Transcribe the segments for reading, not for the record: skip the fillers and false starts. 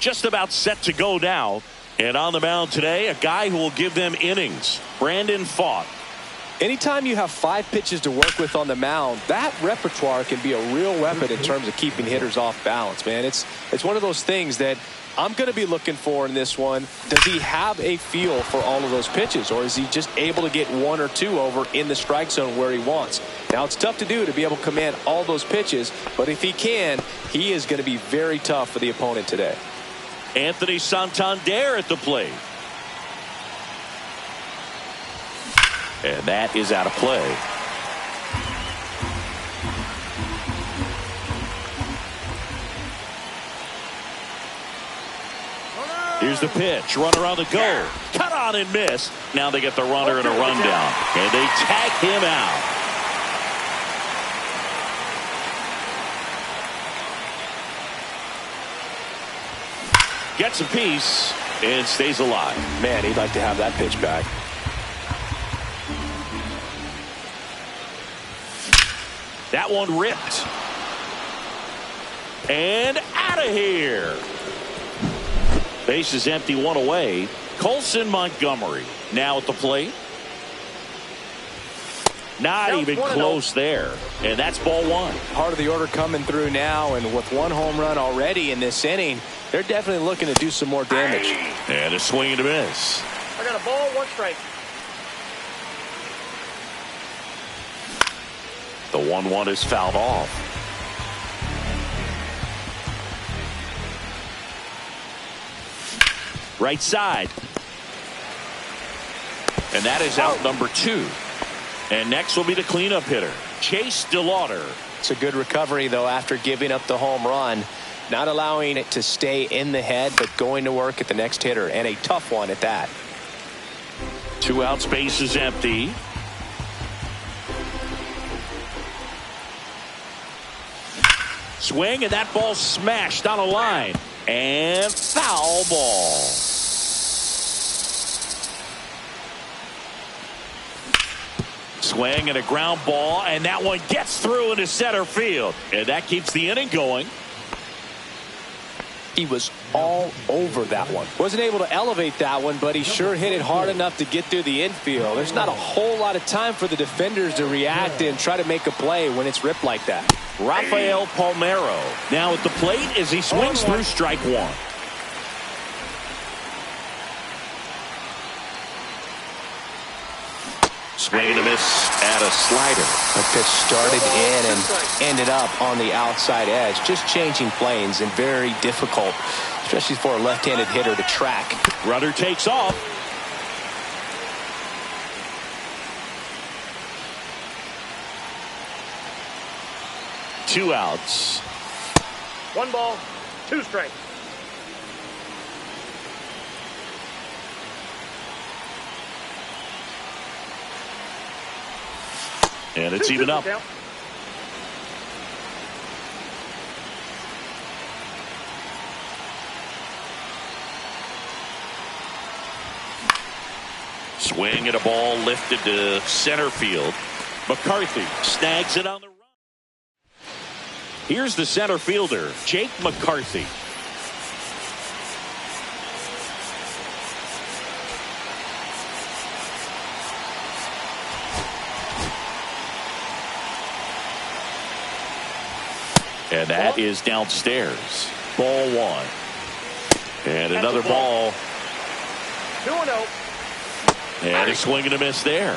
just about set to go now. And on the mound today, a guy who will give them innings, Brandon Pfaadt. Anytime you have 5 pitches to work with on the mound, that repertoire can be a real weapon in terms of keeping hitters off balance, man. It's one of those things that I'm going to be looking for in this one. Does he have a feel for all of those pitches, or is he just able to get 1 or 2 over in the strike zone where he wants? Now, it's tough to do to be able to command all those pitches, but if he can, he is going to be very tough for the opponent today. Anthony Santander at the plate. And that is out of play. Here's the pitch. Runner on the go. Cut on and miss. Now they get the runner and a rundown. And they tag him out. Gets a piece and stays alive. Man, he'd like to have that pitch back. That one ripped. And out of here. Base is empty, 1 away. Colson Montgomery now at the plate. Not even close there. And that's ball 1. Part of the order coming through now, and with 1 home run already in this inning, they're definitely looking to do some more damage. And a swing and a miss. I got a ball, 1 strike. The 1-1 is fouled off. Right side. And that is out number 2. And next will be the cleanup hitter, Chase DeLauter. It's a good recovery, though, after giving up the home run. Not allowing it to stay in the head, but going to work at the next hitter, and a tough one at that. 2 outs, base is empty. Swing, and that ball smashed on a line. And foul ball. Swing and a ground ball, and that one gets through into center field. And that keeps the inning going. He was all over that one. Wasn't able to elevate that one, but he sure hit it hard enough to get through the infield. There's not a whole lot of time for the defenders to react and try to make a play when it's ripped like that. Rafael Palmeiro now at the plate as he swings through strike 1. Swing and a miss at a slider. The pitch started in and ended up on the outside edge. Just changing planes and very difficult, especially for a left-handed hitter to track. Runner takes off. Two outs. 1 ball, 2 strikes. And it's even up. Swing at a ball lifted to center field. McCarthy snags it on the run. Here's the center fielder, Jake McCarthy. And that is downstairs. Ball 1. And another ball. 2-0. And a swing and a miss there.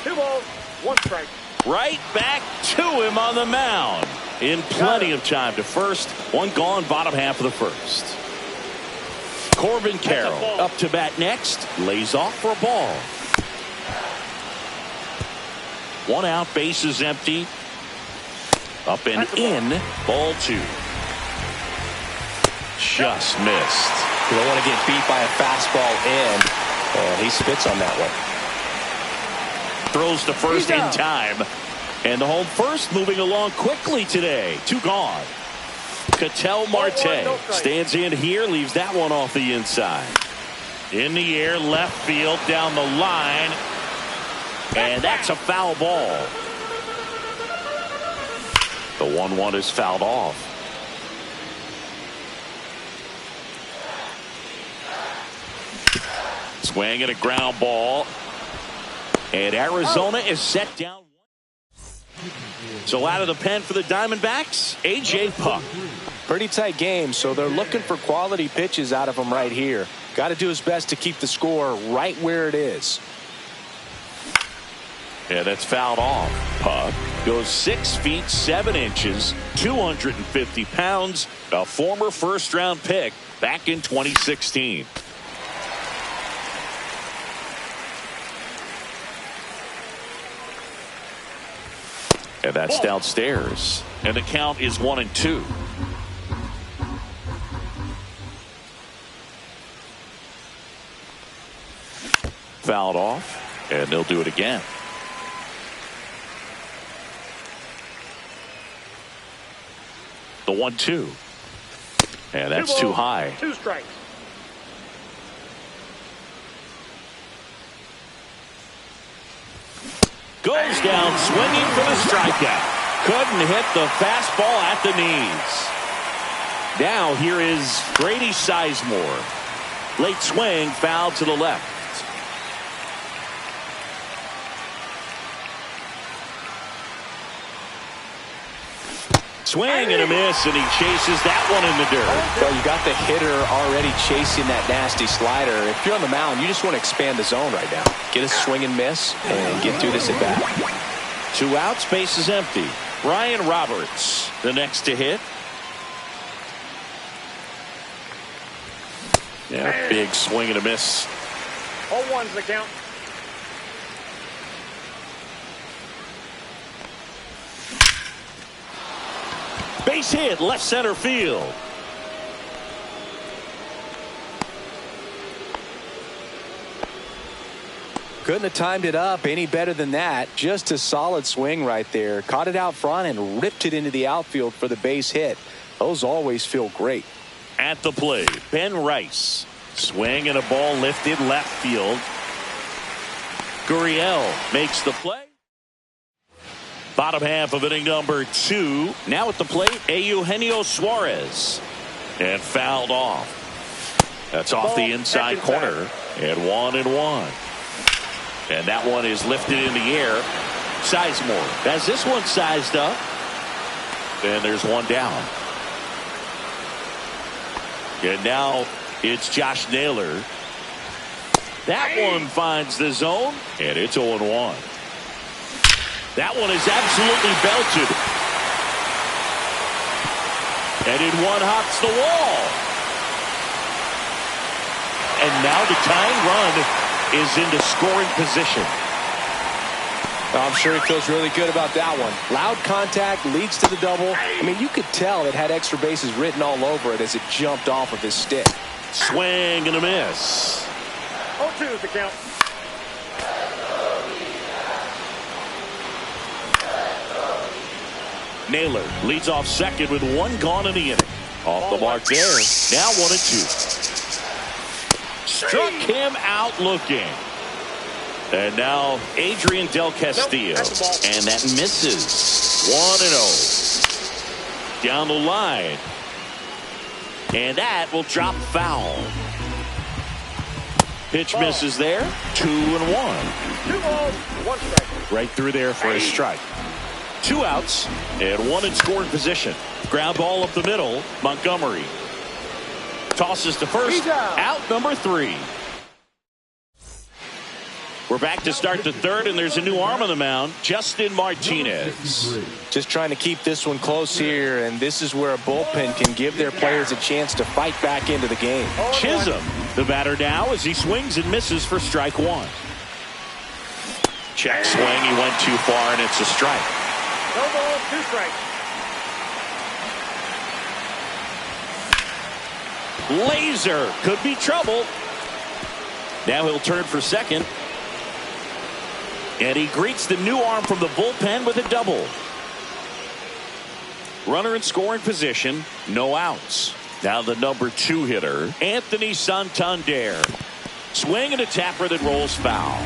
2 balls, 1 strike. Right back to him on the mound. In plenty of time to first. 1 gone, bottom half of the first. Corbin Carroll up to bat next. Lays off for a ball. 1 out, base is empty. Up and in. Ball 2. Just missed. You don't want to get beat by a fastball in. He spits on that one. Throws to first in time. And the home first moving along quickly today. 2 gone. Ketel Marte stands in here, leaves that one off the inside. In the air, left field, down the line. And that's a foul ball. The 1-1 is fouled off. Swing and a ground ball. And Arizona is set down. So out of the pen for the Diamondbacks, A.J. Puk. Pretty tight game, so they're looking for quality pitches out of him right here. Got to do his best to keep the score right where it is. Yeah, that's fouled off. Puk goes 6 feet 7 inches, 250 pounds, a former first-round pick back in 2016. And that's downstairs. And the count is 1-2. Fouled off, and they'll do it again. The 1-2. And that's too high. 2 strikes. Goes down swinging for the strikeout. Couldn't hit the fastball at the knees. Now here is Grady Sizemore. Late swing, foul to the left. Swing and a miss, and he chases that one in the dirt. Well, you got the hitter already chasing that nasty slider. If you're on the mound, you just want to expand the zone right now. Get a swing and miss and get through this at bat. 2 outs, base is empty. Ryan Roberts, the next to hit. Yeah, big swing and a miss. 0-1's the count. Base hit, left center field. Couldn't have timed it up any better than that. Just a solid swing right there. Caught it out front and ripped it into the outfield for the base hit. Those always feel great. At the plate, Ben Rice. Swing and a ball lifted left field. Gurriel makes the play. Bottom half of inning number 2. Now at the plate, Eugenio Suarez. And fouled off. That's off the inside corner. And 1-1. And that one is lifted in the air. Sizemore has this one sized up. And there's one down. And now it's Josh Naylor. That one finds the zone. And it's 0-1. That one is absolutely belted. And in one hops the wall. And now the tying run is into scoring position. I'm sure he feels really good about that one. Loud contact leads to the double. I mean, you could tell it had extra bases written all over it as it jumped off of his stick. Swing and a miss. 0-2 is the count. Naylor leads off second with 1 gone in the inning. Off the mark there. Now 1-2. Struck him out looking. And now Adrian Del Castillo. And that misses. 1-0. Down the line. And that will drop foul. Pitch misses there. 2-1. 2 balls, 1 strike. Right through there for a strike. 2 outs and 1 in scoring position. Ground ball up the middle. Montgomery tosses to first. Out number 3. We're back to start the third, and there's a new arm on the mound, Justin Martinez. Just trying to keep this one close here, and this is where a bullpen can give their players a chance to fight back into the game. Chisholm, the batter now, as he swings and misses for strike 1. Check swing, he went too far, and it's a strike. No balls, 2 strikes. Laser could be trouble. Now he'll turn for second. And he greets the new arm from the bullpen with a double. Runner in scoring position, no outs. Now the number 2 hitter, Anthony Santander. Swing and a tapper that rolls foul.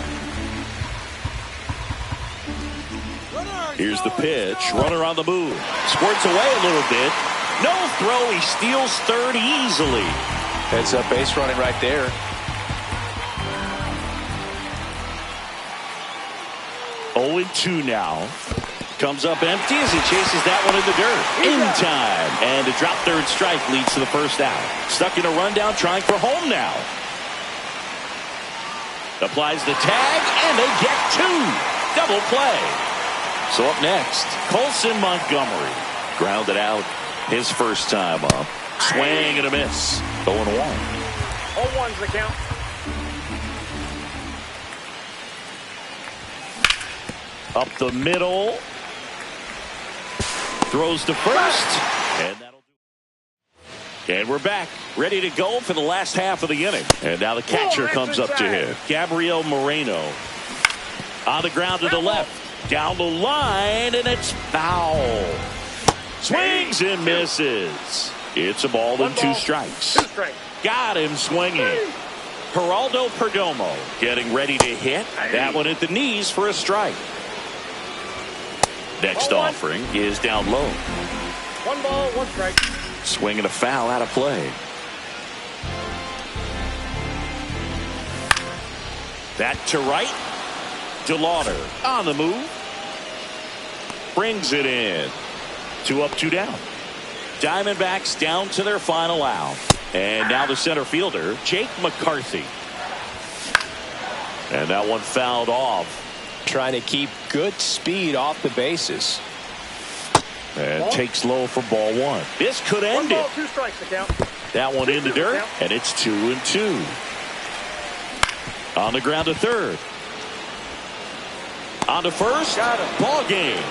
Here's the pitch. Runner on the move. Squirts away a little bit. No throw. He steals third easily. Heads up base running right there. 0-2 now. Comes up empty as he chases that one in the dirt. In time. And a drop third strike leads to the first out. Stuck in a rundown, trying for home now. Applies the tag, and they get two. Double play. So up next, Colson Montgomery. Grounded out his first time up. Swing and a miss. 0-1. 0-1's the count. Up the middle. Throws to first. And that'll do. And we're back. Ready to go for the last half of the inning. And now the catcher comes up to hit. Gabriel Moreno. On the ground to the left. Down the line, and it's foul. Swings and misses. It's a ball and 2 strikes. Got him swinging. Geraldo Perdomo getting ready to hit. That one at the knees for a strike. Next offering is down low. 1 ball, 1 strike. Swinging a foul out of play. That to right. DeLauder on the move. Brings it in. 2 up, 2 down. Diamondbacks down to their final out. And now the center fielder, Jake McCarthy. And that one fouled off. Trying to keep good speed off the bases. And takes low for ball 1. This could end 1 ball, it. 2 strikes to count. That one in the dirt, and it's 2-2. On the ground to third. On to first. Got him. Ball game.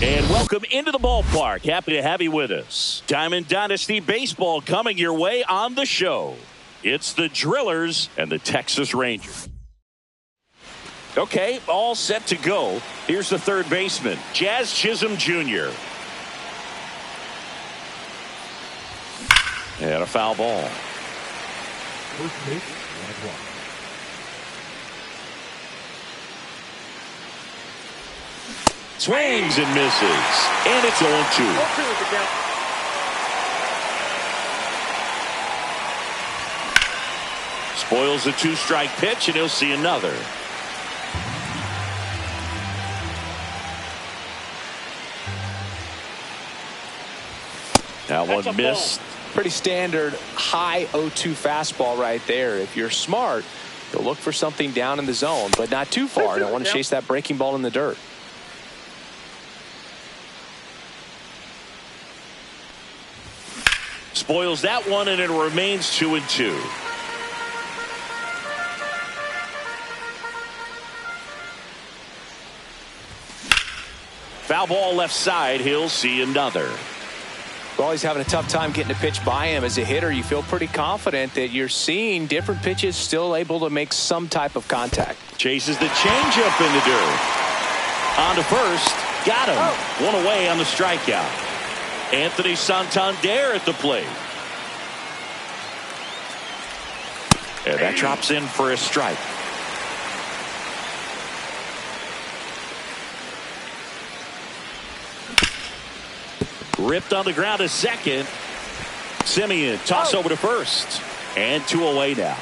And welcome into the ballpark. Happy to have you with us. Diamond Dynasty Baseball coming your way on the show. It's the Drillers and the Texas Rangers. Okay, all set to go. Here's the third baseman, Jazz Chisholm Jr. And a foul ball. Swings and misses. And it's 0-2. 0-2 is the count. Spoils a 2-strike pitch, and he'll see another. That one missed. Pretty standard high 0-2 fastball right there. If you're smart, you'll look for something down in the zone, but not too far. Don't want to chase that breaking ball in the dirt. Spoils that one, and it remains 2-2. Foul ball left side. He'll see another. We're always having a tough time getting a pitch by him. As a hitter, you feel pretty confident that you're seeing different pitches still able to make some type of contact. Chases the changeup in the dirt. On to first. Got him. One away on the strikeout. Anthony Santander at the plate. And that drops in for a strike. Ripped on the ground to second. Simeon toss over to first. And 2 away now.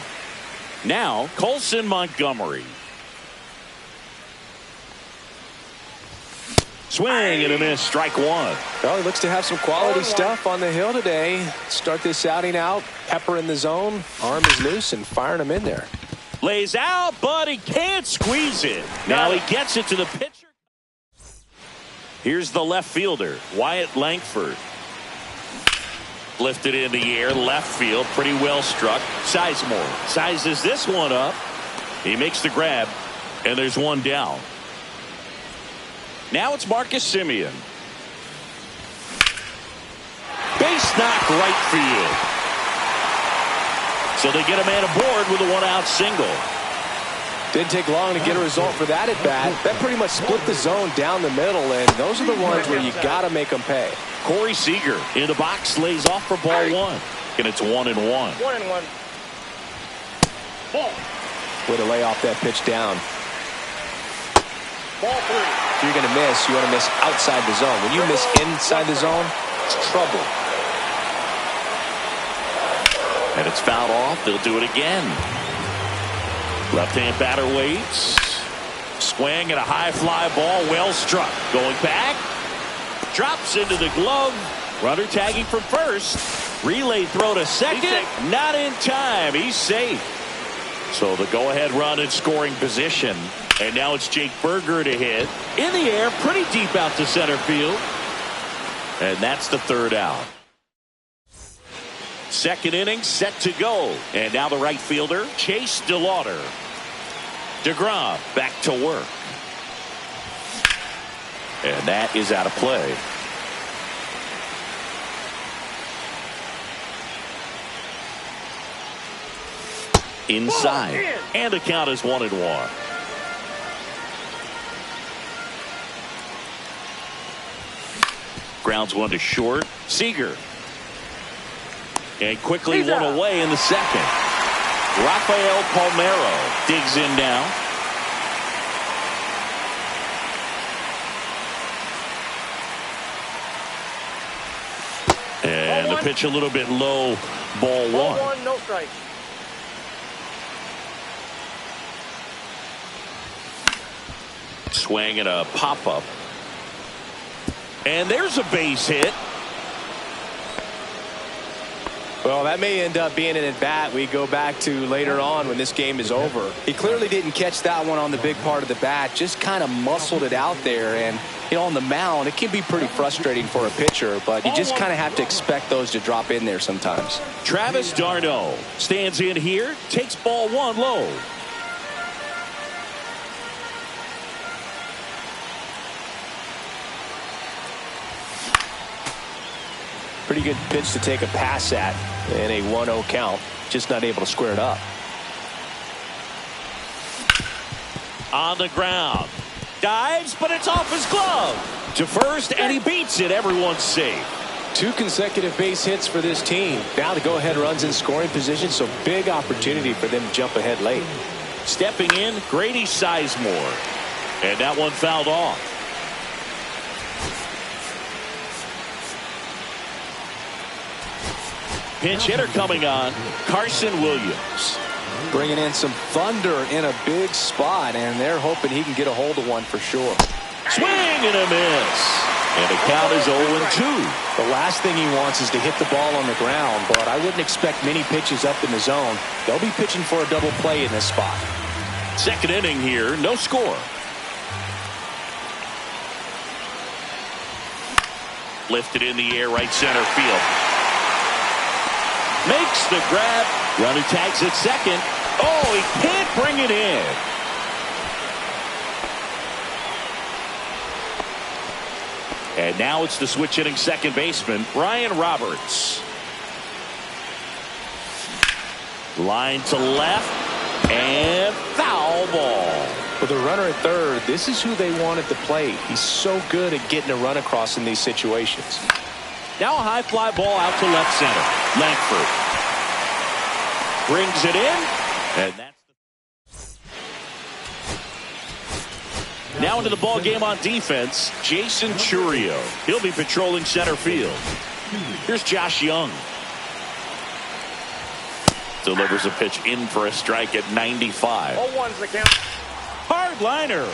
Now, Colson Montgomery. Swing and a miss. Strike one. Well, he looks to have some quality stuff on the hill today. Start this outing out. Pepper in the zone. Arm is loose and firing him in there. Lays out, but he can't squeeze it. Now he gets it to the pitcher. Here's the left fielder, Wyatt Langford. Lifted in the air, left field, pretty well struck. Sizemore sizes this one up. He makes the grab, and there's one down. Now it's Marcus Simeon. Base knock right field. So they get a man aboard with a 1-out single. Didn't take long to get a result for that at bat. That pretty much split the zone down the middle, and those are the ones where you got to make them pay. Corey Seager in the box, lays off for ball one. And it's 1-1. 1-1. Ball. Way to lay off that pitch down. Ball 3. If you're going to miss, you want to miss outside the zone. When you miss inside the zone, it's trouble. And it's fouled off. They'll do it again. Left-hand batter waits. Swing and a high fly ball. Well struck. Going back. Drops into the glove. Runner tagging from first. Relay throw to second. Not in time. He's safe. So the go-ahead run in scoring position. And now it's Jake Burger to hit. In the air. Pretty deep out to center field. And that's the third out. Second inning set to go. And now the right fielder, Chase DeLauder. DeGrom back to work. And that is out of play. Inside. And the count is 1-1. Grounds one to short. Seager. And quickly one away in the second. Rafael Palmeiro digs in now. And the pitch a little bit low. Ball one. 1, no strike. Swing and a pop-up. And there's a base hit. Well, that may end up being an at-bat we go back to later on when this game is over. He clearly didn't catch that one on the big part of the bat, just kind of muscled it out there. And, you know, on the mound, it can be pretty frustrating for a pitcher, but you just kind of have to expect those to drop in there sometimes. Travis d'Arnaud stands in here, takes ball one low. Pretty good pitch to take a pass at in a 1-0 count. Just not able to square it up. On the ground. Dives, but it's off his glove. To first, and he beats it. Everyone's safe. 2 consecutive base hits for this team. Now the go-ahead runs in scoring position, so big opportunity for them to jump ahead late. Stepping in, Grady Sizemore. And that one fouled off. Pinch hitter coming on, Carson Williams. Bringing in some thunder in a big spot, and they're hoping he can get a hold of one for sure. Swing and a miss. And the count is 0-2. The last thing he wants is to hit the ball on the ground, but I wouldn't expect many pitches up in the zone. They'll be pitching for a double play in this spot. Second inning here, no score. Lifted in the air, right center field. Makes the grab. Runner tags at second. Oh, he can't bring it in. And now it's the switch hitting second baseman, Brian Roberts. Line to left. And foul ball. With a runner at third, this is who they want at the plate. He's so good at getting a run across in these situations. Now a high fly ball out to left center. Langford brings it in, and that's Now into the ball game on defense, Jason Chourio. He'll be patrolling center field. Here's Josh Young. Delivers a pitch in for a strike at 95. 0-1's the count. Hard liner.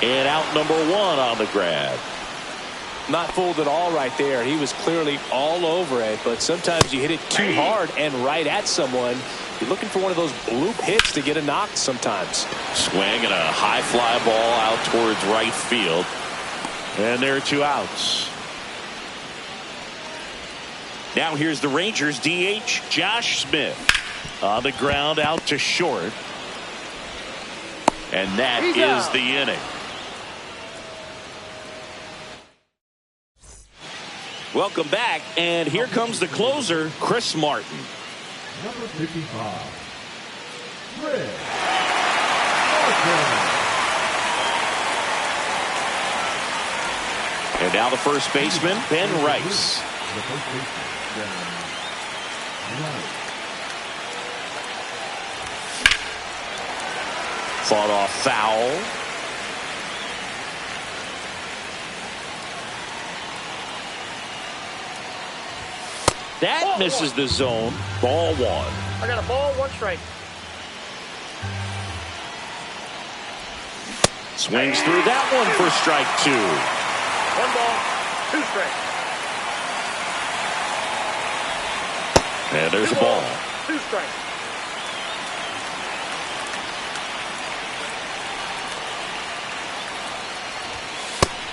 And out number 1 on the grab. Not fooled at all right there. He was clearly all over it, but sometimes you hit it too hard and right at someone. You're looking for one of those bloop hits to get a knock sometimes. Swing and a high fly ball out towards right field. And there are 2 outs. Now here's the Rangers DH, Josh Smith. On the ground out to short. And that is the inning. Welcome back, and here comes the closer, Chris Martin. Number 55, Chris Martin. And now the first baseman, Ben Rice. The first baseman, Ben Rice. Fought off foul. That misses the zone. Ball 1. I got a ball, 1 strike. Swings through that one for strike 2. 1 ball, 2 strikes. And there's a 2 ball. balls, 2 strikes.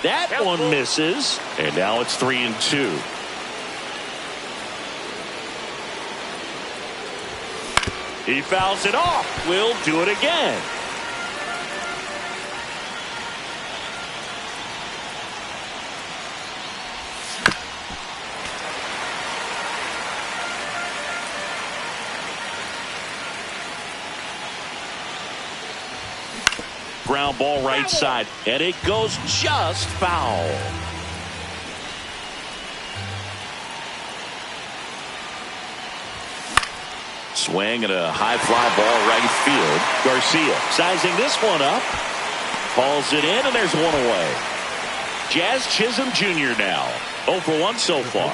That one misses. And now it's 3-2. He fouls it off. We'll do it again. Ground ball right side, and it goes just foul. Swing and a high fly ball right field. Garcia sizing this one up. Calls it in, and there's 1 away. Jazz Chisholm Jr. now. 0 for 1 so far.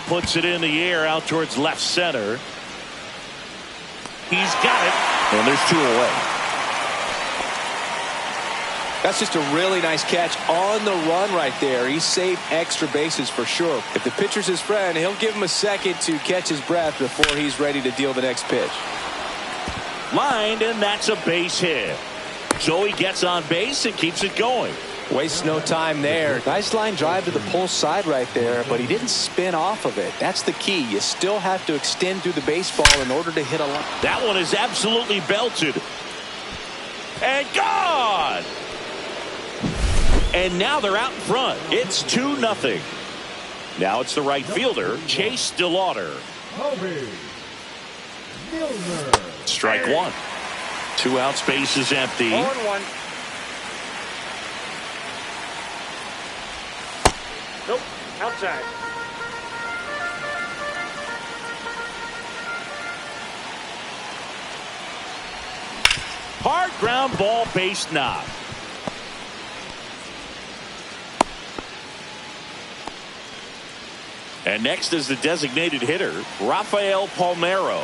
Puts it in the air out towards left center. He's got it, and there's 2 away. That's just a really nice catch on the run right there. He saved extra bases for sure. If the pitcher's his friend, he'll give him a second to catch his breath before he's ready to deal the next pitch. Lined, and that's a base hit. So he gets on base and keeps it going. Wastes no time there. Nice line drive to the pull side right there, but he didn't spin off of it. That's the key. You still have to extend through the baseball in order to hit a line. That one is absolutely belted. And gone! And now they're out in front. It's 2-0. Now it's the right fielder, Chase DeLauder. Strike 1. 2 outs, base is empty. 0-1. Nope, outside. Hard ground ball, base knock. And next is the designated hitter, Rafael Palmeiro.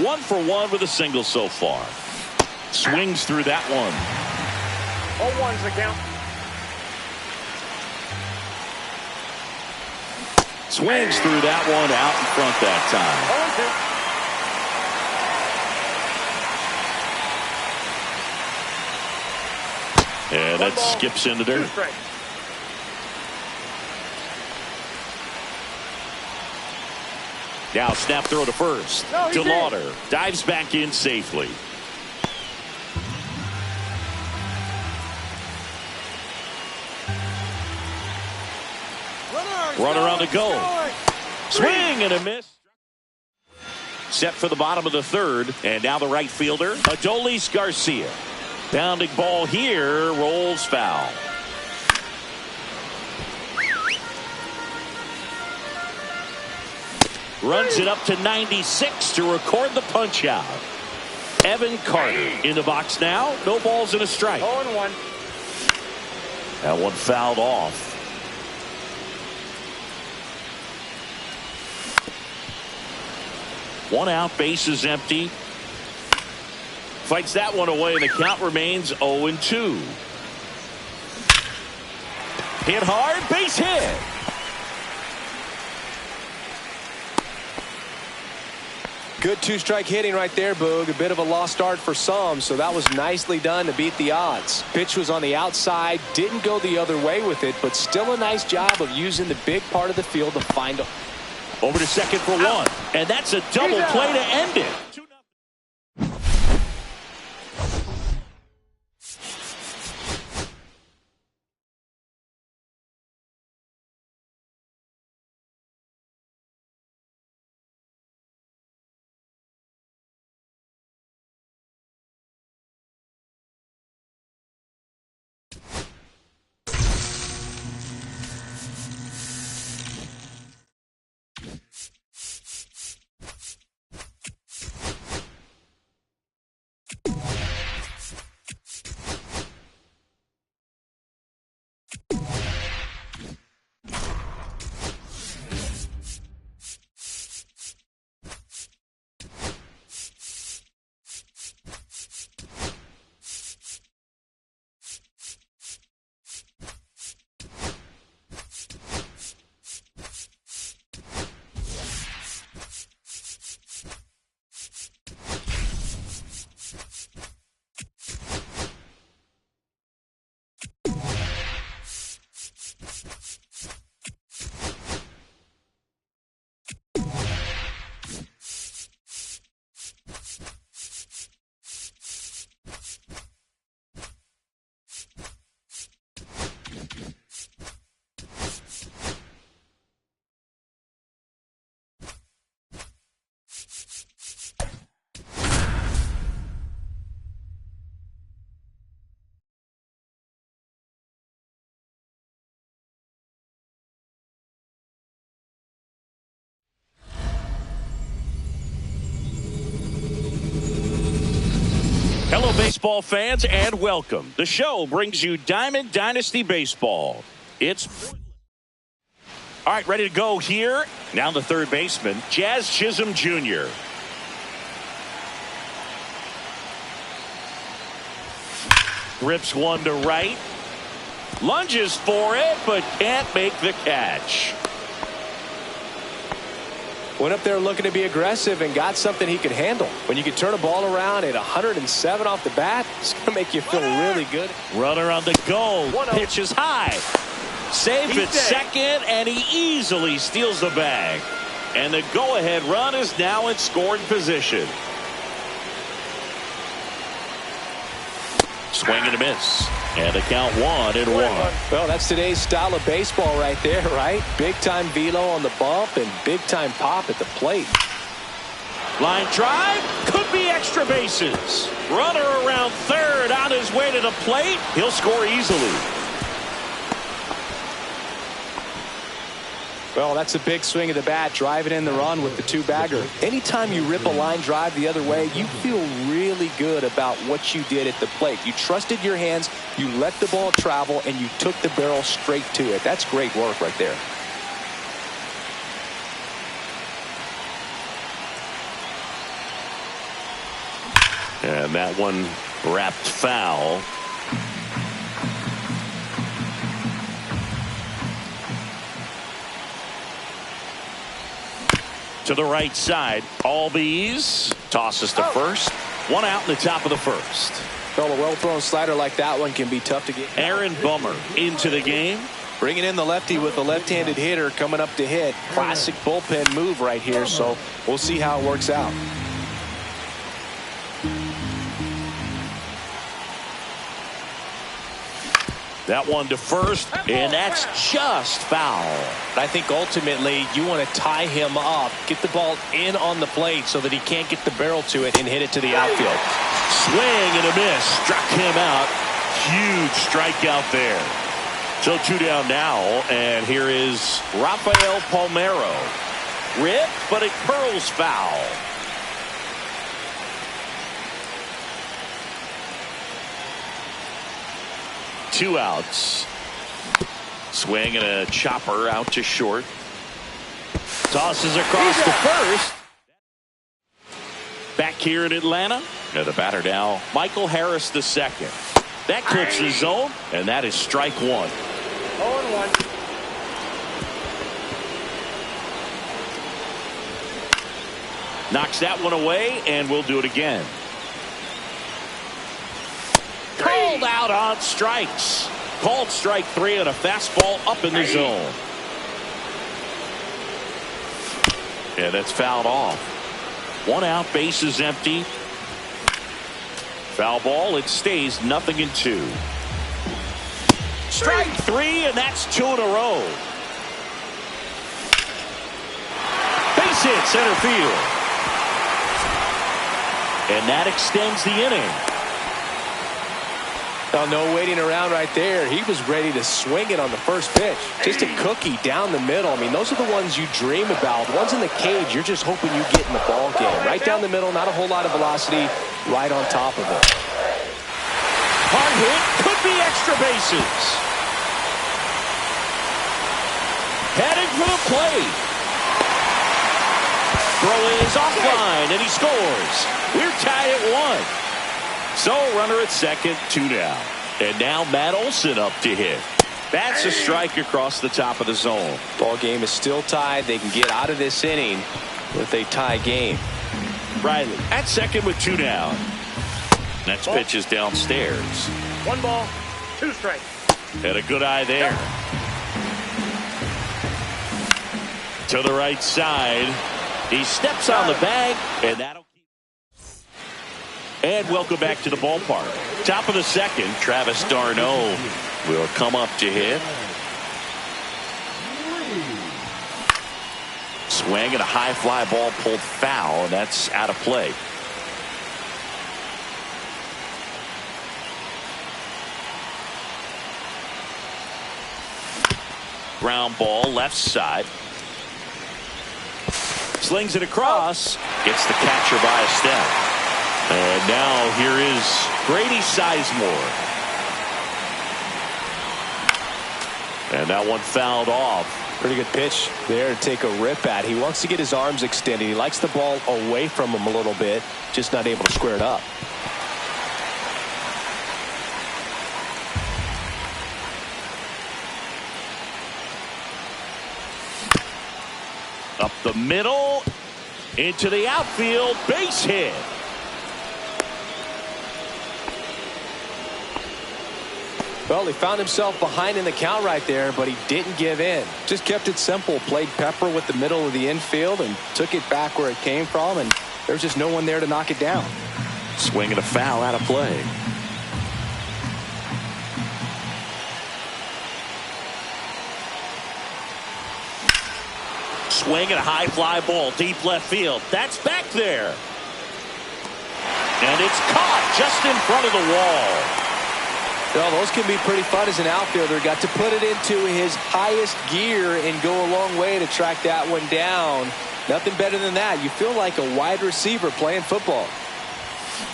1 for 1 with a single so far. Swings through that one. 0-1's the count. Swings through that one out in front that time. 0-2. And that skips into dirt. 2 strikes. Now snap throw to first. No, DeLauder dives back in safely. Runner on the go. Swing and a miss. Set for the bottom of the 3rd. And now the right fielder, Adolis Garcia. Bounding ball here, rolls foul. Runs it up to 96 to record the punch out. Evan Carter in the box now. No balls and a strike. 0-1. That one fouled off. One out, bases empty. Fights that one away, and the count remains 0-2. Hit hard, base hit. Good two-strike hitting right there, Boog. A bit of a lost start for some, so that was nicely done to beat the odds. Pitch was on the outside, didn't go the other way with it, but still a nice job of using the big part of the field to find a... Over to second for one, and that's a double play to end it. Hello, baseball fans, and welcome. The show brings you Diamond Dynasty Baseball. It's... All right, ready to go here. Now the third baseman, Jazz Chisholm Jr. Rips one to right. Lunges for it, but can't make the catch. Went up there looking to be aggressive and got something he could handle. When you can turn a ball around at 107 off the bat, it's going to make you feel really good. Runner on the go. Pitch is high. Safe at second, and he easily steals the bag. And the go-ahead run is now in scoring position. Swing and a miss. And the count 1-1. Well, that's today's style of baseball right there, right? Big-time velo on the bump and big-time pop at the plate. Line drive. Could be extra bases. Runner around third on his way to the plate. He'll score easily. Well, that's a big swing of the bat, driving in the run with the two-bagger. Anytime you rip a line drive the other way, you feel really good about what you did at the plate. You trusted your hands, you let the ball travel, and you took the barrel straight to it. That's great work right there. And that one wrapped foul. To the right side, Albies tosses to first. One out in the top of the first. Well, a well-thrown slider like that one can be tough to get. Aaron Bummer into the game. Bringing in the lefty with the left-handed hitter coming up to hit. Classic bullpen move right here, so we'll see how it works out. That one to first, and that's just foul. I think ultimately you want to tie him up, get the ball in on the plate so that he can't get the barrel to it and hit it to the outfield. Swing and a miss. Struck him out. Huge strikeout there. So 2 down now, and here is Rafael Palmeiro. Rip, but it curls foul. Two outs. Swing and a chopper out to short. Tosses across to first. Back here in Atlanta. And the batter now, Michael Harris II. That clips the zone, and that is strike one. 0-1. Knocks that one away, and we'll do it again. Called out on strikes. Called strike three on a fastball up in the zone. And that's fouled off. 1 out, base is empty. Foul ball, it stays 0-2. Strike three, and that's 2 in a row. Base hit center field. And that extends the inning. Well, no waiting around right there. He was ready to swing it on the first pitch. Just a cookie down the middle. I mean, those are the ones you dream about. The ones in the cage, you're just hoping you get in the ball game. Right down the middle, not a whole lot of velocity, right on top of it. Hard hit, could be extra bases. Heading for the plate. Throw is offline, and he scores. We're tied at 1. So runner at second, 2 down. And now Matt Olson up to hit. That's a strike across the top of the zone. Ball game is still tied. They can get out of this inning with a tie game. Riley at second with 2 down. Next pitch is downstairs. 1 ball, 2 strikes. And a good eye there. To the right side. He steps on the bag, and that'll keep. And welcome back to the ballpark. Top of the second, Travis d'Arnaud will come up to hit. Swing and a high fly ball pulled foul, and that's out of play. Ground ball left side. Slings it across. Gets the catcher by a step. And now here is Grady Sizemore. And that one fouled off. Pretty good pitch there to take a rip at. He wants to get his arms extended. He likes the ball away from him a little bit. Just not able to square it up. Up the middle, into the outfield, base hit. Well, he found himself behind in the count right there, but he didn't give in. Just kept it simple, played pepper with the middle of the infield and took it back where it came from, and there's just no one there to knock it down. Swing and a foul out of play. Swing and a high fly ball deep left field. That's back there. And it's caught just in front of the wall. Well, those can be pretty fun as an outfielder. Got to put it into his highest gear and go a long way to track that one down. Nothing better than that. You feel like a wide receiver playing football.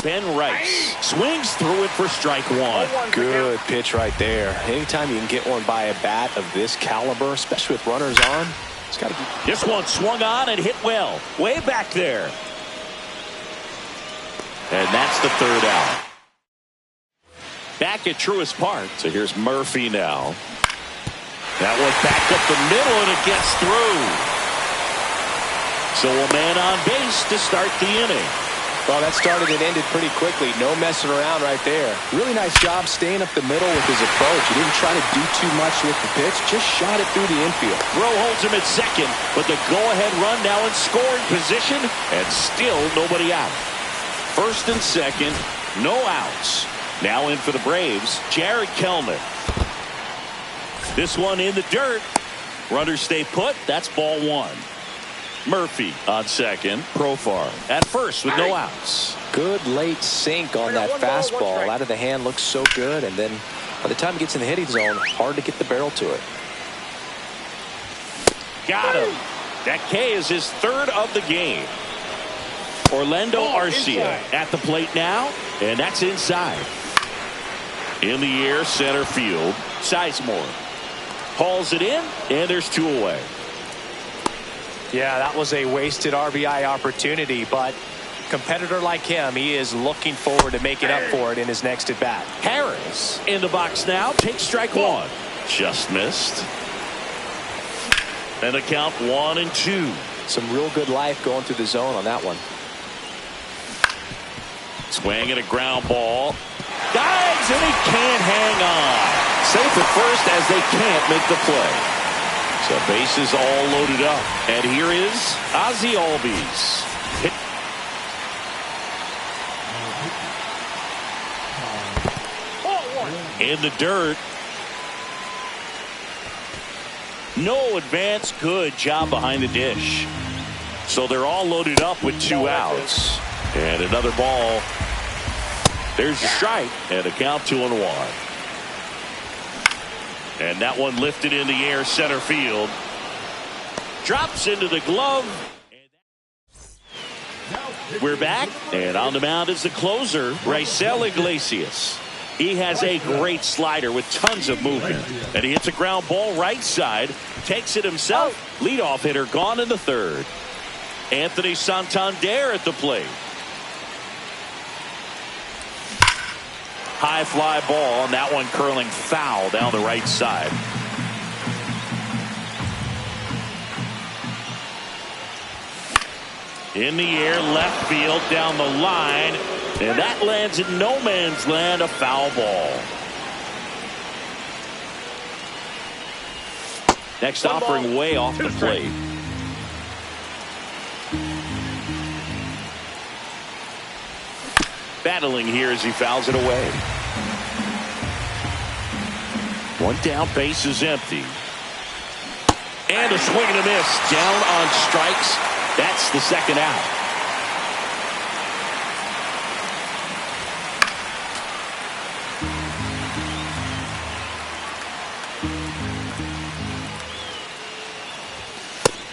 Ben Rice swings through it for strike one. Good pitch right there. Anytime you can get one by a bat of this caliber, especially with runners on, it's got to be. This one swung on and hit well. Way back there. And that's the third out. Back at Truist Park. So here's Murphy now. That one back up the middle, and it gets through. So a man on base to start the inning. Well, that started and ended pretty quickly. No messing around right there. Really nice job staying up the middle with his approach. He didn't try to do too much with the pitch. Just shot it through the infield. Throw holds him at second, but the go-ahead run now in scoring position, and still nobody out. First and second, no outs. Now in for the Braves, Jared Kellman. This one in the dirt. Runners stay put. That's ball one. Murphy on second. Profar at first with no outs. Good late sink on that fastball. Out of the hand looks so good, and then by the time it gets in the hitting zone, hard to get the barrel to it. Got him. That K is his third of the game. Orlando Arcia at the plate now, and that's inside. In the air, center field. Sizemore hauls it in, and there's 2 away. Yeah, that was a wasted RBI opportunity, but competitor like him, he is looking forward to making up for it in his next at bat. Harris in the box now, takes strike 1. Just missed. And a count 1-2. Some real good life going through the zone on that one. Swing and a ground ball. Dives, and he can't hang on. Safe at first as they can't make the play. So bases all loaded up. And here is Ozzie Albies. Hit. In the dirt. No advance. Good job behind the dish. So they're all loaded up with 2 outs. And another ball. There's a strike and a count 2-1. And that one lifted in the air, center field. Drops into the glove. We're back, and on the mound is the closer, Raisel Iglesias. He has a great slider with tons of movement. And he hits a ground ball right side, takes it himself. Leadoff hitter gone in the 3rd. Anthony Santander at the plate. High fly ball, and that one curling foul down the right side. In the air, left field, down the line, and that lands in no man's land, a foul ball. Next offering way off the plate. Battling here as he fouls it away. 1 down, base is empty. And a swing and a miss. Down on strikes. That's the 2nd out.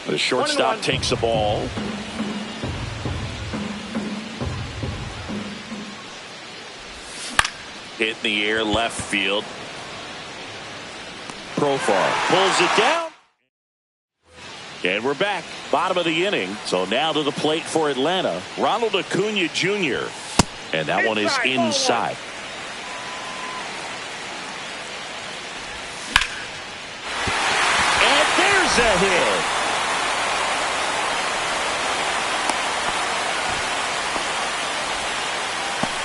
The shortstop takes the ball. Hit in the air, left field. Profar pulls it down. And we're back. Bottom of the inning. So now to the plate for Atlanta. Ronald Acuna Jr. And that one is inside. And there's a hit.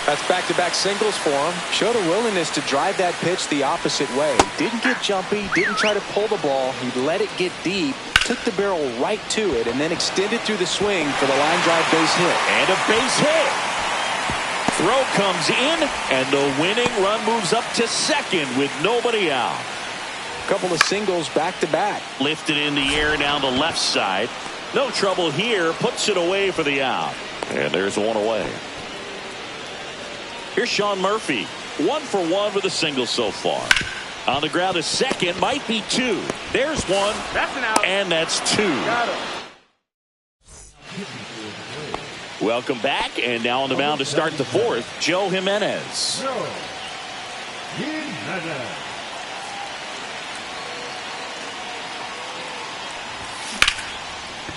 That's back-to-back singles for him. Showed a willingness to drive that pitch the opposite way. Didn't get jumpy, didn't try to pull the ball. He let it get deep, took the barrel right to it, and then extended through the swing for the line drive base hit. And a base hit. Throw comes in, and the winning run moves up to 2nd with nobody out. Couple of singles back-to-back. Lifted in the air down the left side. No trouble here. Puts it away for the out. And there's 1 away. Here's Sean Murphy. 1 for 1 with a single so far. On the ground is 2nd. Might be 2. There's 1. That's an out. And that's 2. Welcome back. And now on the mound to start the 4th, Joe Jimenez.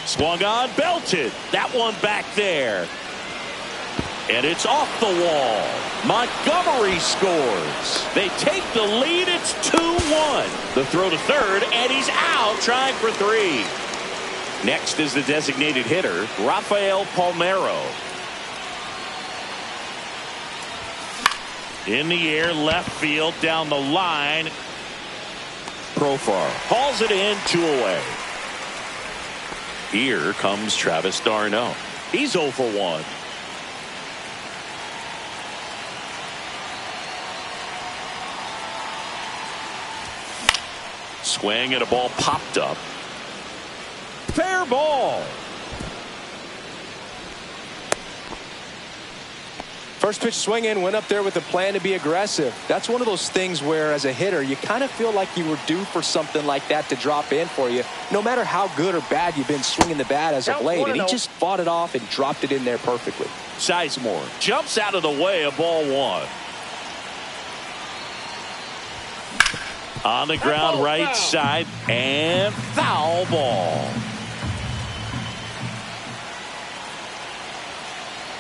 Swung on, belted. That one back there. And it's off the wall. Montgomery scores. They take the lead. It's 2-1. The throw to 3rd, and he's out trying for 3. Next is the designated hitter, Rafael Palmeiro. In the air, left field, down the line. Profar hauls it in, 2 away. Here comes Travis d'Arnaud. He's 0 for 1. Swing and a ball popped up. Fair ball. First pitch swinging, went up there with a plan to be aggressive. That's one of those things where, as a hitter, you kind of feel like you were due for something like that to drop in for you, no matter how good or bad you've been swinging the bat as of late. And he just fought it off and dropped it in there perfectly. Sizemore jumps out of the way of ball one. On the ground, right side, and foul ball.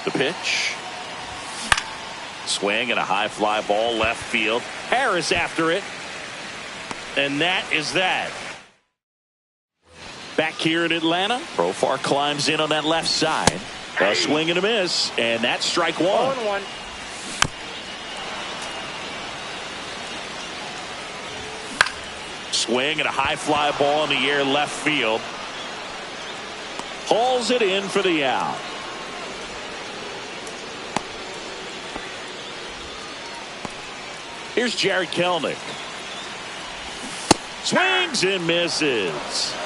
The pitch. Swing and a high fly ball left field. Harris after it. And that is that. Back here in Atlanta, Profar climbs in on that left side. A swing and a miss, and that's strike one. 0-1. Swing and a high fly ball in the air left field. Hauls it in for the out. Here's Jarred Kelenic. Swings and misses.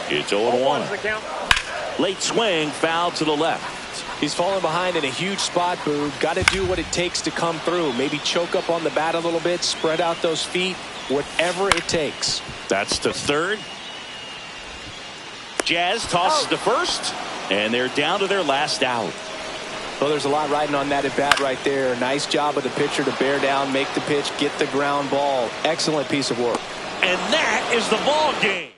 It's 0-1. Late swing, foul to the left. He's falling behind in a huge spot, Boog. Got to do what it takes to come through. Maybe choke up on the bat a little bit, spread out those feet, whatever it takes. That's the third. Jazz tosses to first, and they're down to their last out. Well, there's a lot riding on that at bat right there. Nice job of the pitcher to bear down, make the pitch, get the ground ball. Excellent piece of work. And that is the ball game.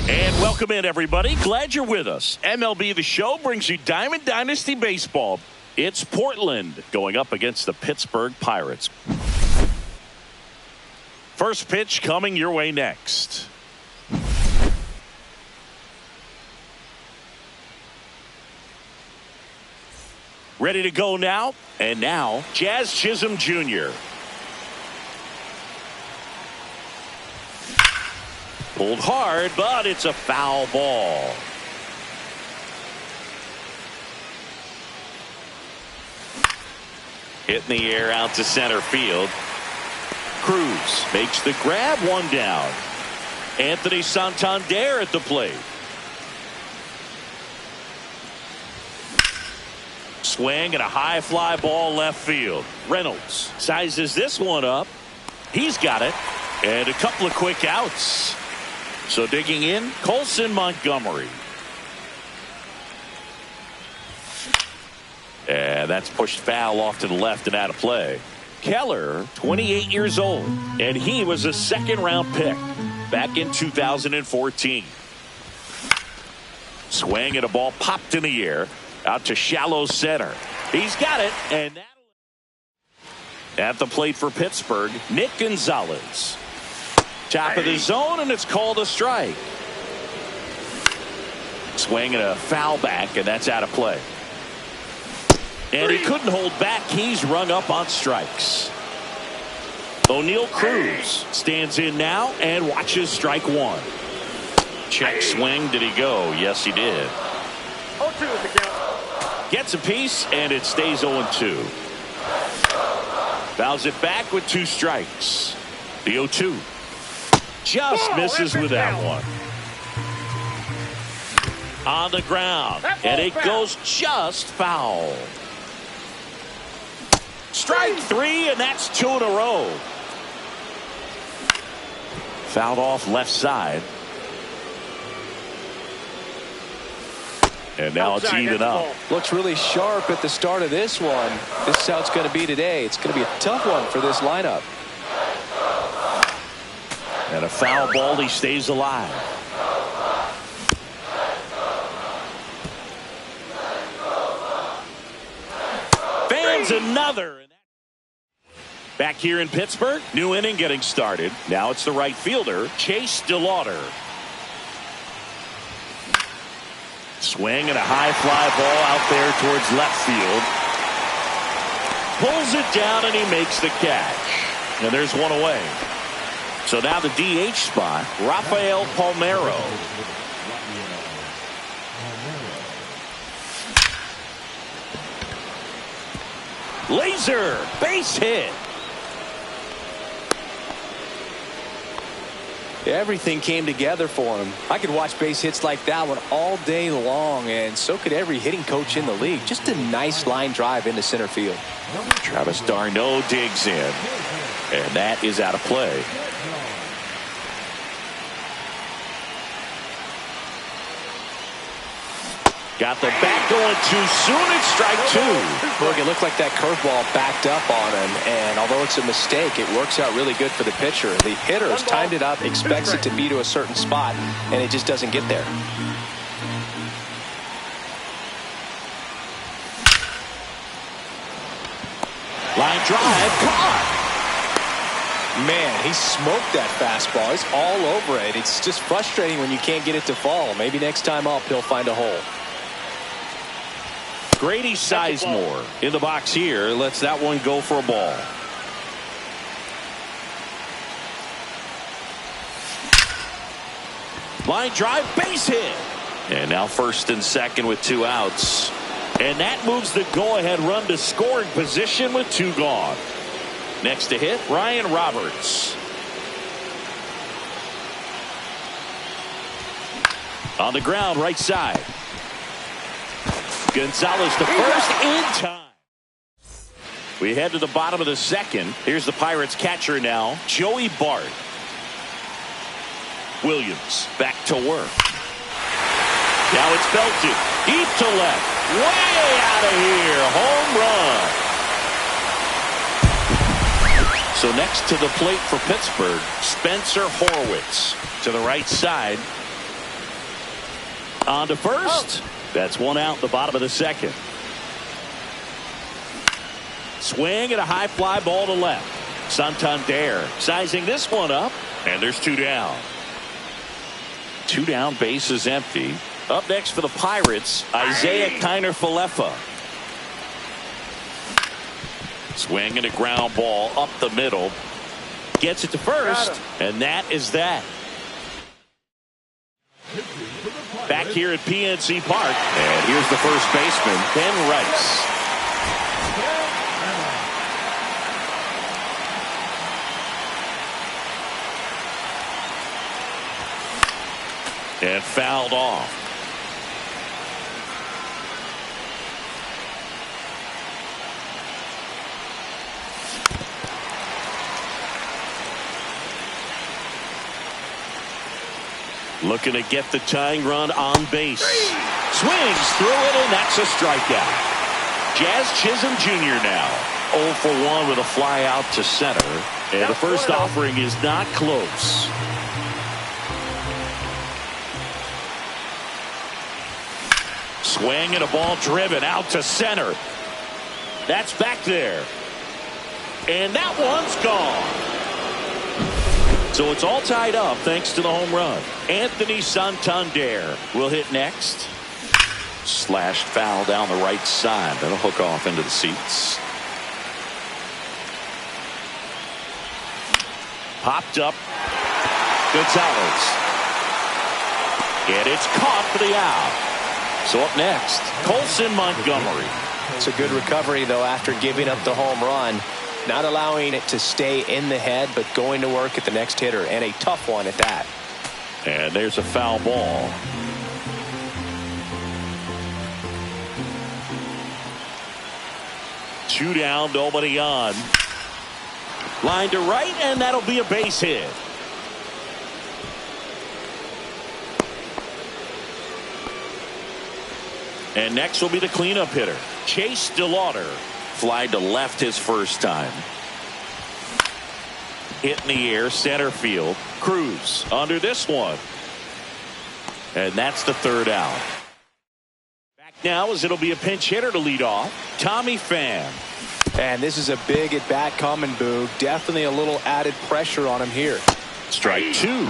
And welcome in, everybody. Glad you're with us. MLB The Show brings you Diamond Dynasty Baseball. It's Portland going up against the Pittsburgh Pirates. First pitch coming your way next. Ready to go now? And now, Jazz Chisholm Jr. Pulled hard, but it's a foul ball. Hit in the air out to center field. Cruz makes the grab, one down. Anthony Santander at the plate. Swing and a high fly ball left field. Reynolds sizes this one up. He's got it. And a couple of quick outs. So digging in, Colson Montgomery. And that's pushed foul off to the left and out of play. Keller, 28 years old, and he was a second-round pick back in 2014. Swing and a ball popped in the air out to shallow center. He's got it, and at the plate for Pittsburgh, Nick Gonzalez. Top of the zone, and it's called a strike. Swing and a foul back, and that's out of play. And he couldn't hold back. He's rung up on strikes. O'Neal Cruz stands in now and watches strike one. Check swing. Did he go? Yes, he did. 0-2 is the count. Gets a piece, and it stays 0-2. Fouls it back with two strikes. The 0-2. Just misses with that one. On the ground, and it goes just foul. Strike three, and that's two in a row. Fouled off left side. And now it's even up. Looks really sharp at the start of this one. This is how it's going to be today. It's going to be a tough one for this lineup. And a foul ball, he stays alive. Fans another. Back here in Pittsburgh, new inning getting started. Now it's the right fielder, Chase DeLauder. Swing and a high fly ball out there towards left field. Pulls it down and he makes the catch. And there's one away. So now the DH spot, Rafael Palmeiro. Laser, base hit. Everything came together for him. I could watch base hits like that one all day long, and so could every hitting coach in the league. Just a nice line drive into center field. Travis d'Arnaud digs in, and that is out of play. Got the bat going too soon. It's strike two. Look, it looked like that curveball backed up on him, and although it's a mistake, it works out really good for the pitcher. The hitter has timed it up, expects it to be to a certain spot, and it just doesn't get there. Line drive, caught. Man, he smoked that fastball. He's all over it. It's just frustrating when you can't get it to fall. Maybe next time up, he'll find a hole. Grady Sizemore in the box here lets that one go for a ball. Line drive, base hit. And now first and second with two outs. And that moves the go-ahead run to scoring position with two gone. Next to hit, Ryan Roberts. On the ground, right side. Gonzalez to first in time. We head to the bottom of the second. Here's the Pirates catcher now, Joey Bart. Williams back to work. Now it's belted deep to left. Way out of here. Home run. So next to the plate for Pittsburgh, Spencer Horwitz to the right side. On to first. That's one out in the bottom of the second. Swing and a high fly ball to left. Santander sizing this one up, and there's two down. Two down, base is empty. Up next for the Pirates, Isaiah Kiner-Falefa. Swing and a ground ball up the middle. Gets it to first, and that is that. Back here at PNC Park, and here's the first baseman, Ben Rice. And fouled off. Looking to get the tying run on base. Swings through it, and that's a strikeout. Jazz Chisholm Jr. now 0 for 1 with a fly out to center. And the first offering is not close. Swing and a ball driven out to center. That's back there. And that one's gone. So it's all tied up thanks to the home run. Anthony Santander will hit next. Slashed foul down the right side. That'll hook off into the seats. Popped up. Gonzalez. And it's caught for the out. So up next, Colson Montgomery. It's a good recovery, though, after giving up the home run. Not allowing it to stay in the head, but going to work at the next hitter, and a tough one at that. And there's a foul ball. Two down, nobody on. Line to right, and that'll be a base hit. And next will be the cleanup hitter, Chase DeLauder. Fly to left his first time. Hit in the air, center field. Cruz under this one. And that's the third out. Back now as it'll be a pinch hitter to lead off, Tommy Pham. And this is a big at bat coming, Boog. Definitely a little added pressure on him here. Strike two.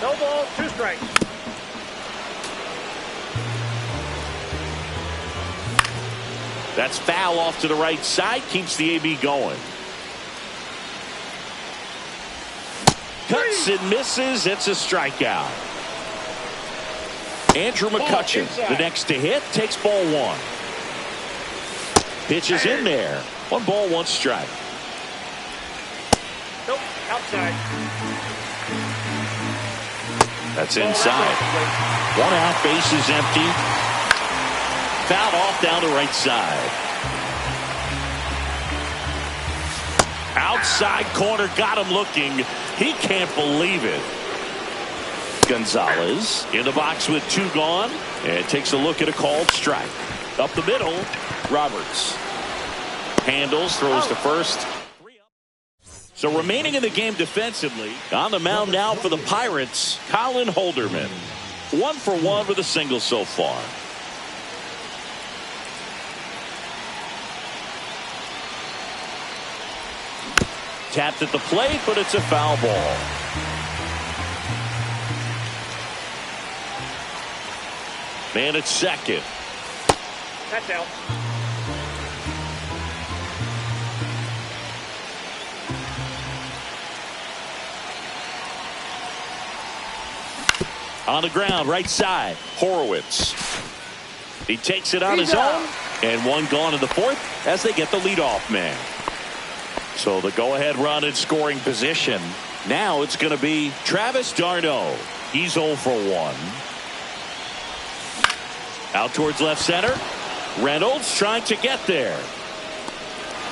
No balls, 2 strikes. That's foul off to the right side. Keeps the AB going. Cuts and misses. It's a strikeout. Andrew McCutchen, the next to hit, takes ball one. Pitches in there. 1 ball, 1 strike. Nope, outside. That's inside. 1 out, base is empty. Fouled off down the right side. Outside corner, got him looking. He can't believe it. Gonzalez in the box with 2 gone, and takes a look at a called strike. Up the middle, Roberts handles, throws to first. So remaining in the game defensively, on the mound now for the Pirates, Colin Holderman. 1 for 1 with a single so far. Tapped at the plate, but it's a foul ball. Man at second. That's out. On the ground, right side, Horowitz. He takes it on his own, and 1 gone in the 4th as they get the leadoff man. So the go-ahead run in scoring position. Now it's going to be Travis d'Arnaud. He's 0 for 1. Out towards left center. Reynolds trying to get there.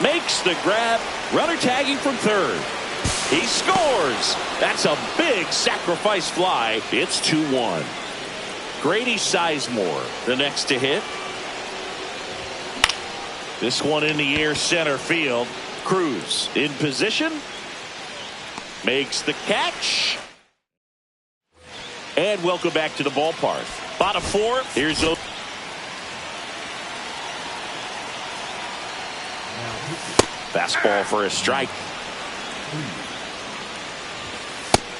Makes the grab. Runner tagging from third. He scores. That's a big sacrifice fly. It's 2-1. Grady Sizemore, the next to hit. This one in the air, center field. Cruz in position. Makes the catch. And welcome back to the ballpark. Bottom four. Here's a fastball for a strike.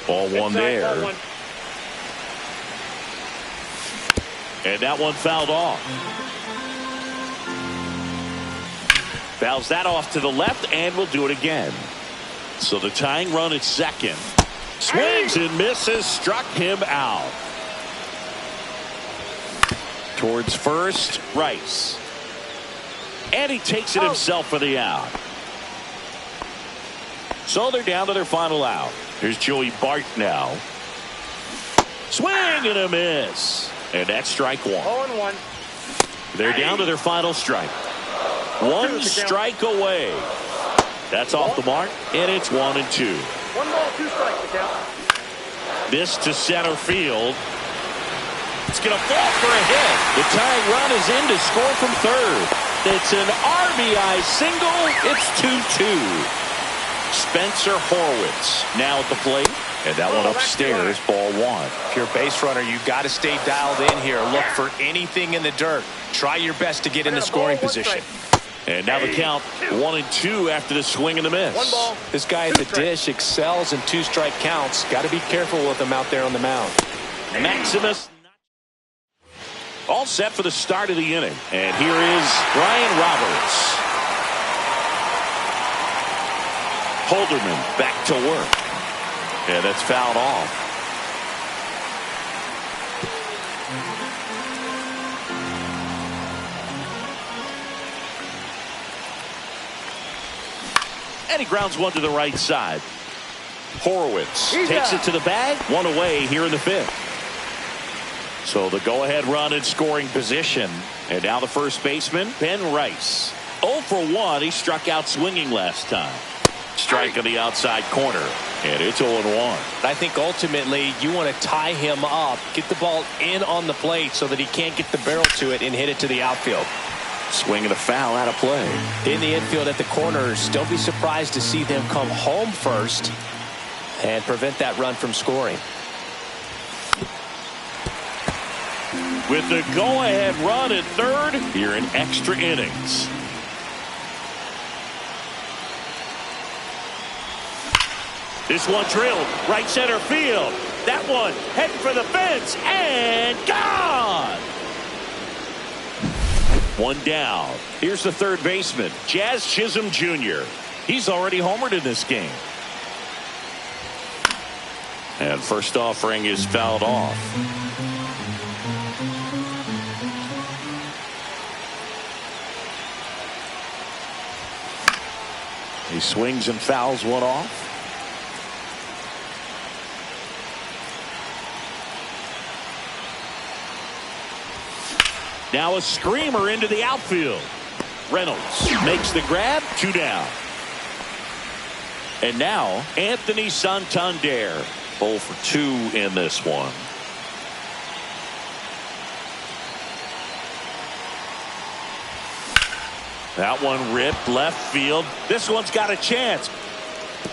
Ball one there. Ball one. And that one fouled off. Fouls that off to the left, and we'll do it again. So the tying run at second. Swings and misses, struck him out. Towards first, Rice. And he takes it himself for the out. So they're down to their final out. Here's Joey Bart now. Swing and a miss. And that's strike one. 0-1. They're down to their final strike. One strike away. That's off the mark, and it's 1-2. 1 ball, 2 strikes to count. This to center field. It's going to fall for a hit. The tying run is in to score from third. It's an RBI single. It's 2-2. Spencer Horwitz now at the plate. And that one upstairs, ball one. If you're a base runner, you got to stay dialed in here. Look for anything in the dirt. Try your best to get in the scoring position. And now the count 1-2 after the swing and the miss. 1 ball. This guy at the dish excels in 2-strike counts. Got to be careful with him out there on the mound. Maximus all set for the start of the inning. And here is Brian Roberts. Holderman back to work. And that's fouled off. And he grounds one to the right side. Horwitz takes it to the bag. One away here in the fifth. So the go-ahead run in scoring position. And now the first baseman, Ben Rice. 0 for 1. He struck out swinging last time. Strike on the outside corner. And it's 0-1. I think ultimately you want to tie him up, get the ball in on the plate so that he can't get the barrel to it and hit it to the outfield. Swing and a foul out of play. In the infield at the corners, don't be surprised to see them come home first and prevent that run from scoring. With the go-ahead run at third here in extra innings. This one drilled right center field. That one heading for the fence and gone. One down. Here's the third baseman, Jazz Chisholm Jr. He's already homered in this game. And first offering is fouled off. He swings and fouls one off. Now a screamer into the outfield. Reynolds makes the grab. 2 down. And now Anthony Santander. 0 for 2 in this one. That one ripped left field. This one's got a chance.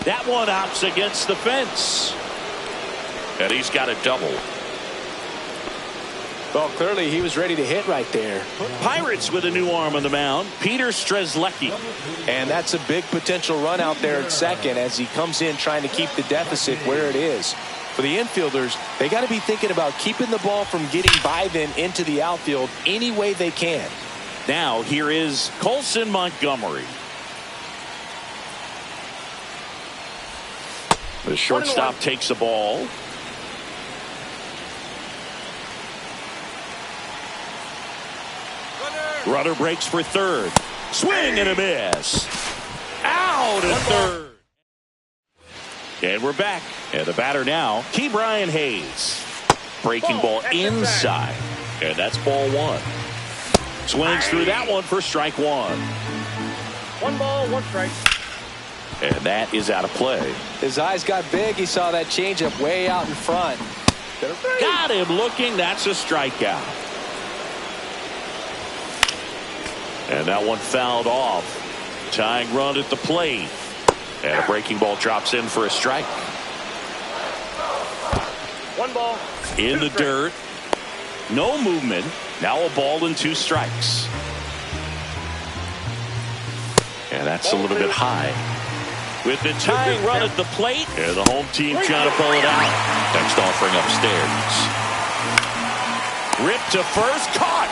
That one hops against the fence. And he's got a double. Well, clearly he was ready to hit right there. Pirates with a new arm on the mound, Peter Strzelecki. And that's a big potential run out there at second as he comes in trying to keep the deficit where it is. For the infielders, they got to be thinking about keeping the ball from getting by them into the outfield any way they can. Now here is Colson Montgomery. The shortstop takes the ball. Runner breaks for third. Swing and a miss. Out at third. And we're back. And the batter now, Ke'Bryan Hayes. Breaking ball inside. And that's ball one. Swings through that one for strike one. 1 ball, 1 strike. And that is out of play. His eyes got big. He saw that changeup way out in front. Got him looking. That's a strikeout. And that one fouled off. Tying run at the plate. And a breaking ball drops in for a strike. One ball. In the dirt. No movement. Now a ball and 2 strikes. And that's a little bit high. With the tying run at the plate, and the home team trying to pull it out. Next offering upstairs. Ripped to first, caught.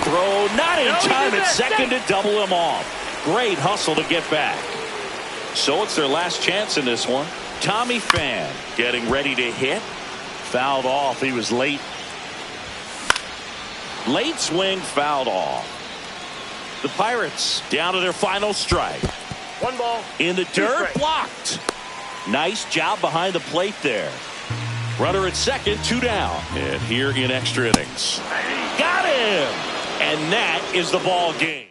Throw not in time at second to double him off. Great hustle to get back. So it's their last chance in this one. Tommy Pham getting ready to hit. Fouled off. He was late. Late swing, fouled off. The Pirates down to their final strike. One ball. In the dirt, blocked. Nice job behind the plate there. Runner at second, 2 down. And here in extra innings. Got him! And that is the ball game.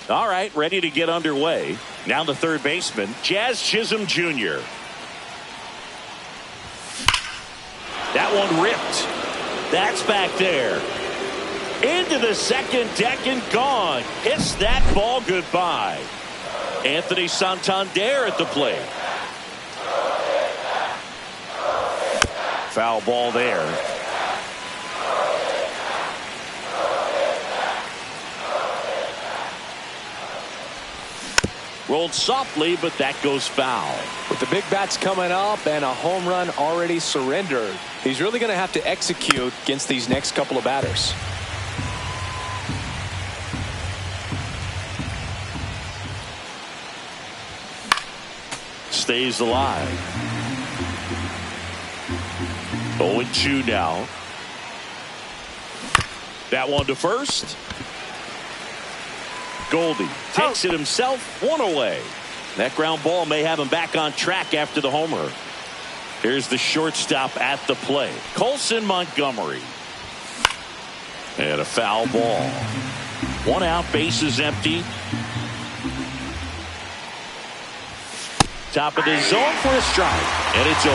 All right, ready to get underway. Now the third baseman, Jazz Chisholm Jr. That one ripped. That's back there. Into the second deck and gone. Hits that ball goodbye. Anthony Santander at the plate. Foul ball there. Rolled softly, but that goes foul. With the big bats coming up and a home run already surrendered, he's really going to have to execute against these next couple of batters. Stays alive. 0-2 now. That one to first. Goldie takes it himself, one away. That ground ball may have him back on track after the homer. Here's the shortstop at the plate, Colson Montgomery. And a foul ball. One out, bases empty. Top of the zone for a strike. And it's 0-2.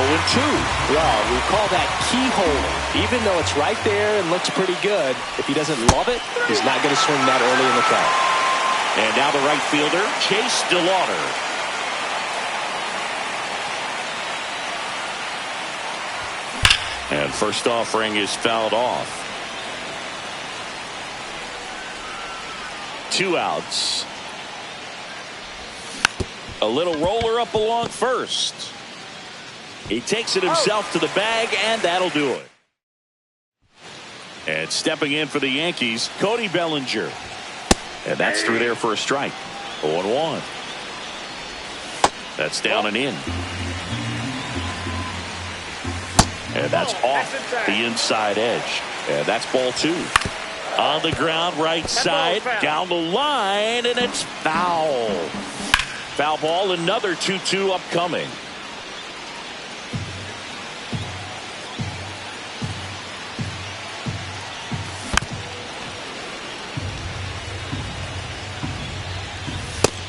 Well, we call that keyhole. Even though it's right there and looks pretty good, if he doesn't love it, he's not going to swing that early in the count. And now the right fielder, Chase DeLauder. And first offering is fouled off. 2 outs. A little roller up along first. He takes it himself to the bag, and that'll do it. And stepping in for the Yankees, Cody Bellinger. And that's through there for a strike. 0-1. That's down and in. And that's off the inside edge. And that's ball 2. On the ground, right side, down the line, and it's foul. Foul ball, another 2-2 upcoming.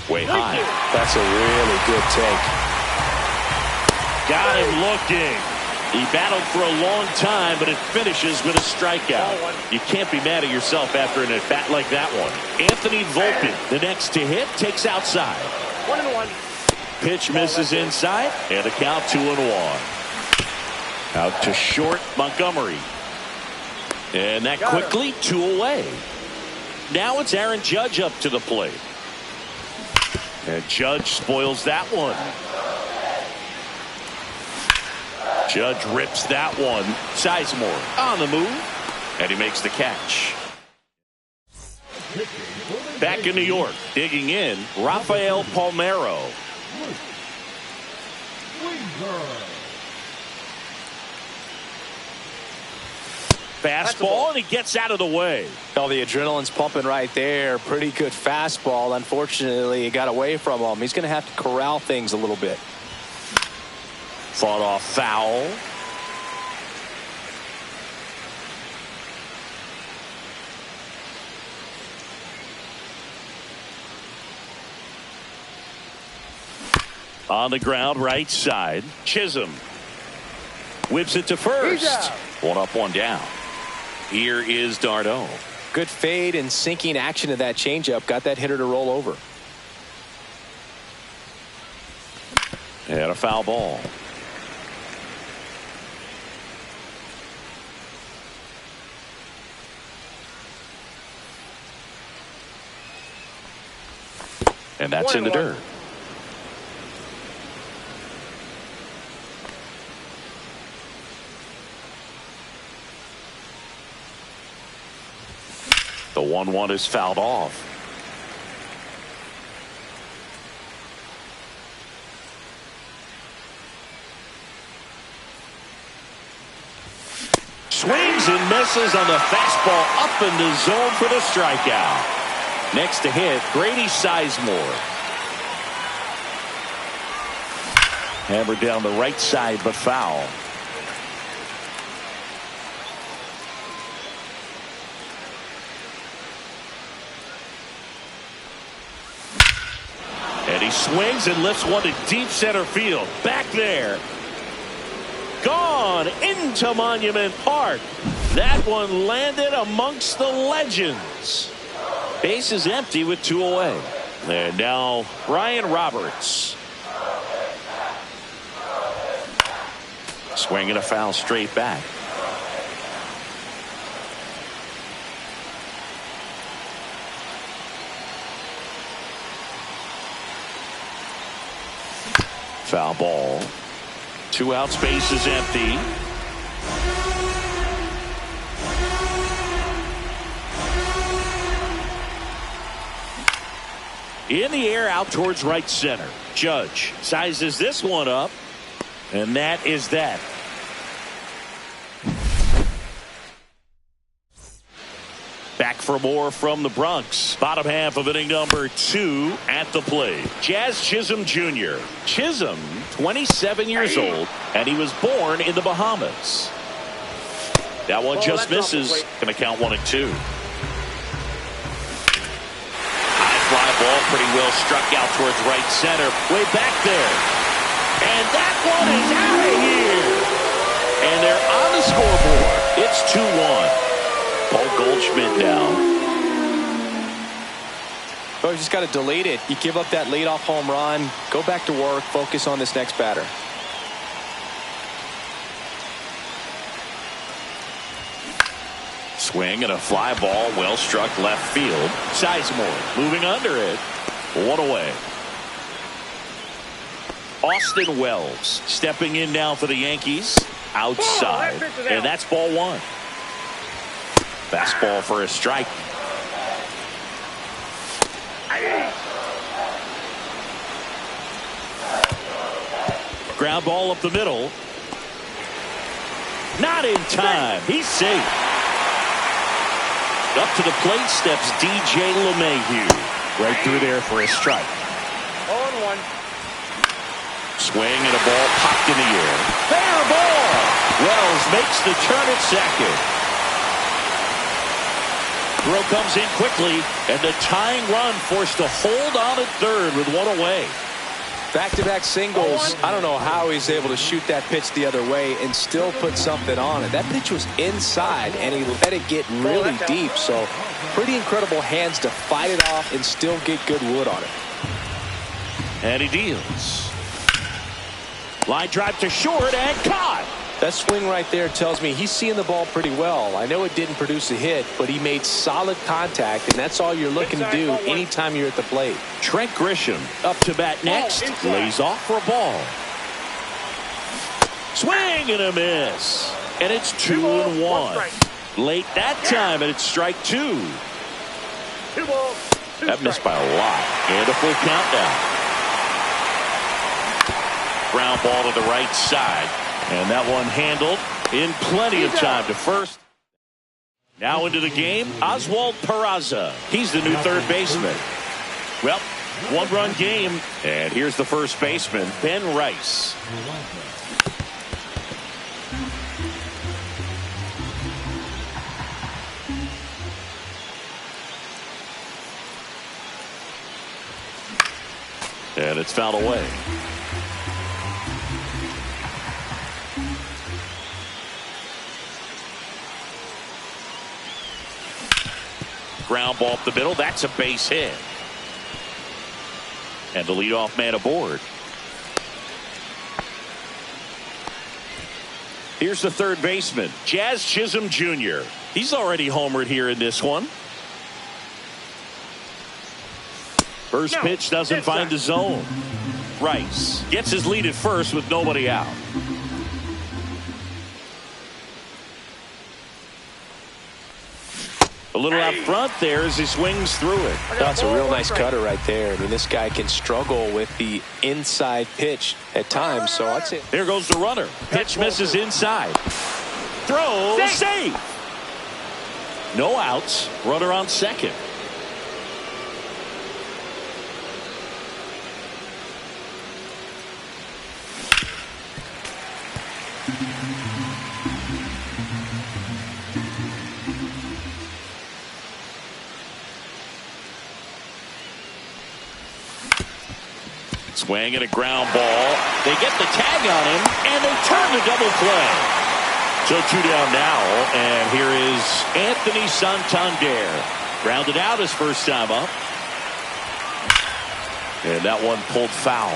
Way high. That's a really good take. Got him looking. He battled for a long time, but it finishes with a strikeout. You can't be mad at yourself after an at-bat like that one. Anthony Volpe, the next to hit, takes outside. 1-1. Pitch misses inside, and the count 2-1. Out to short, Montgomery. And that quickly 2 away. Now it's Aaron Judge up to the plate. And Judge spoils that one. Judge rips that one. Sizemore on the move, and he makes the catch. Back in New York, digging in, Rafael Palmeiro. Fastball, and he gets out of the way. Oh, the adrenaline's pumping right there. Pretty good fastball. Unfortunately, it got away from him. He's going to have to corral things a little bit. Fought off foul. On the ground, right side. Chisholm whips it to first. One up, one down. Here is d'Arnaud. Good fade and sinking action of that changeup. Got that hitter to roll over. And a foul ball. And that's in the dirt. The 1-1 is fouled off. Swings and misses on the fastball up in the zone for the strikeout. Next to hit, Grady Sizemore. Hammered down the right side, but foul. And he swings and lifts one to deep center field. Back there. Gone into Monument Park. That one landed amongst the legends. Base is empty with 2 away. And now Ryan Roberts. Swinging a foul straight back. Foul ball. 2 out, space is empty. In the air out towards right center. Judge sizes this one up. And that is that. Back for more from the Bronx. Bottom half of inning number 2 at the plate. Jazz Chisholm Jr. Chisholm, 27 years old, and he was born in the Bahamas. That one just misses. Going to count 1-2. High fly ball, pretty well struck out towards right center. Way back there. And that one is out of here. And they're on the scoreboard. It's 2-1. Paul Goldschmidt down. Oh, you just got to delete it. You give up that leadoff home run. Go back to work. Focus on this next batter. Swing and a fly ball. Well struck left field. Sizemore moving under it. 1 away. Austin Wells stepping in now for the Yankees. Outside. And that's ball 1. Fastball for a strike. Ground ball up the middle. Not in time. He's safe. Up to the plate steps DJ LeMahieu. Right through there for a strike. 0-1. Swing and a ball popped in the air. Fair ball. Wells makes the turn at second. Throw comes in quickly, and the tying run forced to hold on at third with 1 away. Back-to-back singles. I don't know how he's able to shoot that pitch the other way and still put something on it. That pitch was inside, and he let it get really deep. So pretty incredible hands to fight it off and still get good wood on it. And he deals. Line drive to short and caught. That swing right there tells me he's seeing the ball pretty well. I know it didn't produce a hit, but he made solid contact, and that's all you're looking to do anytime you're at the plate. Trent Grisham up to bat next. Lays off for a ball. Swing and a miss. And it's 2-1. Late that time, and it's strike 2. 2 balls, 2 That missed by a lot. And a full count now. Ground ball to the right side. And that one handled in plenty of time to first. Now into the game, Oswald Peraza. He's the new third baseman. Well, one-run game. And here's the first baseman, Ben Rice. And it's fouled away. Ground ball up the middle. That's a base hit. And the leadoff man aboard. Here's the third baseman, Jazz Chisholm Jr. He's already homered here in this one. First pitch doesn't find the zone. Rice gets his lead at first with nobody out. A little out front there as he swings through it. That's a real nice cutter right there. I mean, this guy can struggle with the inside pitch at times, so I'd say. There goes the runner. Pitch misses inside. Throw, save. No outs. Runner on second. Swing and a ground ball. They get the tag on him, and they turn the double play. So 2 down now, and here is Anthony Santander. Grounded out his first time up. And that one pulled foul.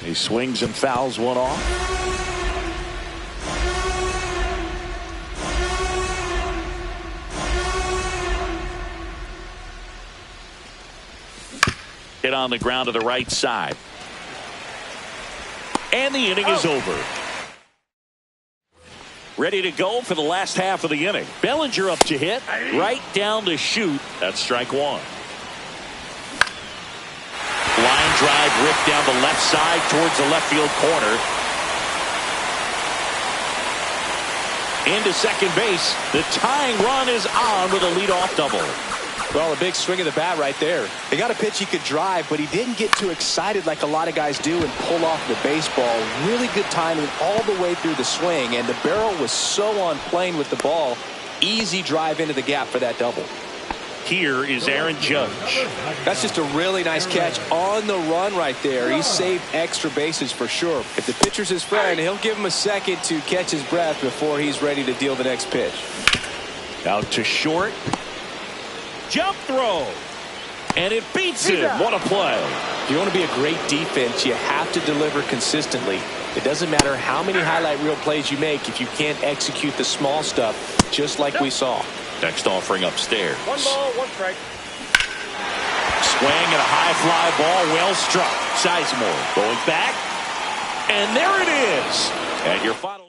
He swings and fouls one off. Hit on the ground to the right side. And the inning is over. Ready to go for the last half of the inning. Bellinger up to hit. Right down to shoot. That's strike one. Line drive ripped down the left side towards the left field corner. Into second base. The tying run is on with a leadoff double. Well, a big swing of the bat right there. They got a pitch he could drive, but he didn't get too excited like a lot of guys do and pull off the baseball. Really good timing all the way through the swing, and the barrel was so on plane with the ball. Easy drive into the gap for that double. Here is Aaron Judge. That's just a really nice catch on the run right there. He saved extra bases for sure. If the pitcher's his friend, he'll give him a second to catch his breath before he's ready to deal the next pitch. Out to short. Jump throw. And it beats him. What a play. If you want to be a great defense, you have to deliver consistently. It doesn't matter how many highlight reel plays you make if you can't execute the small stuff, just like we saw. Next offering upstairs. 1 ball, 1 strike. Swing and a high fly ball, well struck. Sizemore going back. And there it is. And your final.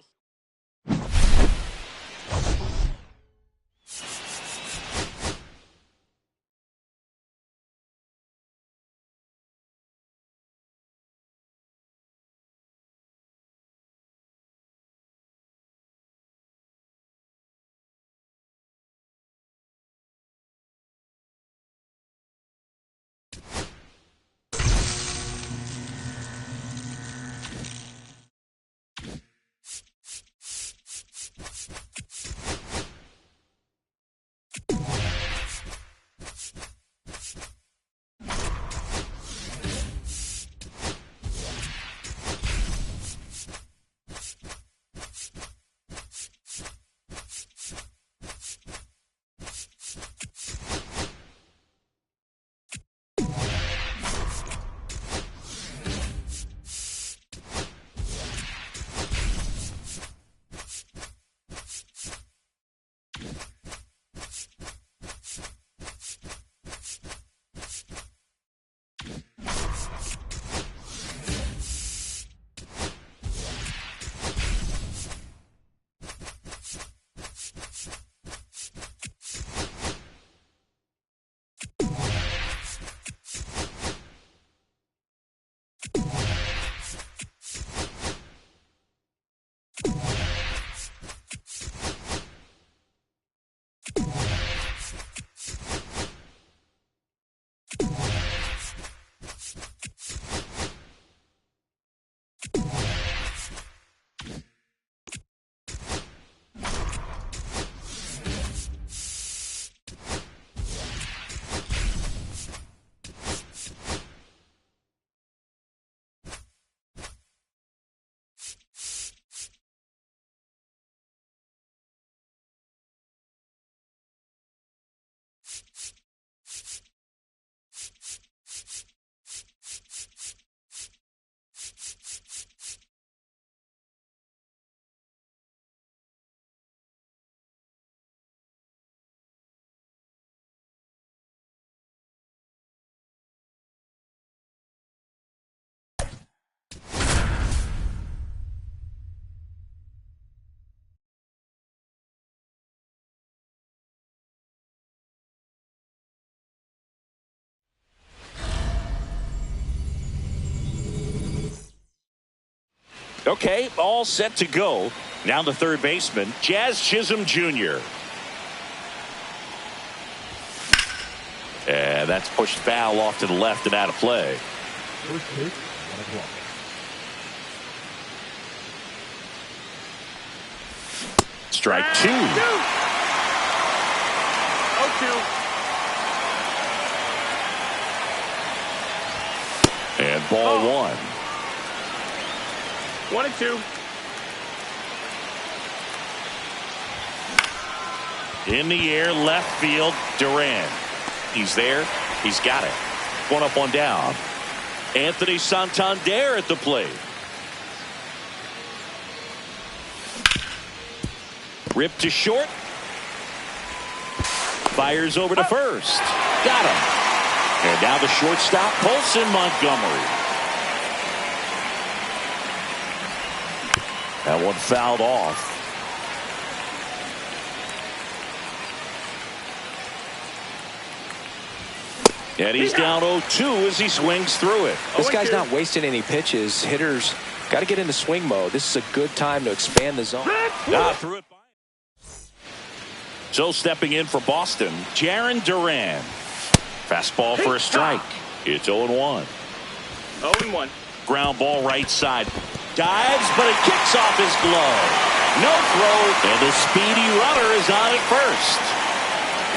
Okay, all set to go. Now the third baseman, Jazz Chisholm Jr. And that's pushed foul off to the left and out of play. First pitch, 1 o'clock. Strike 2. 0-2. And ball 1. 1-2. In the air, left field, Duran. He's there. He's got it. 1 up, 1 down. Anthony Santander at the plate. Ripped to short. Fires over to first. Got him. And now the shortstop, Colson Montgomery. That one fouled off. And he's down 0-2 as he swings through it. This guy's not wasting any pitches. Hitters got to get into swing mode. This is a good time to expand the zone. Threw it by. So stepping in for Boston, Jarren Duran. Fastball for a strike. It's 0-1. 0-1. Ground ball right side. Dives, but it kicks off his glove. No throw, and the speedy runner is on at first.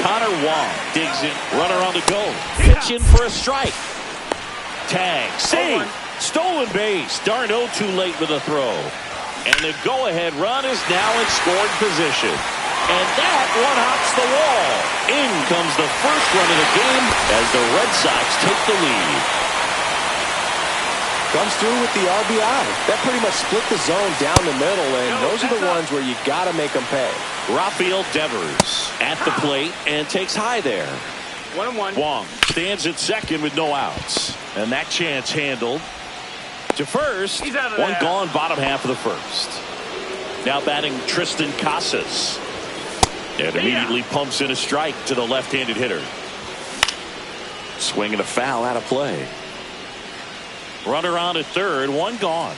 Connor Wong digs in. Runner on the go. Pitching for a strike. Tag. Save. Stolen base. Darn 0-2 late with a throw. And the go-ahead run is now in scoring position. And that one hops the wall. In comes the first run of the game as the Red Sox take the lead. Comes through with the RBI. That pretty much split the zone down the middle, and those are the ones where you got to make them pay. Rafael Devers at the plate and takes high there. 1-1. Wong stands at second with no outs. And that chance handled. To first, He's out of one there. gone, bottom half of the first. Now batting Tristan Casas. And immediately pumps in a strike to the left-handed hitter. Swinging a foul out of play. Runner on at third, one gone.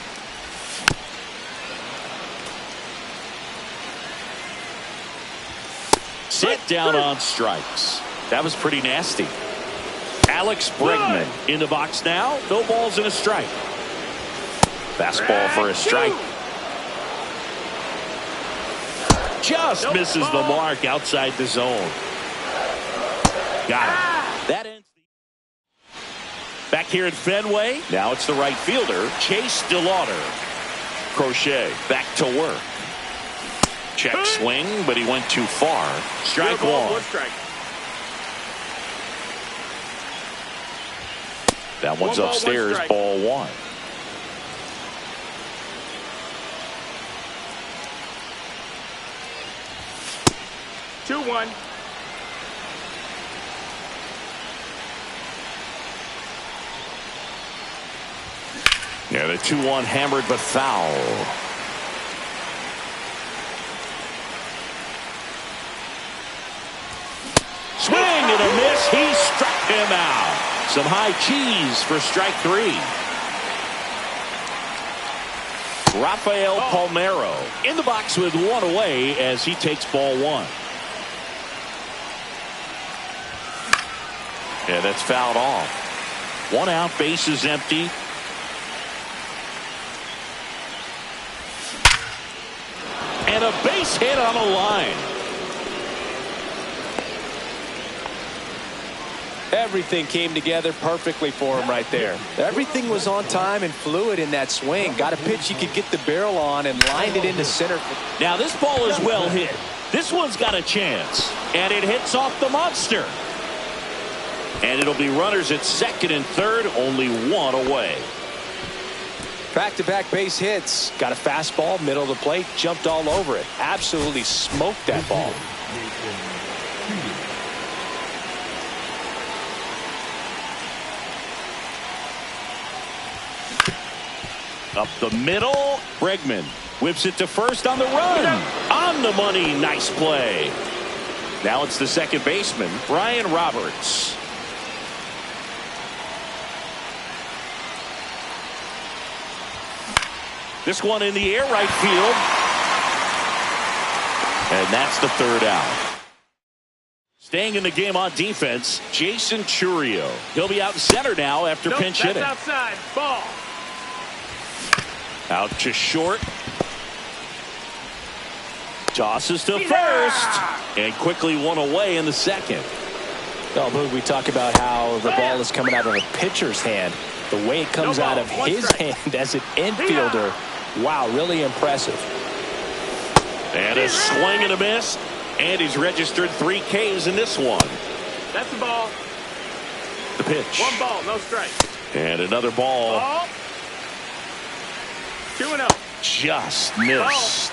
Sit down on strikes. That was pretty nasty. Alex Bregman in the box now. No balls and a strike. Fastball for a strike. Just misses the mark outside the zone. Got it. That ends. Back here at Fenway. Now it's the right fielder, Chase DeLauder. Crochet back to work. Check swing, but he went too far. Strike 1. That one's upstairs, ball 1. Two, 1. Yeah, the 2-1 hammered but foul. Swing and a miss. He struck him out. Some high cheese for strike 3. Rafael Palmeiro in the box with one away as he takes ball 1. Yeah, that's fouled off. 1 out, base is empty. And a base hit on a line. Everything came together perfectly for him right there. Everything was on time and fluid in that swing. Got a pitch he could get the barrel on and lined it into center. Now this ball is well hit. This one's got a chance. And it hits off the monster. And it'll be runners at second and third, only 1 away. Back-to-back base hits. Got a fastball, middle of the plate, jumped all over it. Absolutely smoked that ball. Up the middle, Bregman whips it to first on the run. On the money, nice play. Now it's the second baseman, Brian Roberts. This one in the air, right field. And that's the third out. Staying in the game on defense, Jason Chourio. He'll be out in center now after pinch hitting. That's outside. Ball. Out to short. Tosses to first. And quickly one away in the second. Well, Boog, we talk about how the ball is coming out of a pitcher's hand. The way it comes out of his hand as an infielder. Wow, really impressive. And a swing and a miss. And he's registered 3 Ks in this one. That's the ball. The pitch. 1 ball, no strike. And another ball. Ball. 2-0. Just missed.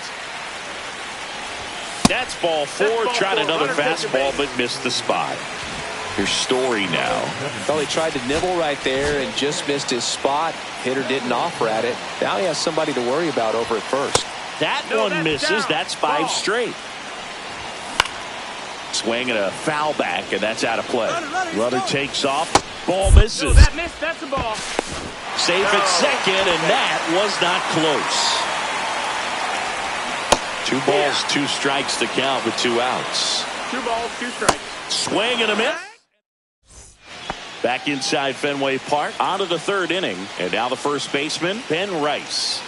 That's ball 4. Ball Tried 4. another Runner takes a fastball, base. but missed the spot. Here's Story now. Well, he tried to nibble right there and just missed his spot. Hitter didn't offer at it. Now he has somebody to worry about over at first. That No, one that's misses. down. That's 5 Ball. straight. Swing and a foul back, and that's out of play. Runner takes off. Ball misses. No, that missed. That's the ball. Safe at second, and that was not close. 2 balls, 2 strikes to count with 2 outs. 2 balls, 2 strikes. Swing and a miss. Back inside Fenway Park, on to the 3rd inning. And now the first baseman, Ben Rice.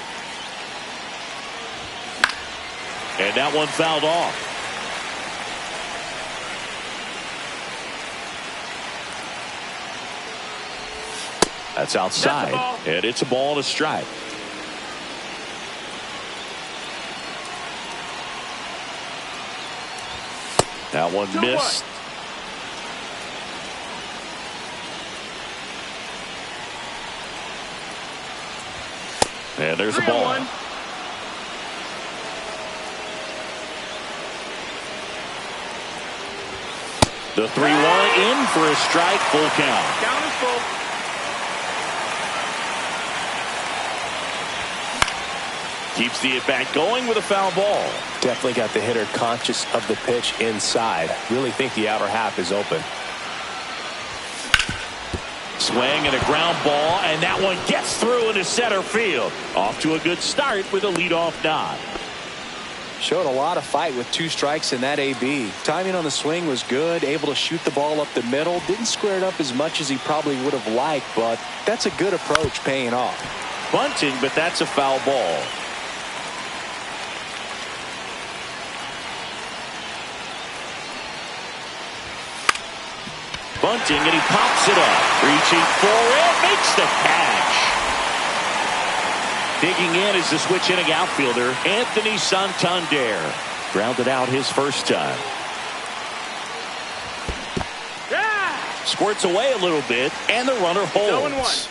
And that one fouled off. That's outside. That's a ball. And it's a ball and a strike. That one 2-1. missed. And there's a ball. 3-1. The 3-1 in for a strike, full count. Count is full. Keeps the at-bat going with a foul ball. Definitely got the hitter conscious of the pitch inside. Really think the outer half is open. Swing and a ground ball, and that one gets through into center field. Off to a good start with a leadoff nod. Showed a lot of fight with 2 strikes in that AB. Timing on the swing was good, able to shoot the ball up the middle. Didn't square it up as much as he probably would have liked, but that's a good approach paying off. Bunting, but that's a foul ball. Bunting, and he pops it up. Reaching forward, makes the catch. Digging in is the switch inning outfielder, Anthony Santander. Grounded out his first time. Yeah! Squirts away a little bit, and the runner holds. 0-1.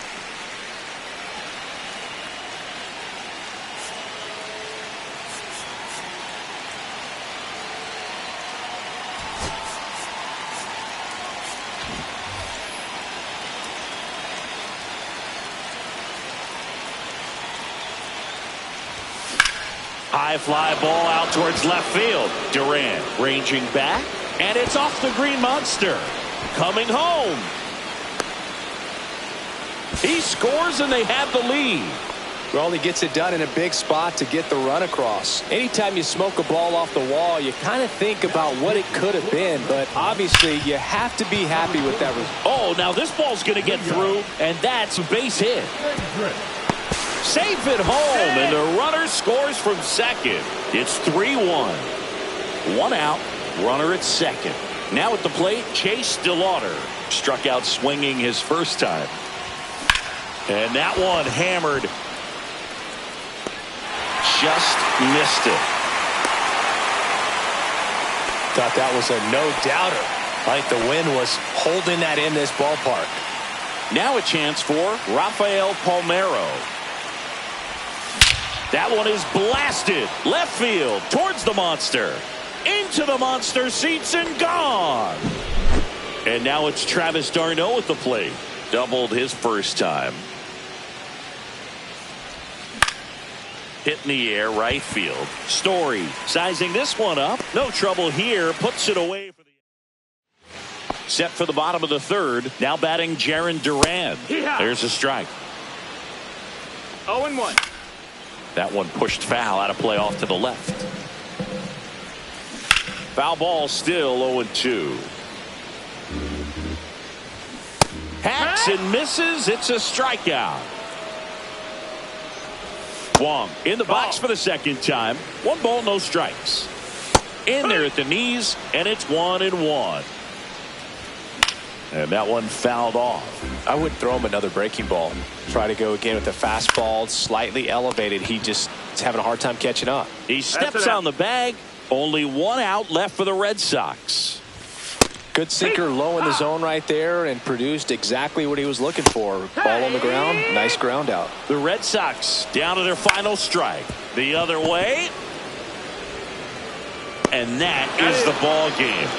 High fly ball out towards left field. Durant ranging back, and it's off the Green Monster. Coming home. He scores, and they have the lead. Well, he gets it done in a big spot to get the run across. Anytime you smoke a ball off the wall, you kind of think about what it could have been, but obviously you have to be happy with that result. Oh, now this ball's going to get through, and that's a base hit. Safe at home, and the runner scores from second. It's 3-1. 1 out, runner at second. Now at the plate, Chase DeLauder. Struck out swinging his first time. And that one hammered. Just missed it. Thought that was a no-doubter. I think the wind was holding that in this ballpark. Now a chance for Rafael Palmeiro. That one is blasted left field towards the Monster. Into the Monster seats and gone. And now it's Travis d'Arnaud at the plate. Doubled his first time. Hit in the air, right field. Story sizing this one up. No trouble here. Puts it away. Set for the bottom of the 3rd. Now batting Jarren Duran. Yeah. There's a strike. 0-1. That one pushed foul out of play off to the left. Foul ball still 0-2. Hacks and misses. It's a strikeout. Wong in the box for the second time. 1 ball, no strikes. In there at the knees, and it's 1-1. And that one fouled off. I would throw him another breaking ball. Try to go again with the fastball, slightly elevated. He just is having a hard time catching up. He steps on the bag. Only 1 out left for the Red Sox. Good sinker low in the zone right there and produced exactly what he was looking for. Ball on the ground, nice ground out. The Red Sox down to their final strike. The other way. And that is the ball game.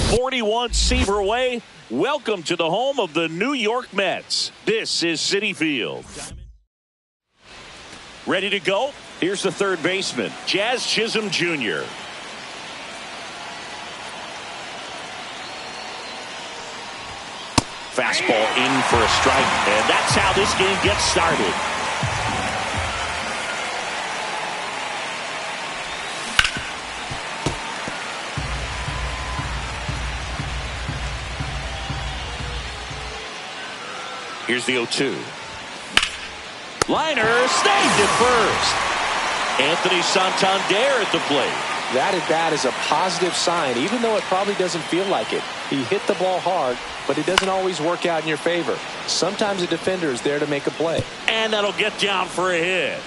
41 Seaver Way. Welcome to the home of the New York Mets. This is Citi Field. Ready to go? Here's the third baseman, Jazz Chisholm Jr. Fastball in for a strike, and that's how this game gets started. Here's the 0-2. Liner snagged at first. Anthony Santander at the plate. That at bat is a positive sign, even though it probably doesn't feel like it. He hit the ball hard, but it doesn't always work out in your favor. Sometimes a defender is there to make a play. And that'll get down for a hit.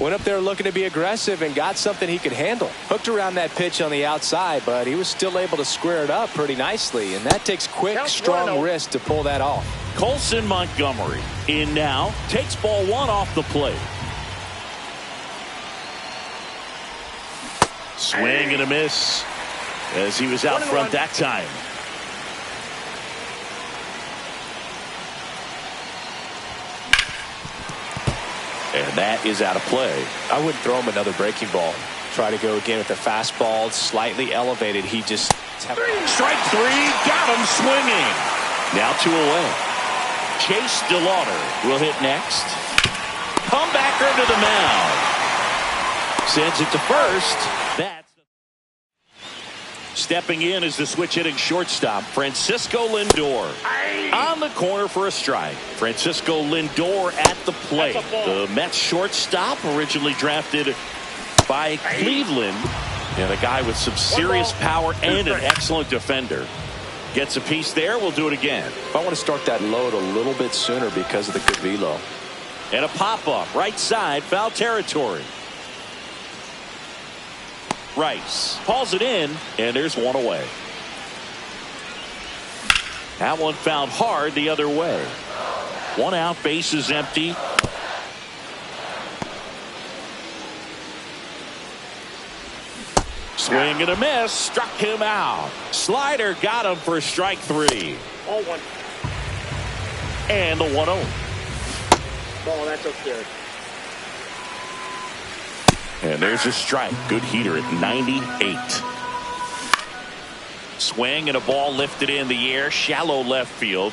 Went up there looking to be aggressive and got something he could handle. Hooked around that pitch on the outside, but he was still able to square it up pretty nicely. And that takes quick, strong wrist to pull that off. Colson Montgomery in now. Takes ball one off the plate. Swing and a miss as he was out front that time. And that is out of play. I wouldn't throw him another breaking ball. Try to go again with the fastball, slightly elevated. He just... Strike three, got him swinging. Now 2 away. Chase DeLauder will hit next. Comebacker to the mound. Sends it to first. That's stepping in is the switch hitting shortstop, Francisco Lindor. On the corner for a strike. Francisco Lindor at the plate. The Mets shortstop, originally drafted by Cleveland. And a guy with some serious power and an excellent defender. Gets a piece there. We'll do it again. I want to start that load a little bit sooner because of the good velo. And a pop-up. Right side. Foul territory. Rice hauls it in, and there's one away. That one fouled hard the other way. 1 out, base is empty. Swing and a miss, struck him out. Slider got him for strike 3. 0-1. And the 1-0. Oh, that's okay. And there's a strike. Good heater at 98. Swing and a ball lifted in the air. Shallow left field.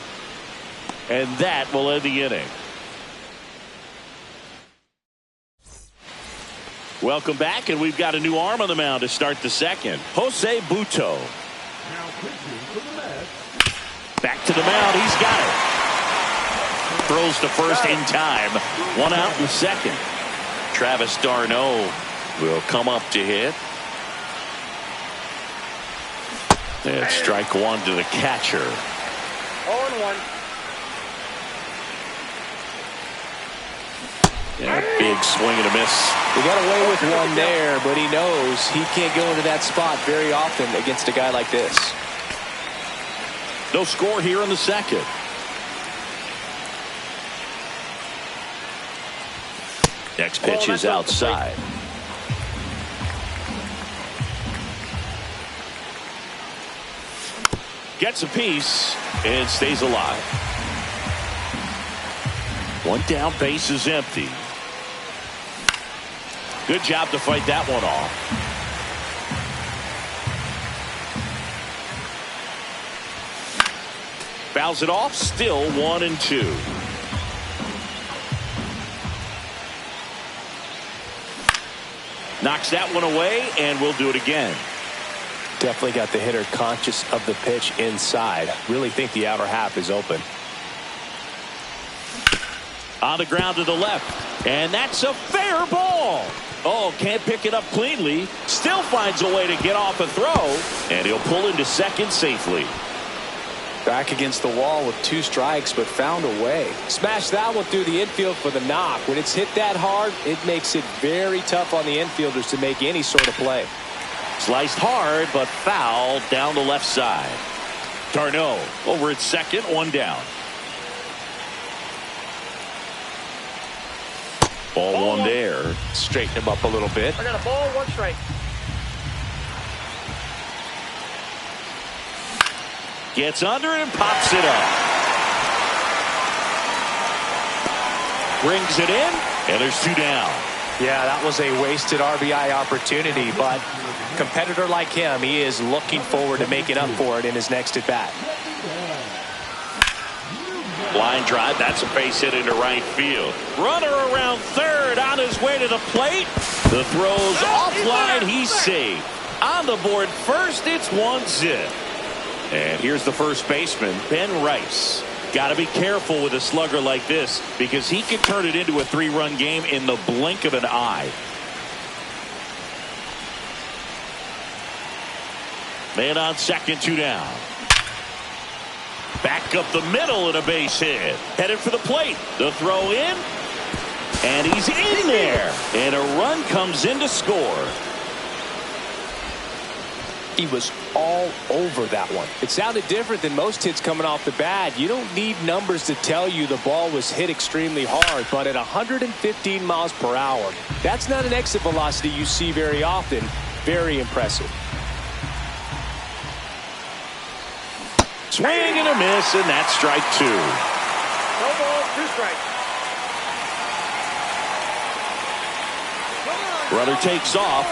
And that will end the inning. Welcome back, and we've got a new arm on the mound to start the second. Jose Butto. Back to the mound. He's got it. Throws to first in time. 1 out in the second. Travis d'Arnaud will come up to hit. And strike 1 to the catcher. 0-1. And a big swing and a miss. He got away with one there, but he knows he can't go into that spot very often against a guy like this. No score here in the second. Next pitch is outside. Gets a piece and stays alive. 1 down, base is empty. Good job to fight that one off. Fouls it off, still 1-2. Knocks that one away, and we'll do it again. Definitely got the hitter conscious of the pitch inside. Really think the outer half is open. On the ground to the left, and that's a fair ball. Oh, can't pick it up cleanly. Still finds a way to get off a throw, and he'll pull into second safely. Back against the wall with 2 strikes, but found a way. Smashed that one through the infield for the knock. When it's hit that hard, it makes it very tough on the infielders to make any sort of play. Sliced hard, but foul down the left side. d'Arnaud over at second, 1 down. Ball 1 there. Straighten him up a little bit. I got a ball, 1 strike. Gets under it and pops it up. Brings it in, and there's 2 down. Yeah, that was a wasted RBI opportunity, but competitor like him, he is looking forward to making up for it in his next at-bat. Line drive, that's a base hit into right field. Runner around third on his way to the plate. The throw's offline, he's safe. On the board first, it's 1-0. And here's the first baseman, Ben Rice. Got to be careful with a slugger like this because he can turn it into a 3-run game in the blink of an eye. Man on second, 2 down. Back up the middle and a base hit. Headed for the plate. The throw in. And he's in there. And a run comes in to score. He was all over that one. It sounded different than most hits coming off the bat. You don't need numbers to tell you the ball was hit extremely hard, but at 115 miles per hour, that's not an exit velocity you see very often. Very impressive. Swing and a miss, and that's strike 2. No ball, 2 strikes. Runner takes off.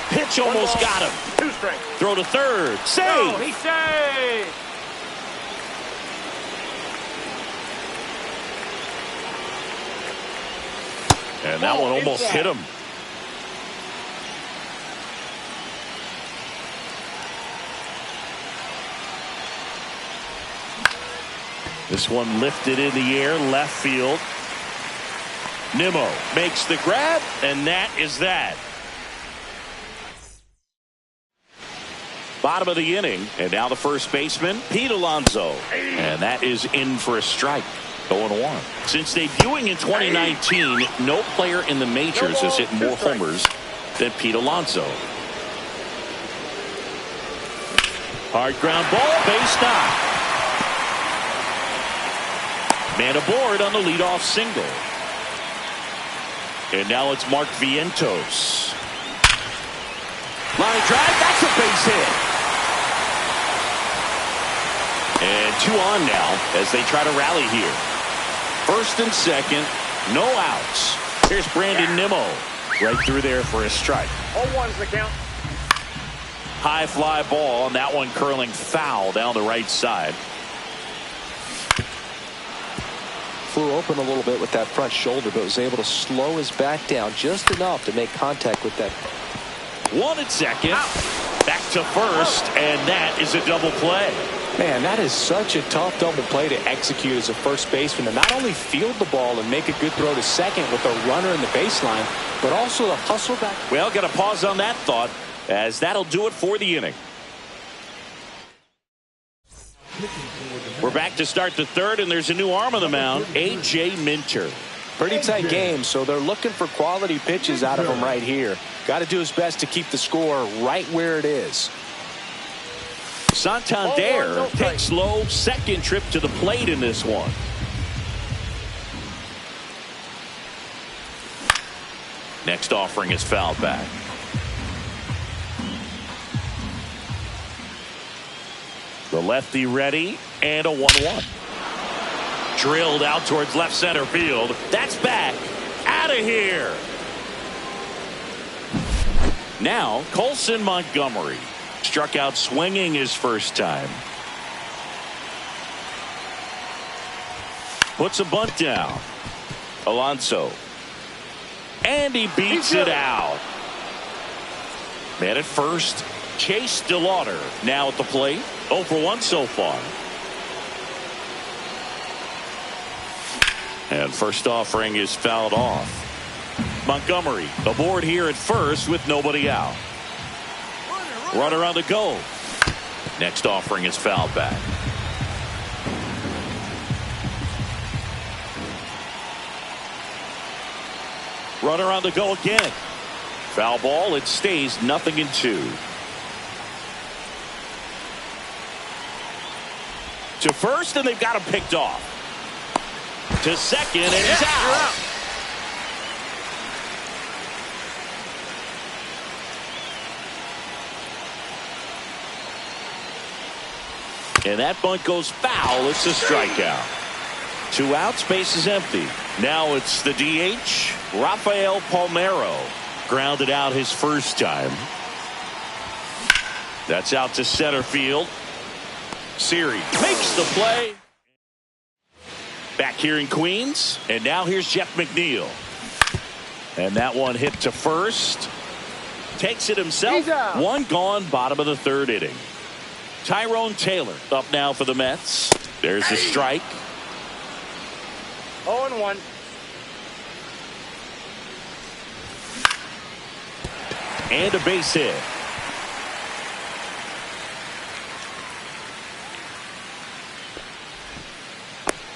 Pitch almost got him. 2 strikes. Throw to third. Save. No, he's safe. And that one almost hit him. This one lifted in the air, left field. Nimmo makes the grab, and that is that. Bottom of the inning, and now the first baseman, Pete Alonso. And that is in for a strike. 0-1. Since debuting in 2019, no player in the majors has hit more homers than Pete Alonso. Hard ground ball, base knock. Man aboard on the leadoff single. And now it's Mark Vientos. Line drive, that's a base hit. And 2 on now as they try to rally here. First and second, no outs. Here's Brandon Nimmo. Right through there for a strike. 0-1's the count. High fly ball, and that one curling foul down the right side. Flew open a little bit with that front shoulder, but was able to slow his back down just enough to make contact with that. 1 at second. Back to first, and that is a double play. Man, that is such a tough double play to execute as a first baseman, to not only field the ball and make a good throw to second with a runner in the baseline, but also to hustle back. Well, got to pause on that thought, as that'll do it for the inning. We're back to start the third, and there's a new arm on the mound, A.J. Minter. Pretty tight game, so they're looking for quality pitches out of him right here. Got to do his best to keep the score right where it is. Santander takes low, second trip to the plate in this one. Next offering is fouled back. The lefty ready, and a 1-1. Drilled out towards left center field. That's back. Out of here. Now, Colson Montgomery. Struck out swinging his first time. Puts a bunt down. Alonso. And he beats it out. Man at first. Chase DeLauder now at the plate. 0 for 1 so far. And first offering is fouled off. Montgomery aboard here at first with nobody out. Runner on the go. Next offering is fouled back. Runner on the go again. Foul ball. It stays 0-2. To first, and they've got him picked off. To second, and he's out. And that bunt goes foul. It's a strikeout. 2 outs, base is empty. Now it's the DH, Rafael Palmeiro. Grounded out his first time. That's out to center field. Siri makes the play. Back here in Queens. And now here's Jeff McNeil. And that one hit to first. Takes it himself. 1 gone, bottom of the 3rd inning. Tyrone Taylor up now for the Mets. There's the strike. 0-1. And a base hit.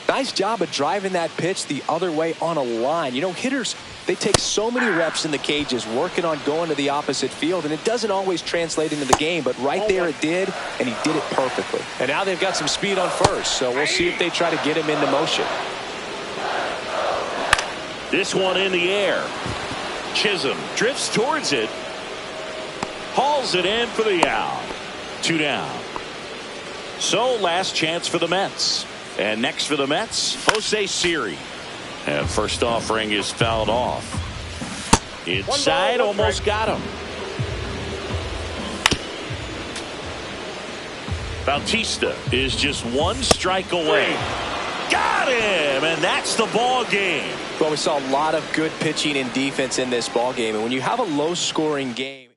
Nice job of driving that pitch the other way on a line. You know, hitters, they take so many reps in the cages working on going to the opposite field, and it doesn't always translate into the game, but right there it did, and he did it perfectly. And now they've got some speed on first, so we'll see if they try to get him into motion. This one in the air. Chisholm drifts towards it. Hauls it in for the out. 2 down. So last chance for the Mets. And next for the Mets, Jose Siri. And first offering is fouled off. Inside, almost got him. Bautista is just 1 strike away. Got him, and that's the ball game. Well, we saw a lot of good pitching and defense in this ball game, and when you have a low-scoring game,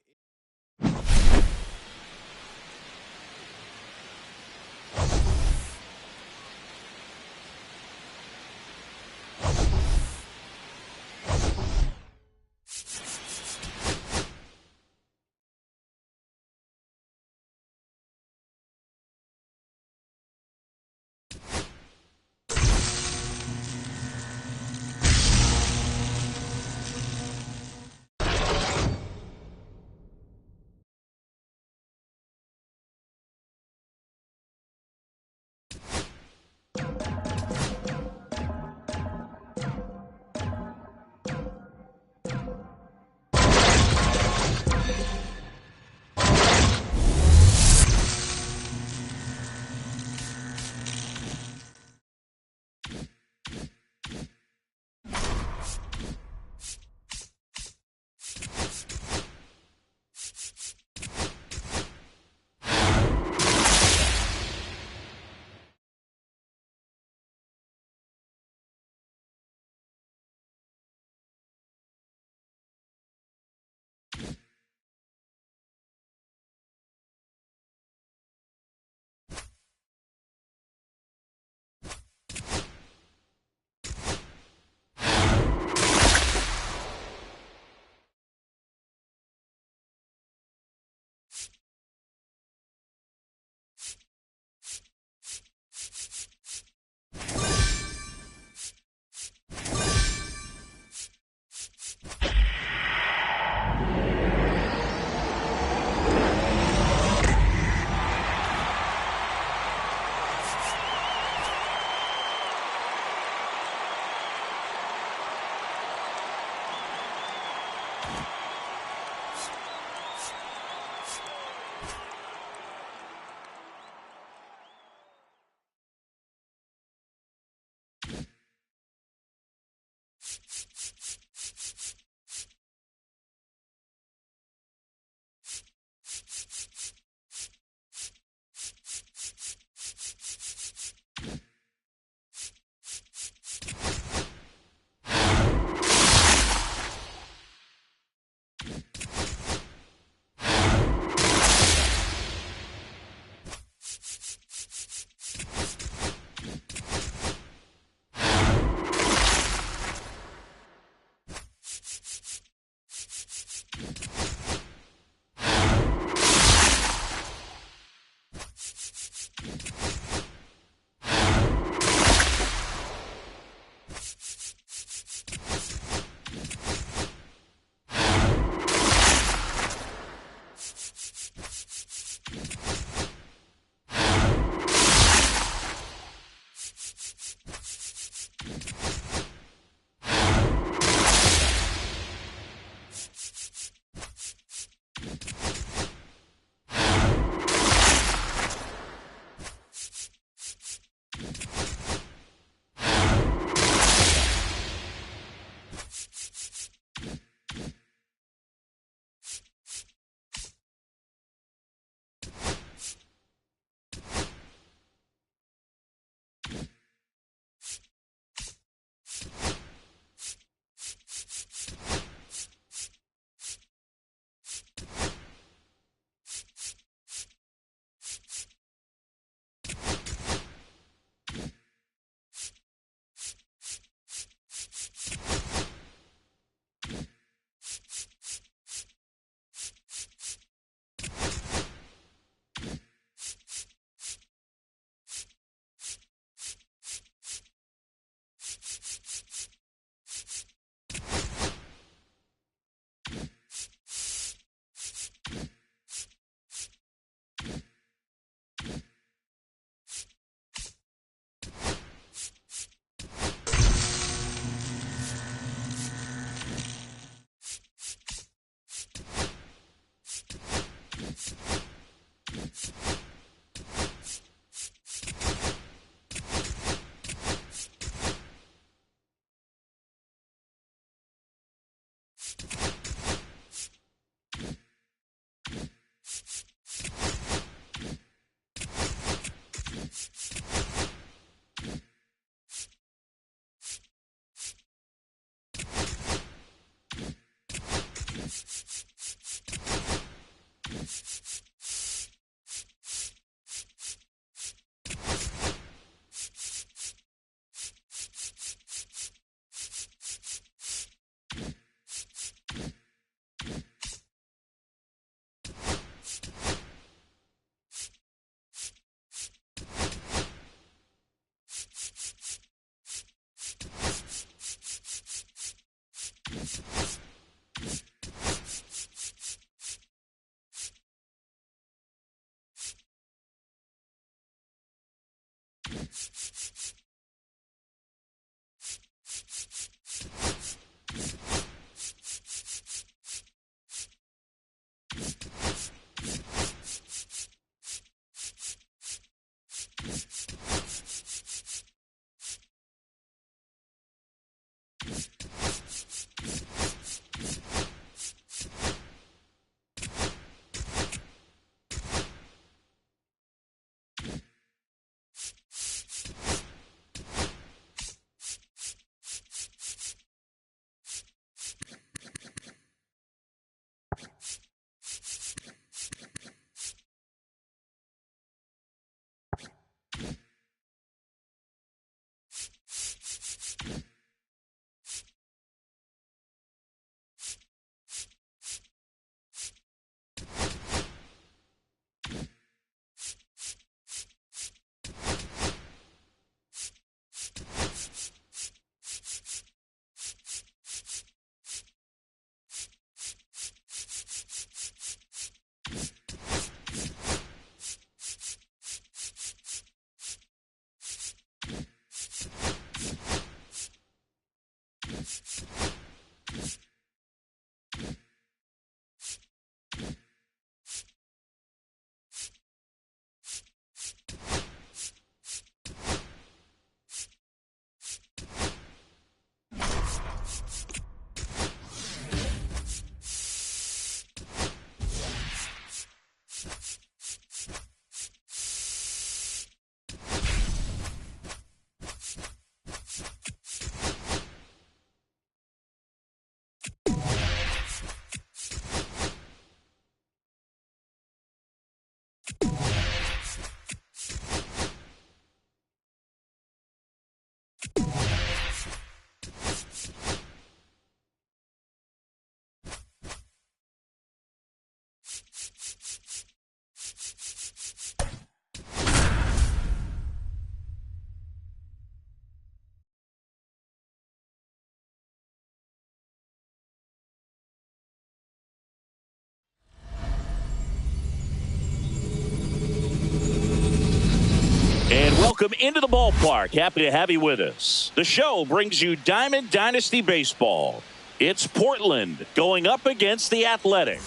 And welcome into the ballpark. Happy to have you with us. The show brings you Diamond Dynasty Baseball. It's Portland going up against the Athletic.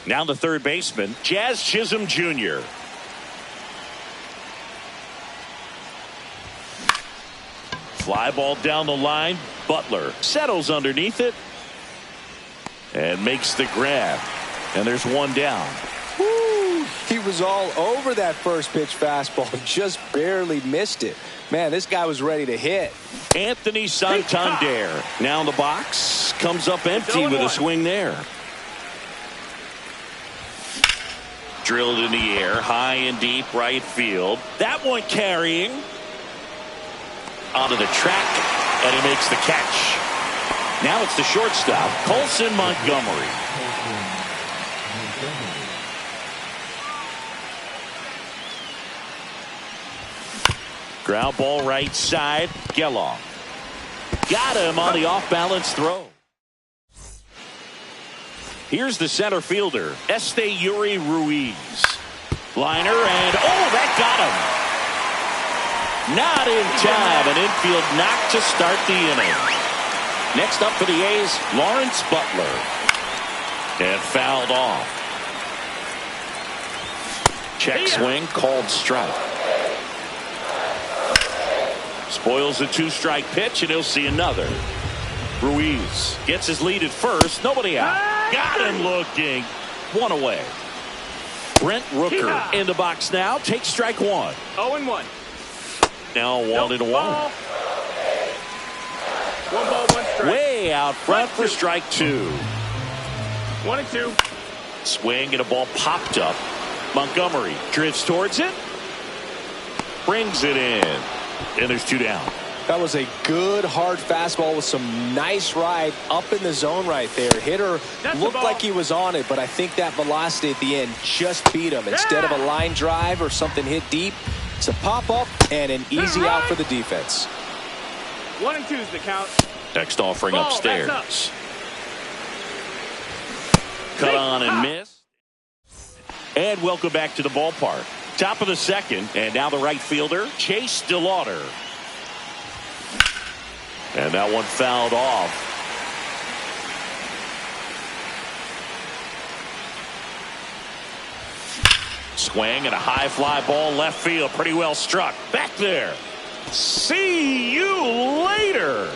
Now the third baseman, Jazz Chisholm Jr. Fly ball down the line. Butler settles underneath it and makes the grab. And there's one down. Woo! He was all over that first pitch fastball, just barely missed it. Man, this guy was ready to hit. Anthony Santander now in the box, comes up empty with a swing there. Drilled in the air, high and deep right field. That one carrying onto the track, and he makes the catch. Now it's the shortstop, Colson Montgomery. Ground ball right side. Geloff got him on the off-balance throw. Here's the center fielder, Esteury Ruiz. Liner, and that got him. Not in time. An infield knock to start the inning. Next up for the A's, Lawrence Butler. And fouled off. Check swing, called strike. Spoils the two-strike pitch, and he'll see another. Ruiz gets his lead at first. Nobody out. Got him looking. One away. Brent Rooker in the box now. Takes strike one. 0-1. Now 1-1. One ball, one strike. Way out front for strike two. 1-2. Swing and a ball popped up. Montgomery drifts towards it. Brings it in. And there's two down. That was a good hard fastball with some nice ride up in the zone right there. Hitter looked like he was on it, but I think that velocity at the end just beat him. Instead of a line drive or something hit deep, it's a pop up and an easy out for the defense. 1 and 2 is the count. Next offering Ball, upstairs. that's Cut on and miss. And welcome back to the ballpark. Top of the second, and now the right fielder, Chase DeLauder. And that one fouled off. Swing and a high fly ball left field. Pretty well struck. Back there. See you later.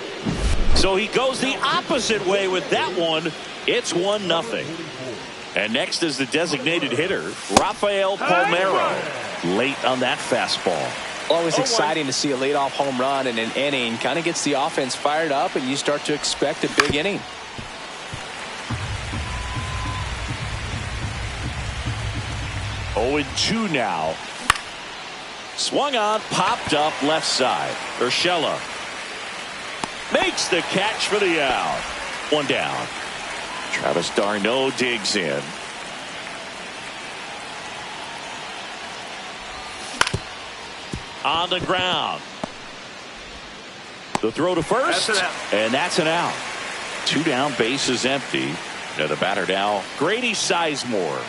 So he goes the opposite way with that one. It's 1-0. And next is the designated hitter, Rafael Palmeiro. Late on that fastball. Always exciting to see a leadoff home run in an inning. Kind of gets the offense fired up, and you start to expect a big inning. Oh, 2 now. Swung on, popped up left side. Urshela makes the catch for the out. 1 down. Travis d'Arnaud digs in. On the ground. The throw to first. And that's an out. 2 down, bases empty. And the batter now, Grady Sizemore.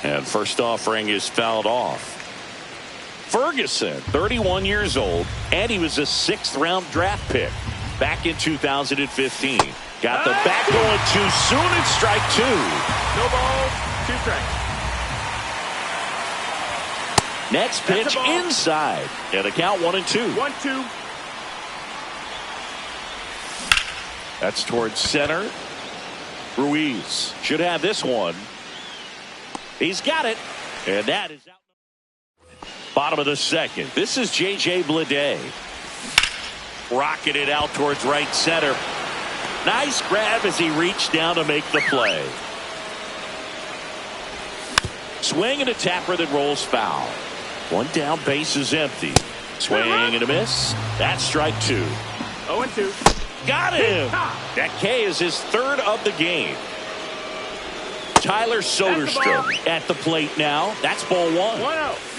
And first offering is fouled off. Ferguson, 31 years old, and he was a 6th-round draft pick back in 2015. Got the bat going too soon and strike 2. No balls, 2 strikes. Next pitch inside. And the count 1-2. 1-2. That's towards center. Ruiz should have this one. He's got it. And that is out. Bottom of the second. This is J.J. Bleday. Rocketed out towards right center. Nice grab as he reached down to make the play. Swing and a tapper that rolls foul. 1 down, base is empty. Swing and a miss. That's strike 2. 0-2. Got him. That K is his 3rd of the game. Tyler Soderstrom at the plate now. That's ball 1. 1-0.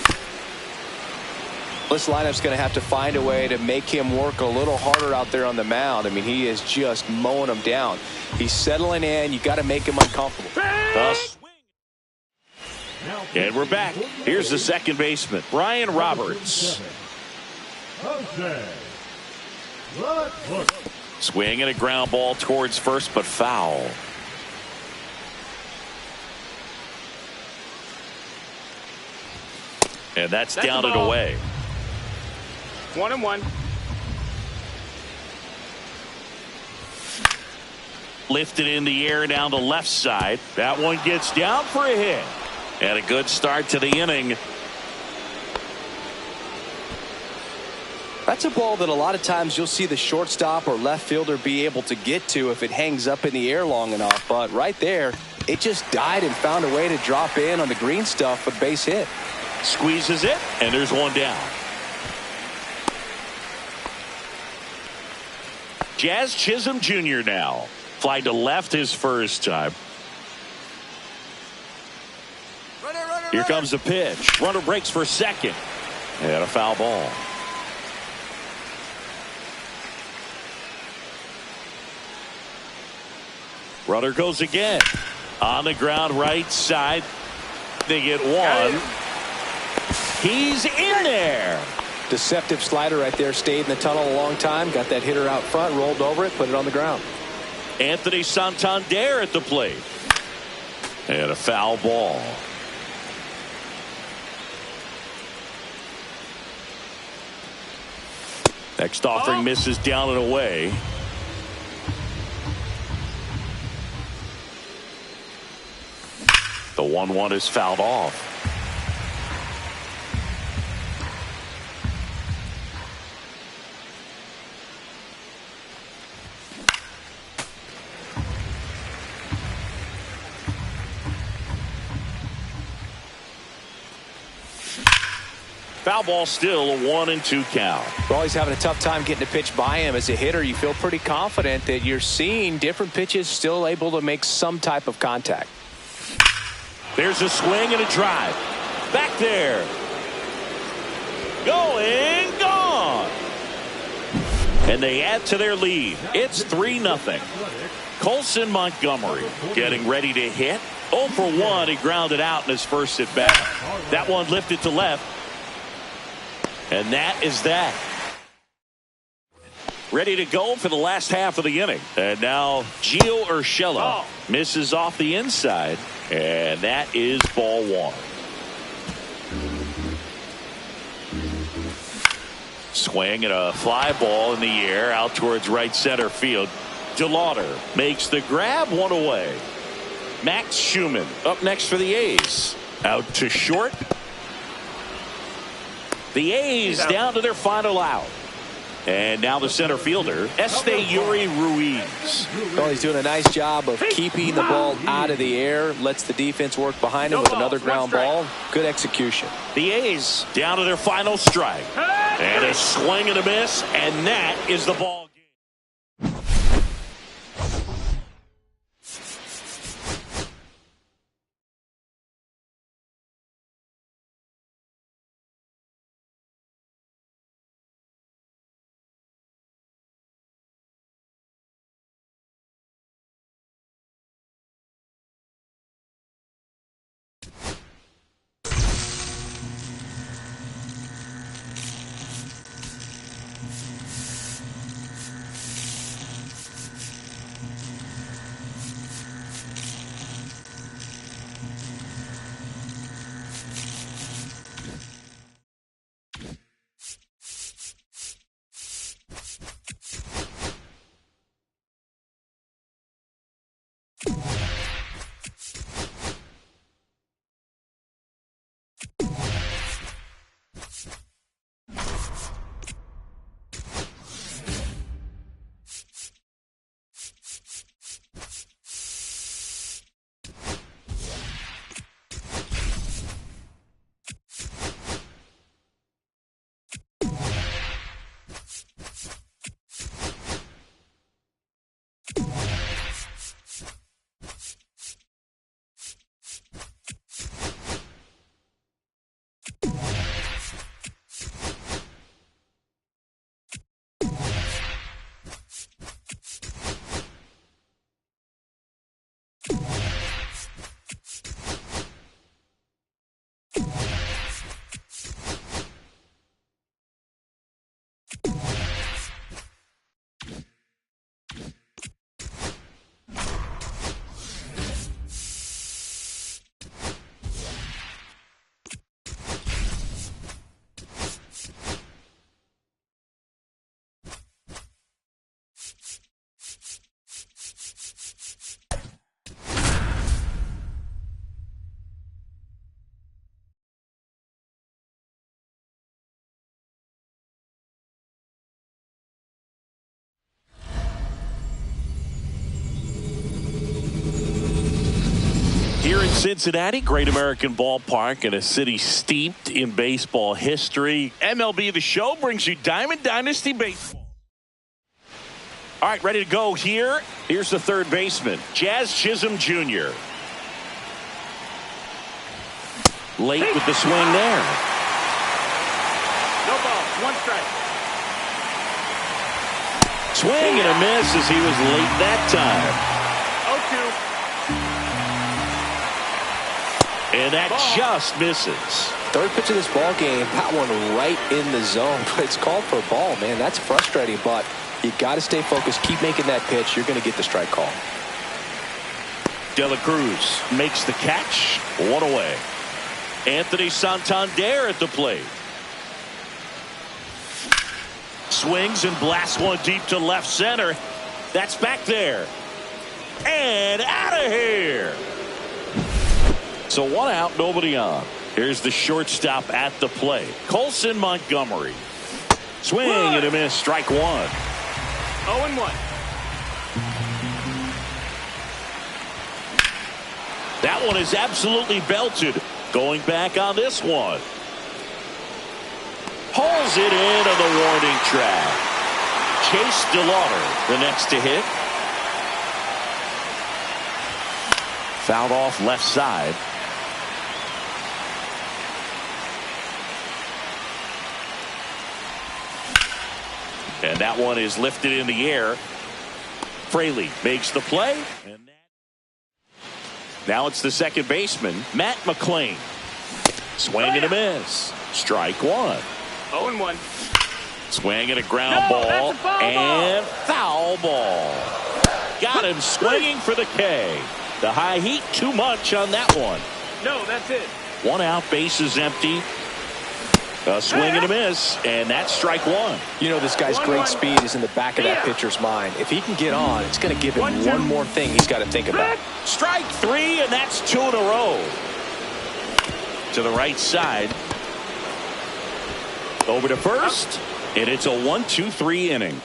This lineup's going to have to find a way to make him work a little harder out there on the mound. I mean, he is just mowing them down. He's settling in. You got to make him uncomfortable. And we're back. Here's the second baseman, Brian Roberts. Swing and a ground ball towards first, but foul. And that's down and away. 1-1. Lifted in the air down the left side. That one gets down for a hit. And a good start to the inning. That's a ball that a lot of times you'll see the shortstop or left fielder be able to get to if it hangs up in the air long enough. But right there, it just died and found a way to drop in on the green stuff for the base hit. Squeezes it, and there's 1 down. Jazz Chisholm Jr. now. Fly to left his first time. Here comes the pitch. Runner breaks for second. And a foul ball. Runner goes again. On the ground right side. They get 1. He's in there. Deceptive slider right there. Stayed in the tunnel a long time. Got that hitter out front. Rolled over it. Put it on the ground. Anthony Santander at the plate. And a foul ball. Next offering misses down and away. The 1-1 is fouled off. Foul ball, still a 1-2 count. We're always having a tough time getting a pitch by him. As a hitter, you feel pretty confident that you're seeing different pitches still able to make some type of contact. There's a swing and a drive. Back there. Going, gone. And they add to their lead. It's 3-0. Colson Montgomery getting ready to hit. 0 for 1. He grounded out in his first at bat. That one lifted to left. And that is that. Ready to go for the last half of the inning. And now Gio Urshela misses off the inside. And that is ball 1. Swing and a fly ball in the air out towards right center field. DeLauder makes the grab, 1 away. Max Schumann up next for the A's. Out to short. The A's down to their final out. And now the center fielder, Esteury Ruiz. Well, he's doing a nice job of keeping the ball out of the air. Lets the defense work behind him with another ground ball. Good execution. The A's down to their final strike. And a swing and a miss. And that is the ball game. Here in Cincinnati, Great American Ballpark, in a city steeped in baseball history. MLB The Show brings you Diamond Dynasty Baseball. All right, ready to go here. Here's the third baseman, Jazz Chisholm Jr. Late with the swing there. No ball, 1 strike. Swing and a miss as he was late that time. 0-2. And that just misses. Third pitch of this ball game, that one right in the zone. But it's called for a ball, man. That's frustrating, but you got to stay focused. Keep making that pitch. You're going to get the strike call. De La Cruz makes the catch. 1 away. Anthony Santander at the plate. Swings and blasts one deep to left center. That's back there. And out of here. So 1 out, nobody on. Here's the shortstop at the plate, Colson Montgomery. Swing and a miss, strike 1. 0-1. That one is absolutely belted. Going back on this one. Hauls it in on the warning track. Chase DeLauder, the next to hit. Fouled off left side. And that one is lifted in the air. Fraley makes the play. And now it's the second baseman, Matt McLain. Swing and a miss. Strike one. 0-1. Swing and a ground ball. And foul ball. Got him swinging for the K. The high heat too much on that one. No, that's it. One out, bases empty. A swing and a miss, and that's strike one. You know, this guy's great speed is in the back of that pitcher's mind. If he can get on, it's going to give him one more thing he's got to think about. Strike three, and that's two in a row. To the right side. Over to first, and it's a 1-2-3 inning.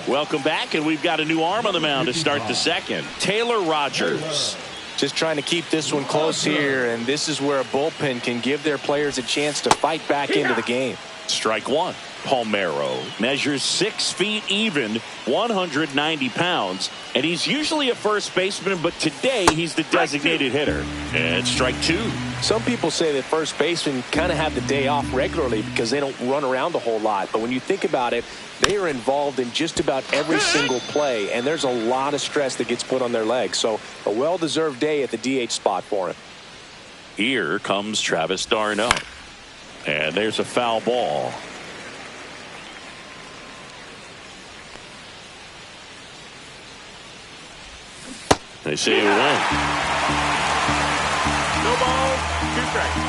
Welcome back, and we've got a new arm on the mound to start the second. Taylor Rogers. Just trying to keep this one close here, and this is where a bullpen can give their players a chance to fight back into the game. Strike one. Palmeiro measures 6 feet even, 190 pounds, and he's usually a first baseman, but today he's the designated hitter. And strike two. Some people say that first basemen kind of have the day off regularly because they don't run around a whole lot. But when you think about it, they are involved in just about every single play, and there's a lot of stress that gets put on their legs. So a well-deserved day at the DH spot for him. Here comes Travis d'Arnaud. And there's a foul ball. They say it win. No ball, 2 strikes.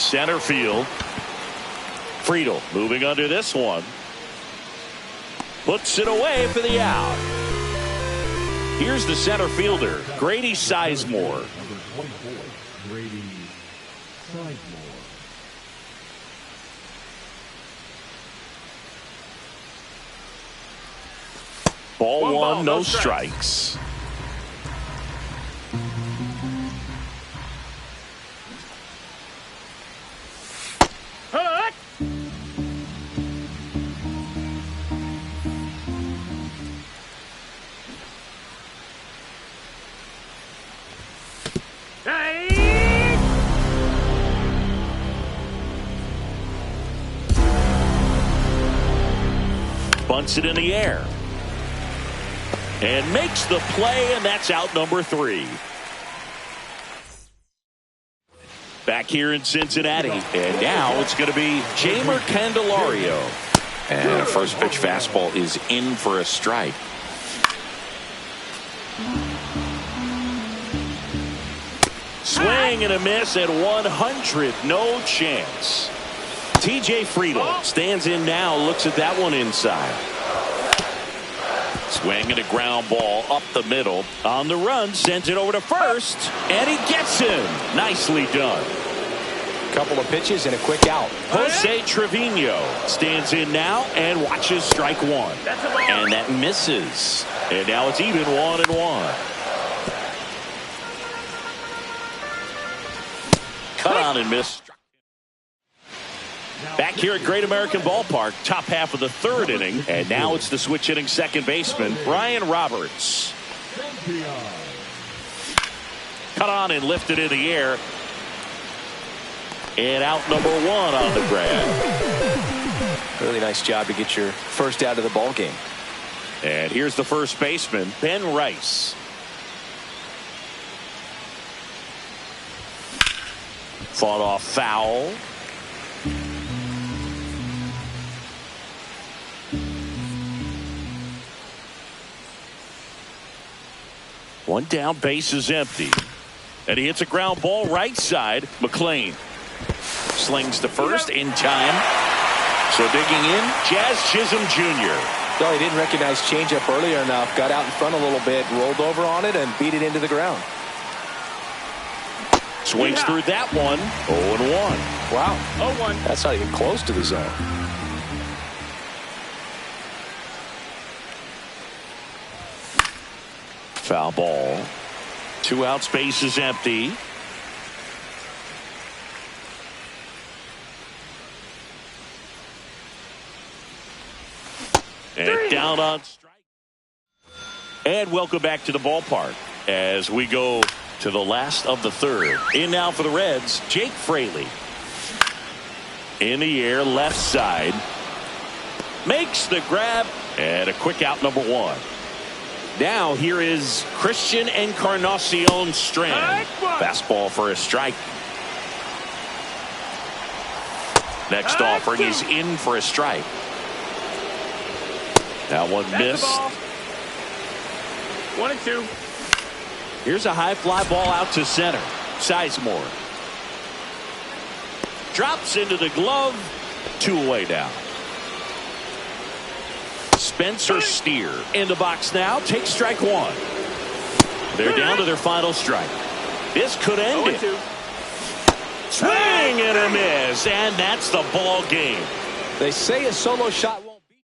Center field. Friedel moving under this one. Puts it away for the out. Here's the center fielder, Grady Sizemore. Number 24, Grady Sizemore. Ball one, no strikes. Bunts it in the air. And makes the play, and that's out number 3. Back here in Cincinnati, and now it's going to be Jeimer Candelario. And a first pitch fastball is in for a strike. Swing and a miss at 100, no chance. TJ Friedel stands in now, looks at that one inside. Swing and a ground ball up the middle. On the run, sends it over to first, and he gets him. Nicely done. Couple of pitches and a quick out. Jose Trevino stands in now and watches strike one. And that misses. And now it's even 1-1. Cut on and miss. Back here at Great American Ballpark, top half of the 3rd inning, and now it's the switch hitting second baseman, Brian Roberts. Cut on and lifted in the air. And out number 1 on the grab. Really nice job to get your first out of the ball game. And here's the first baseman, Ben Rice. Fought off foul. One down, base is empty. And he hits a ground ball right side. McLain slings to first in time. So digging in, Jazz Chisholm Jr. No, he didn't recognize changeup earlier enough. Got out in front a little bit, rolled over on it, and beat it into the ground. Swings through that one. 0-1. Wow. 0-1. That's not even close to the zone. Foul ball. 2 outs, base is empty. And down on strike. And welcome back to the ballpark as we go to the last of the third. In now for the Reds, Jake Fraley. In the air, left side. Makes the grab, and a quick out, number one. Now here is Christian Encarnacion Strand. Fastball for a strike. Next offering is in for a strike. That one missed. 1-2. Here's a high fly ball out to center. Sizemore drops into the glove. 2 away now. Spencer Steer in the box now. Takes strike 1. They're down to their final strike. This could end it. Swing and a miss, and that's the ball game. They say a solo shot won't beat.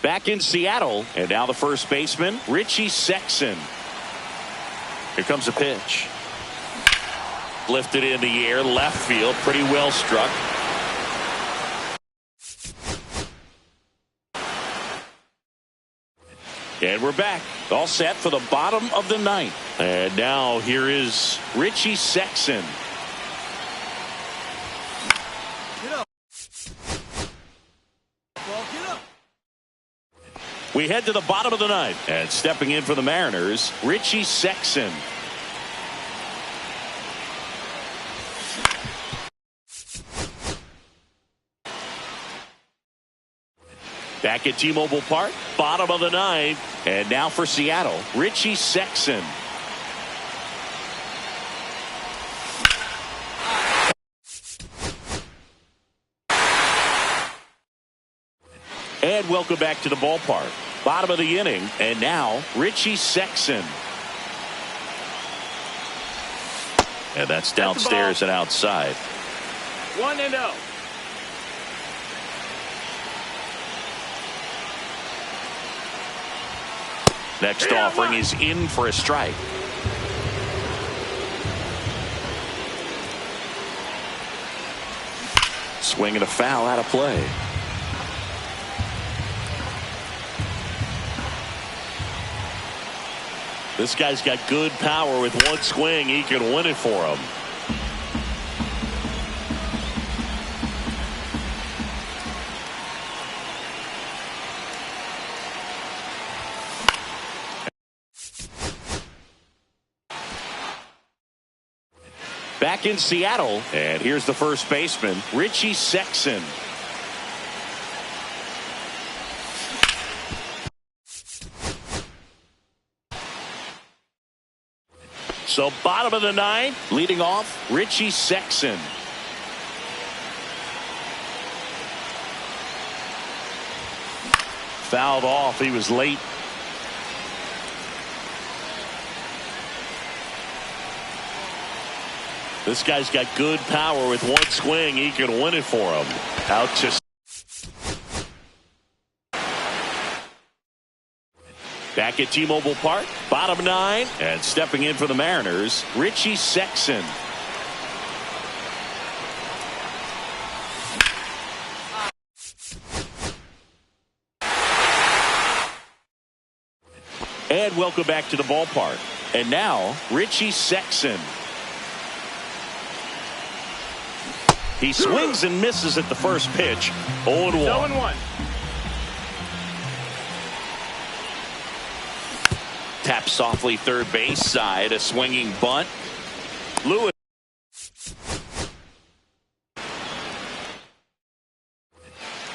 Back in Seattle, and now the first baseman, Richie Sexson. Here comes a pitch. Lifted in the air, left field, pretty well struck. And we're back, all set for the bottom of the ninth. And now here is Richie Sexson. We head to the bottom of the ninth, and stepping in for the Mariners, Richie Sexson. Back at T-Mobile Park, bottom of the ninth, and now for Seattle, Richie Sexson. And welcome back to the ballpark. Bottom of the inning, and now Richie Sexson. And that's downstairs and outside. 1-0. Next offering is in for a strike. Swing and a foul out of play. This guy's got good power. With one swing, he can win it for him. Back in Seattle, and here's the first baseman, Richie Sexson. So bottom of the ninth, leading off, Richie Sexson. Fouled off. He was late. This guy's got good power. With one swing, he can win it for him. Out to back at T-Mobile Park, bottom nine, and stepping in for the Mariners, Richie Sexson. And welcome back to the ballpark. And now, Richie Sexson. He swings and misses at the first pitch. 0-1. 0-1. Tap softly third base side. A swinging bunt. Lewis.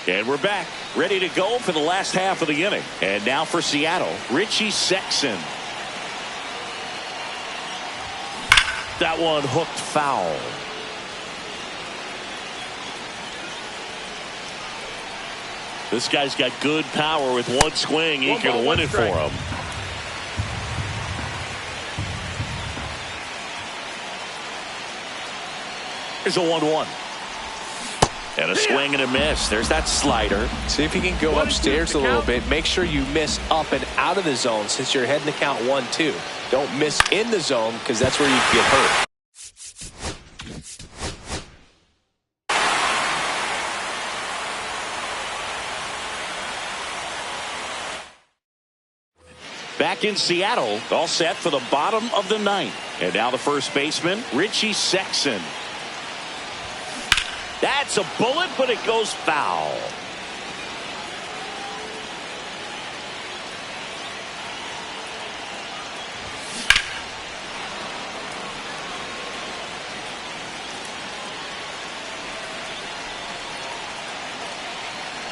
And we're back. Ready to go for the last half of the inning. And now for Seattle, Richie Sexson. That one hooked foul. This guy's got good power. With one swing, he can win it for him. Here's a 1-1. And a swing and a miss. There's that slider. See if you can go upstairs a little bit. Make sure you miss up and out of the zone since you're heading to count 1-2. Don't miss in the zone because that's where you get hurt. Back in Seattle, all set for the bottom of the ninth. And now the first baseman, Richie Sexson. That's a bullet, but it goes foul.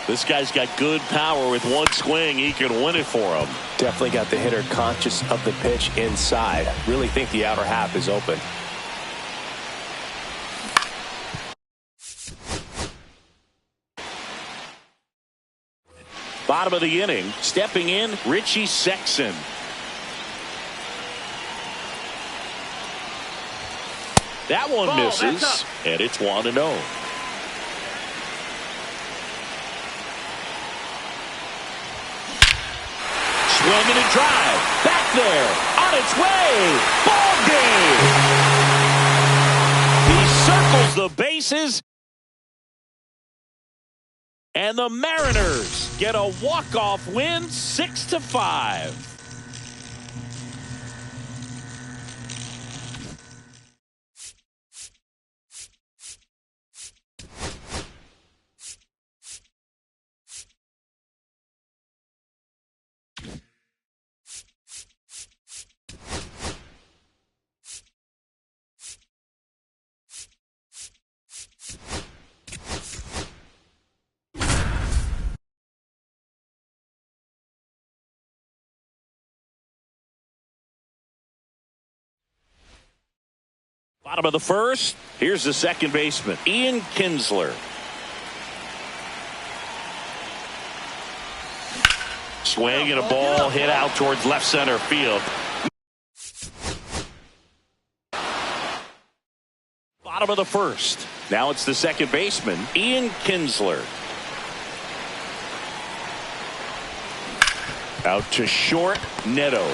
This guy's got good power. With one swing, he can win it for him. Definitely got the hitter conscious of the pitch inside. Really think the outer half is open. Bottom of the inning, stepping in, Richie Sexson. That one misses, and it's 1-0. swing and a drive. Back there. On its way. Ball game. He circles the bases. And the Mariners get a walk-off win, 6-5. Bottom of the first. Here's the second baseman, Ian Kinsler. Swing and a ball hit out towards left center field. Bottom of the first. Now it's the second baseman, Ian Kinsler. Out to short, Neto.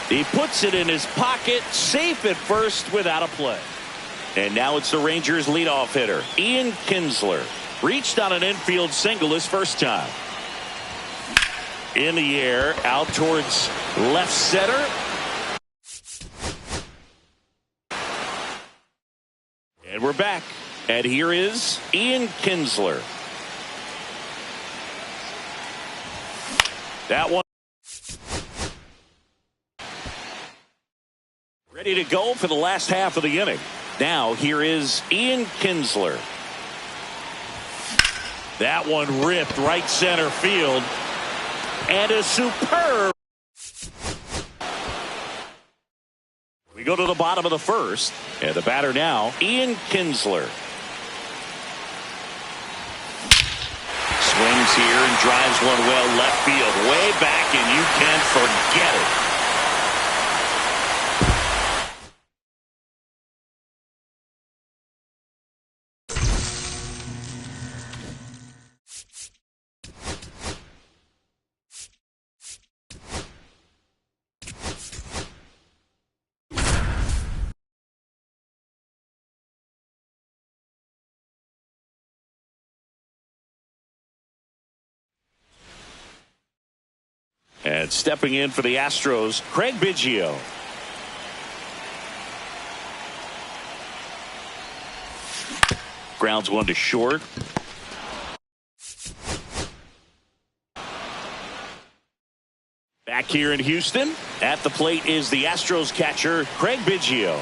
He puts it in his pocket, safe at first without a play. And now it's the Rangers' leadoff hitter, Ian Kinsler. Reached on an infield single his first time. In the air, out towards left center. And we're back. And here is Ian Kinsler. That one. Ready to go for the last half of the inning. Now here is Ian Kinsler. That one ripped right center field. And a superb. We go to the bottom of the first. And the batter now, Ian Kinsler. Swings here and drives one well left field. Way back, and you can't forget it. And stepping in for the Astros, Craig Biggio. Grounds one to short. Back here in Houston, at the plate is the Astros catcher, Craig Biggio.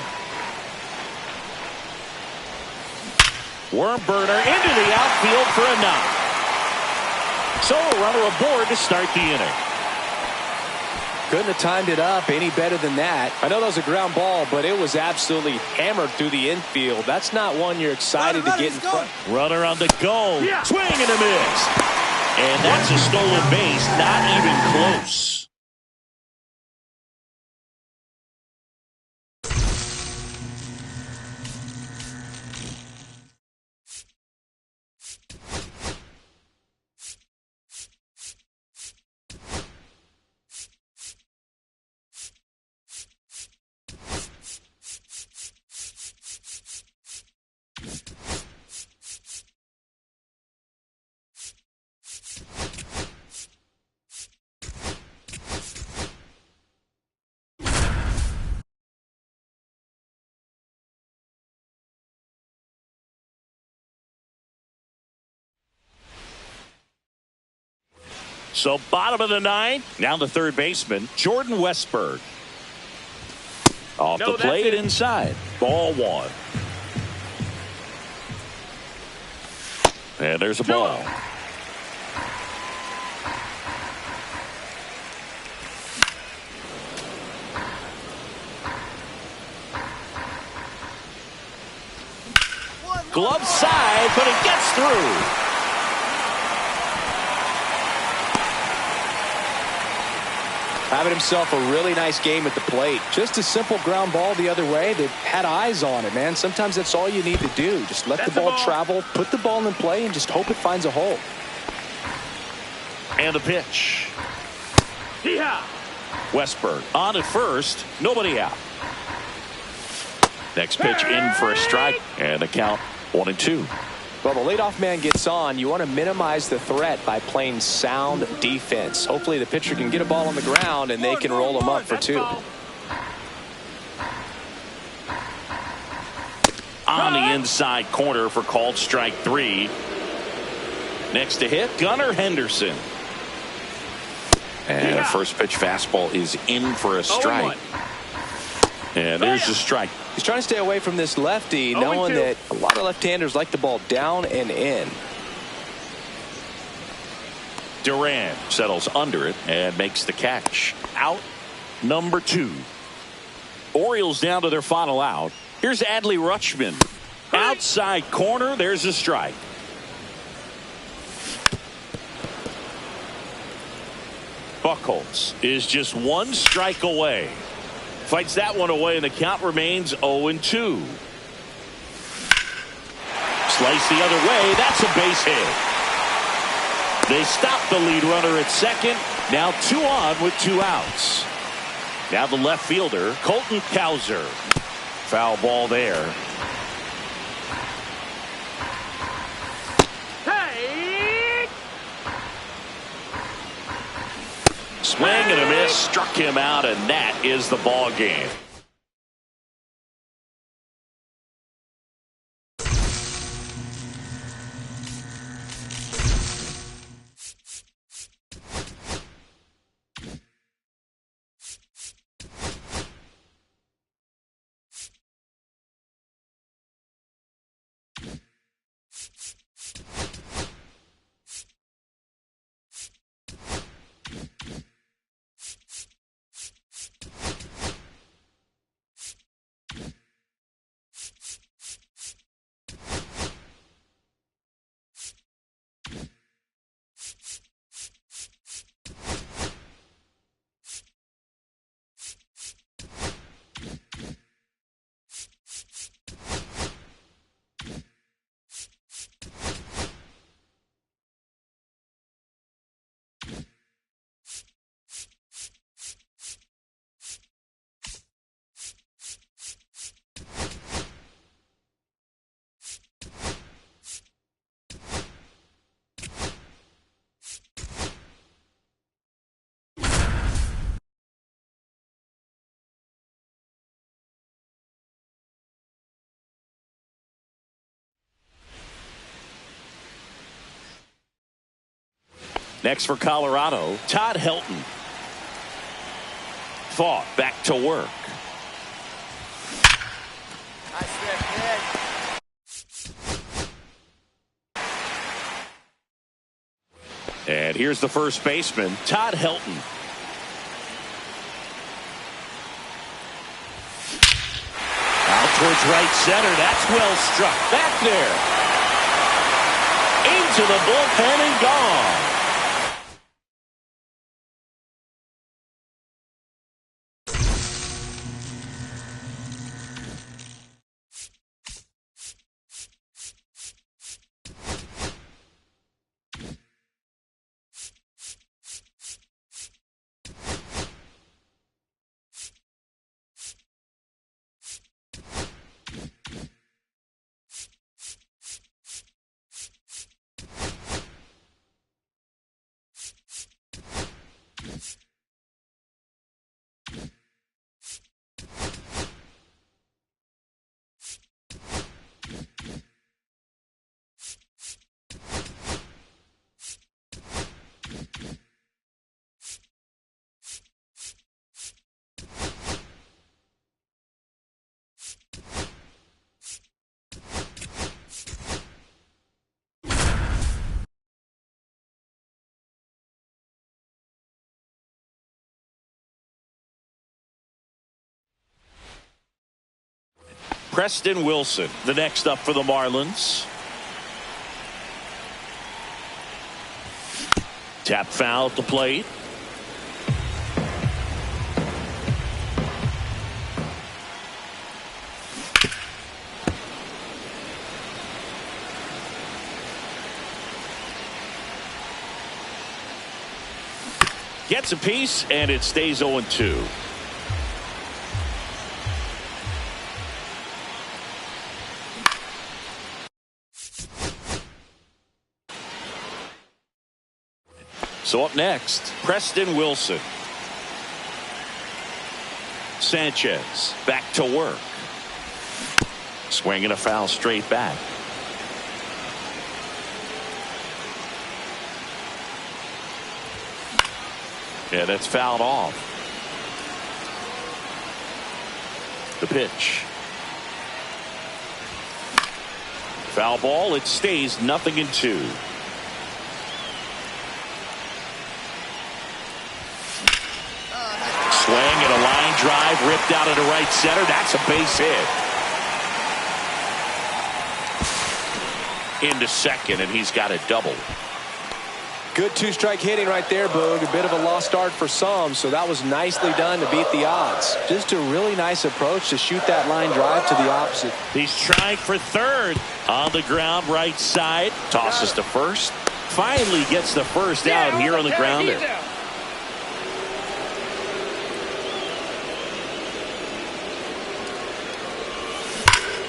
Worm burner into the outfield for a knock. So a runner aboard to start the inning. Couldn't have timed it up any better than that. I know that was a ground ball, but it was absolutely hammered through the infield. That's not one you're excited to get in front. Runner on the go. Yeah. Swing and a miss. And that's a stolen base. Not even close. So bottom of the ninth. Now the third baseman, Jordan Westburg. Off the plate inside. Ball one. And there's a ball. Glove side, but it gets through. Having himself a really nice game at the plate. Just a simple ground ball the other way that had eyes on it, man. Sometimes that's all you need to do. Just let the ball travel, put the ball in play, and just hope it finds a hole. And the pitch. Yeah. Westburg on at first, nobody out. Next pitch in for a strike, and the count 1-2. Well, the leadoff man gets on. You want to minimize the threat by playing sound defense. Hopefully the pitcher can get a ball on the ground and they can roll him up for 2. On the inside corner for called strike 3. Next to hit, Gunnar Henderson. And the first pitch fastball is in for a strike. And there's the strike. He's trying to stay away from this lefty, knowing that a lot of left-handers like the ball down and in. Duran settles under it and makes the catch. Out number 2. Orioles down to their final out. Here's Adley Rutschman. Outside corner, there's a strike. Buchholz is just 1 strike away. Fights that one away, and the count remains 0-2. Slice the other way. That's a base hit. They stop the lead runner at second. Now 2 on with 2 outs. Now the left fielder, Colton Cowser. Foul ball there. Hey! Swing and a miss. Struck him out, and that is the ball game. Next for Colorado, Todd Helton. Fought back to work. And here's the first baseman, Todd Helton. Out towards right center. That's well struck. Back there. Into the bullpen and gone. Preston Wilson, the next up for the Marlins. Tap foul at the plate. Gets a piece, and it stays 0-2. So up next, Preston Wilson. Sanchez back to work. Swinging a foul straight back. Yeah, that's fouled off. The pitch. Foul ball. It stays 0-2. Swing and a line drive ripped out into right center. That's a base hit. Into second, and he's got a double. Good two-strike hitting right there, Boog. A bit of a lost start for some, so that was nicely done to beat the odds. Just a really nice approach to shoot that line drive to the opposite. He's trying for third. On the ground, right side. Tosses to first. Finally gets the first out here on the grounder.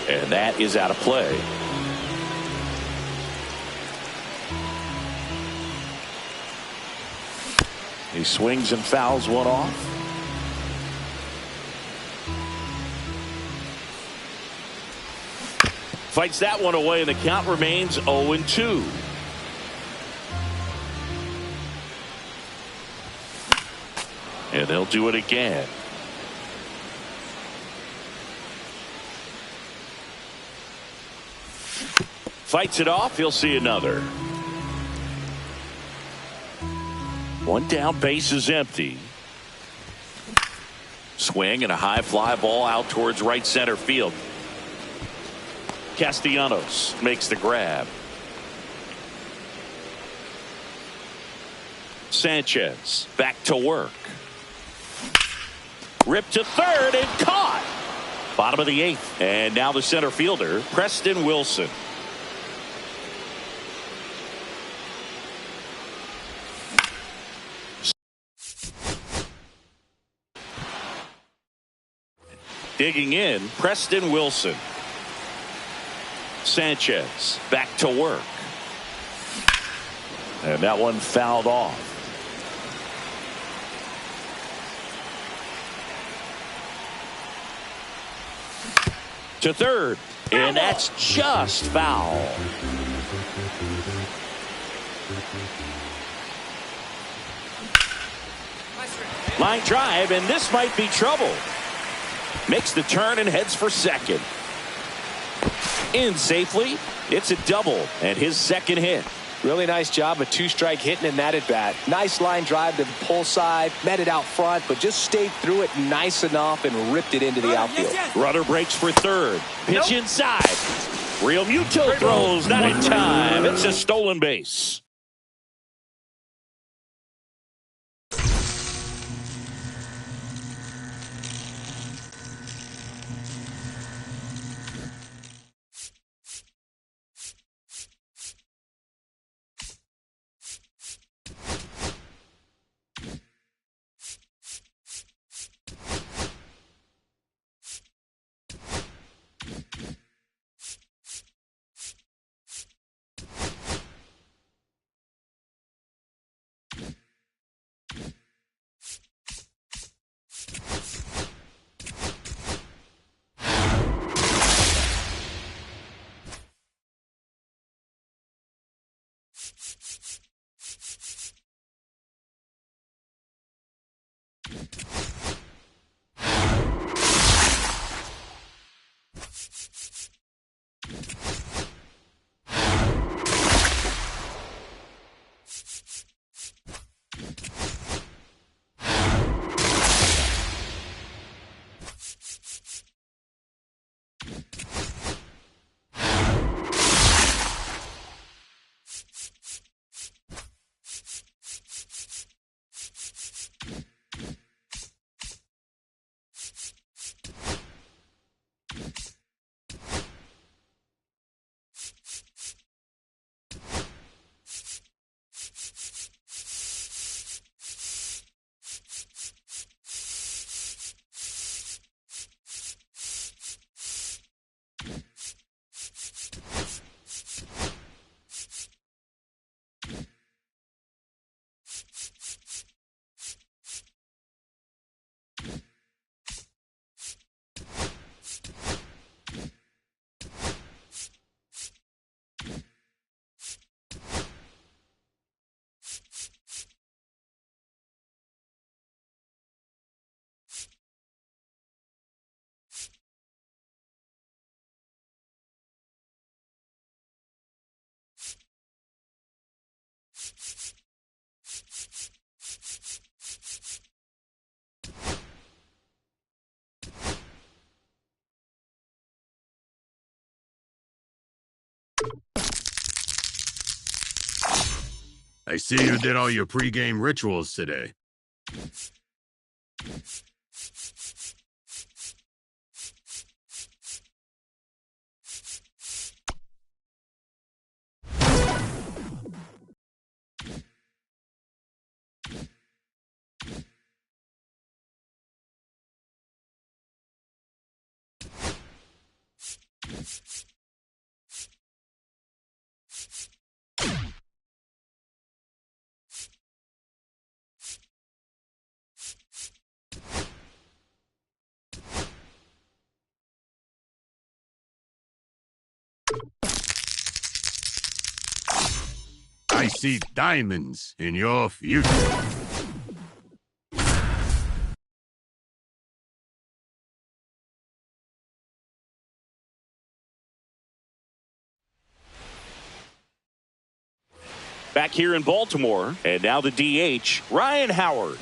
And that is out of play. He swings and fouls one off. Fights that one away, and the count remains 0-2. And they'll do it again. Fights it off. He'll see another. One down, base is empty. Swing and a high fly ball out towards right center field. Castellanos makes the grab. Sanchez back to work. Ripped to third and caught. Bottom of the eighth. And now the center fielder, Preston Wilson. Digging in, Preston Wilson. Sanchez back to work. And that one fouled off. To third, and that's just foul. Line drive, and this might be trouble. Makes the turn and heads for second. In safely. It's a double and his second hit. Really nice job of two-strike hitting in that at bat. Nice line drive to the pull side, met it out front, but just stayed through it nice enough and ripped it into the outfield. Runner breaks for third. Pitch inside. Real Muto throws, not in time. It's a stolen base. I see you did all your pregame rituals today. I see diamonds in your future. Back here in Baltimore, and now the DH, Ryan Howard.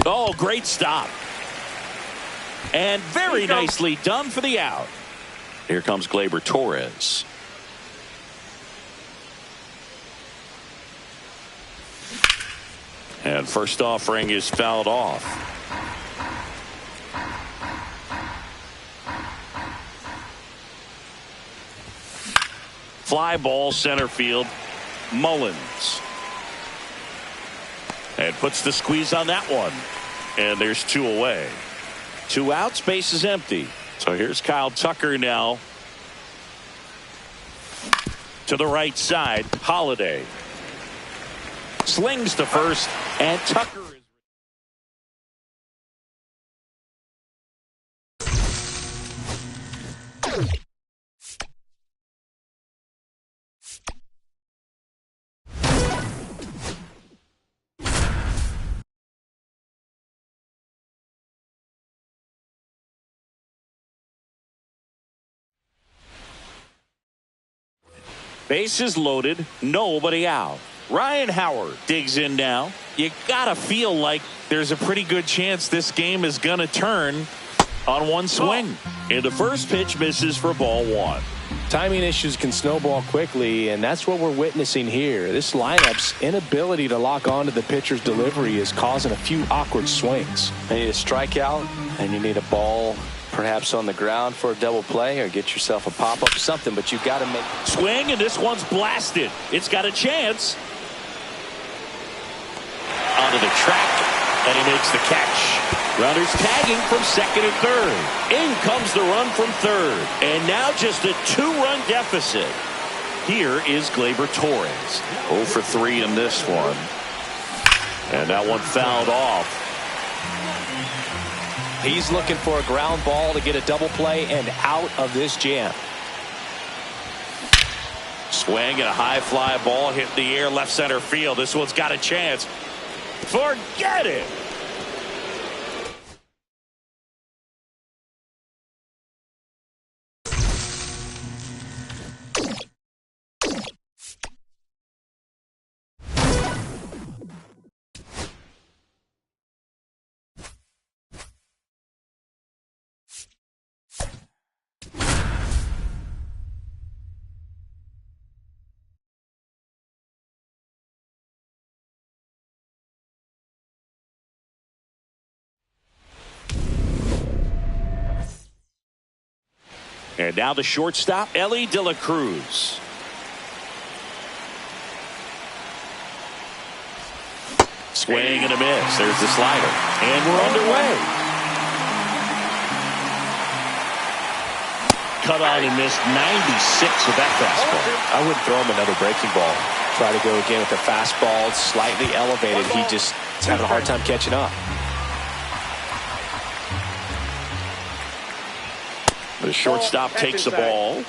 Oh, great stop. And very nicely done for the out. Here comes Gleyber Torres. And first offering is fouled off. Fly ball center field. Mullins. And puts the squeeze on that one. And there's two away. Two outs, base is empty. So here's Kyle Tucker now. To the right side, Holiday. Slings to first, and Tucker is... Bases loaded, nobody out. Ryan Howard digs in now. You gotta feel like there's a pretty good chance this game is gonna turn on one swing. And the first pitch misses for ball one. Timing issues can snowball quickly, and that's what we're witnessing here. This lineup's inability to lock onto the pitcher's delivery is causing a few awkward swings. You need a strikeout, and you need a ball perhaps on the ground for a double play, or get yourself a pop-up, something, but you've got to make... Swing, and this one's blasted. It's got a chance. Onto the track, and he makes the catch. Runners tagging from second and third. In comes the run from third. And now just a two-run deficit. Here is Gleyber Torres. 0 for 3 in this one. And that one fouled off. He's looking for a ground ball to get a double play and out of this jam. Swing and a high fly ball hit in the air left center field. This one's got a chance. Forget it. And now the shortstop, Elly De La Cruz. Swing and a miss. There's the slider. And we're underway. Cut on and missed 96 with that fastball. I wouldn't throw him another breaking ball. Try to go again with the fastball. It's slightly elevated. He just is having a hard time catching up. The shortstop takes the ball.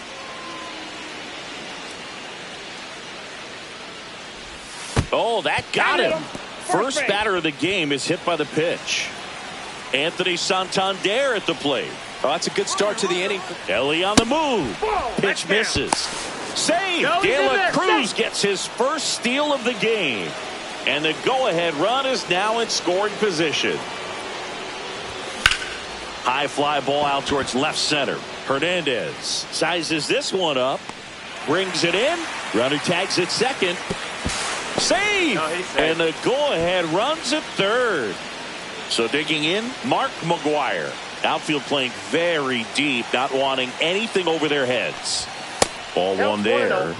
Oh, that got him. First batter of the game is hit by the pitch. Anthony Santander at the plate. Oh, that's a good start to the inning. Elly on the move. Pitch misses. Save. De La Cruz gets his first steal of the game. And the go-ahead run is now in scoring position. High fly ball out towards left center. Hernandez sizes this one up. Brings it in. Runner tags at second. Save! And the go-ahead runs at third. So digging in, Mark McGwire. Outfield playing very deep, not wanting anything over their heads. Ball one there.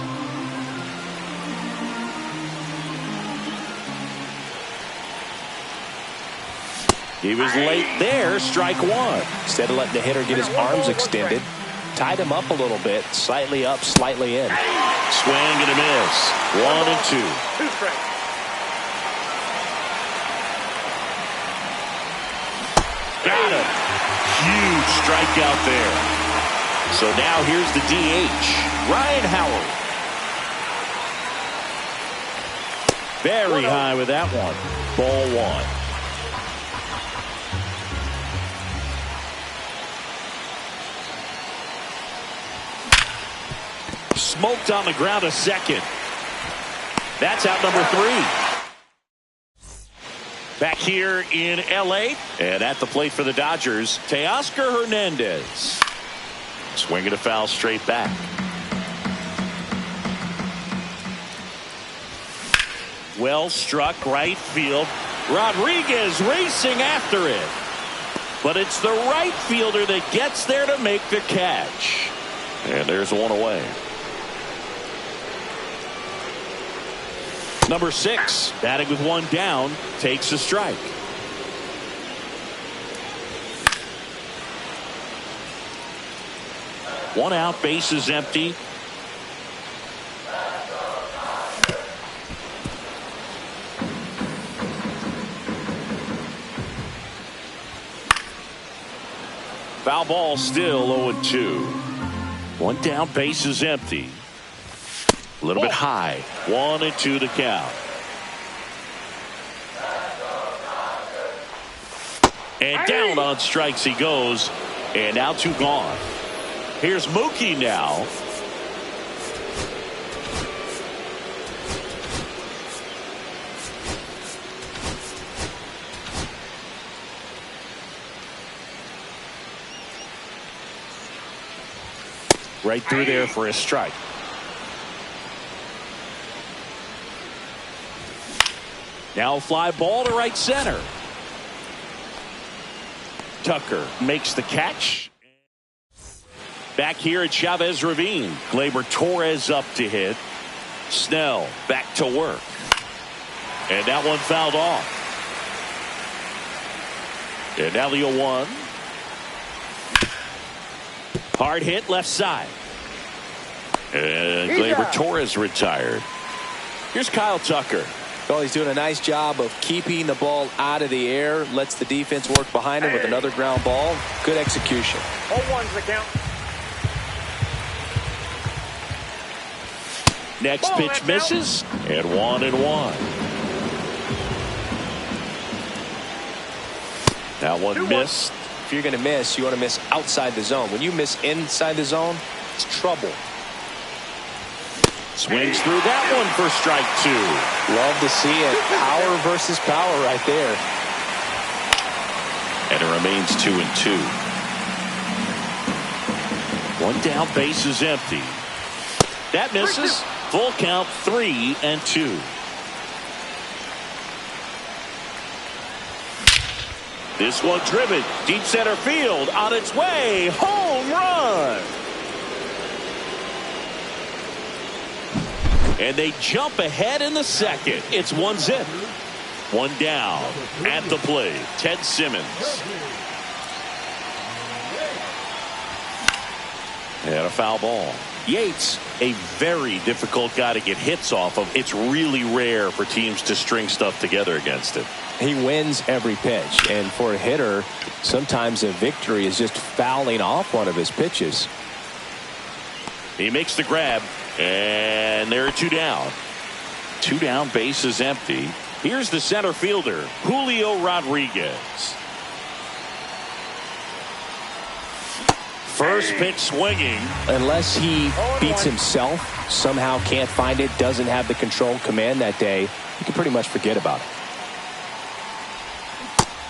He was late there, strike one. Instead of letting the hitter get his arms extended, tied him up a little bit, slightly up, slightly in. Swing and a miss. 1-2. Got him. Huge strikeout there. So now here's the DH, Ryan Howard. Very high with that one. Ball one. Smoked on the ground a second. That's out number 3. Back here in L.A. and at the plate for the Dodgers, Teoscar Hernandez. Swinging a foul straight back. Well struck right field. Rodriguez racing after it. But it's the right fielder that gets there to make the catch. And there's one away. Number 6, batting with one down, takes a strike. One out, base is empty. Foul ball, still 0-2. One down, base is empty. A little bit high. 1-2 to count. And down on strikes he goes. And now 2 gone. Here's Mookie now. Right through there for a strike. Now fly ball to right center. Tucker makes the catch. Back here at Chavez Ravine. Gleyber Torres up to hit. Snell back to work. And that one fouled off. And now the 0-1. Hard hit left side. And Gleyber Torres retired. Here's Kyle Tucker. Well, he's doing a nice job of keeping the ball out of the air. Lets the defense work behind him with another ground ball. Good execution. 0-1's the count. Next pitch misses. And 1-1. That one missed. If you're going to miss, you want to miss outside the zone. When you miss inside the zone, it's trouble. Swings through that one for strike 2. Love to see it. Power versus power right there. And it remains 2-2. One down, base is empty. That misses. Full count, 3-2. This one driven deep center field, on its way, home run. And they jump ahead in the second. It's 1-0. One down at the plate. Ted Simmons. And a foul ball. Yates, a very difficult guy to get hits off of. It's really rare for teams to string stuff together against him. He wins every pitch, and for a hitter, sometimes a victory is just fouling off one of his pitches. He makes the grab, and there are 2 down. 2 down, base is empty. Here's the center fielder, Julio Rodriguez. First pitch swinging. Unless he beats himself, somehow can't find it, doesn't have the control command that day, you can pretty much forget about it.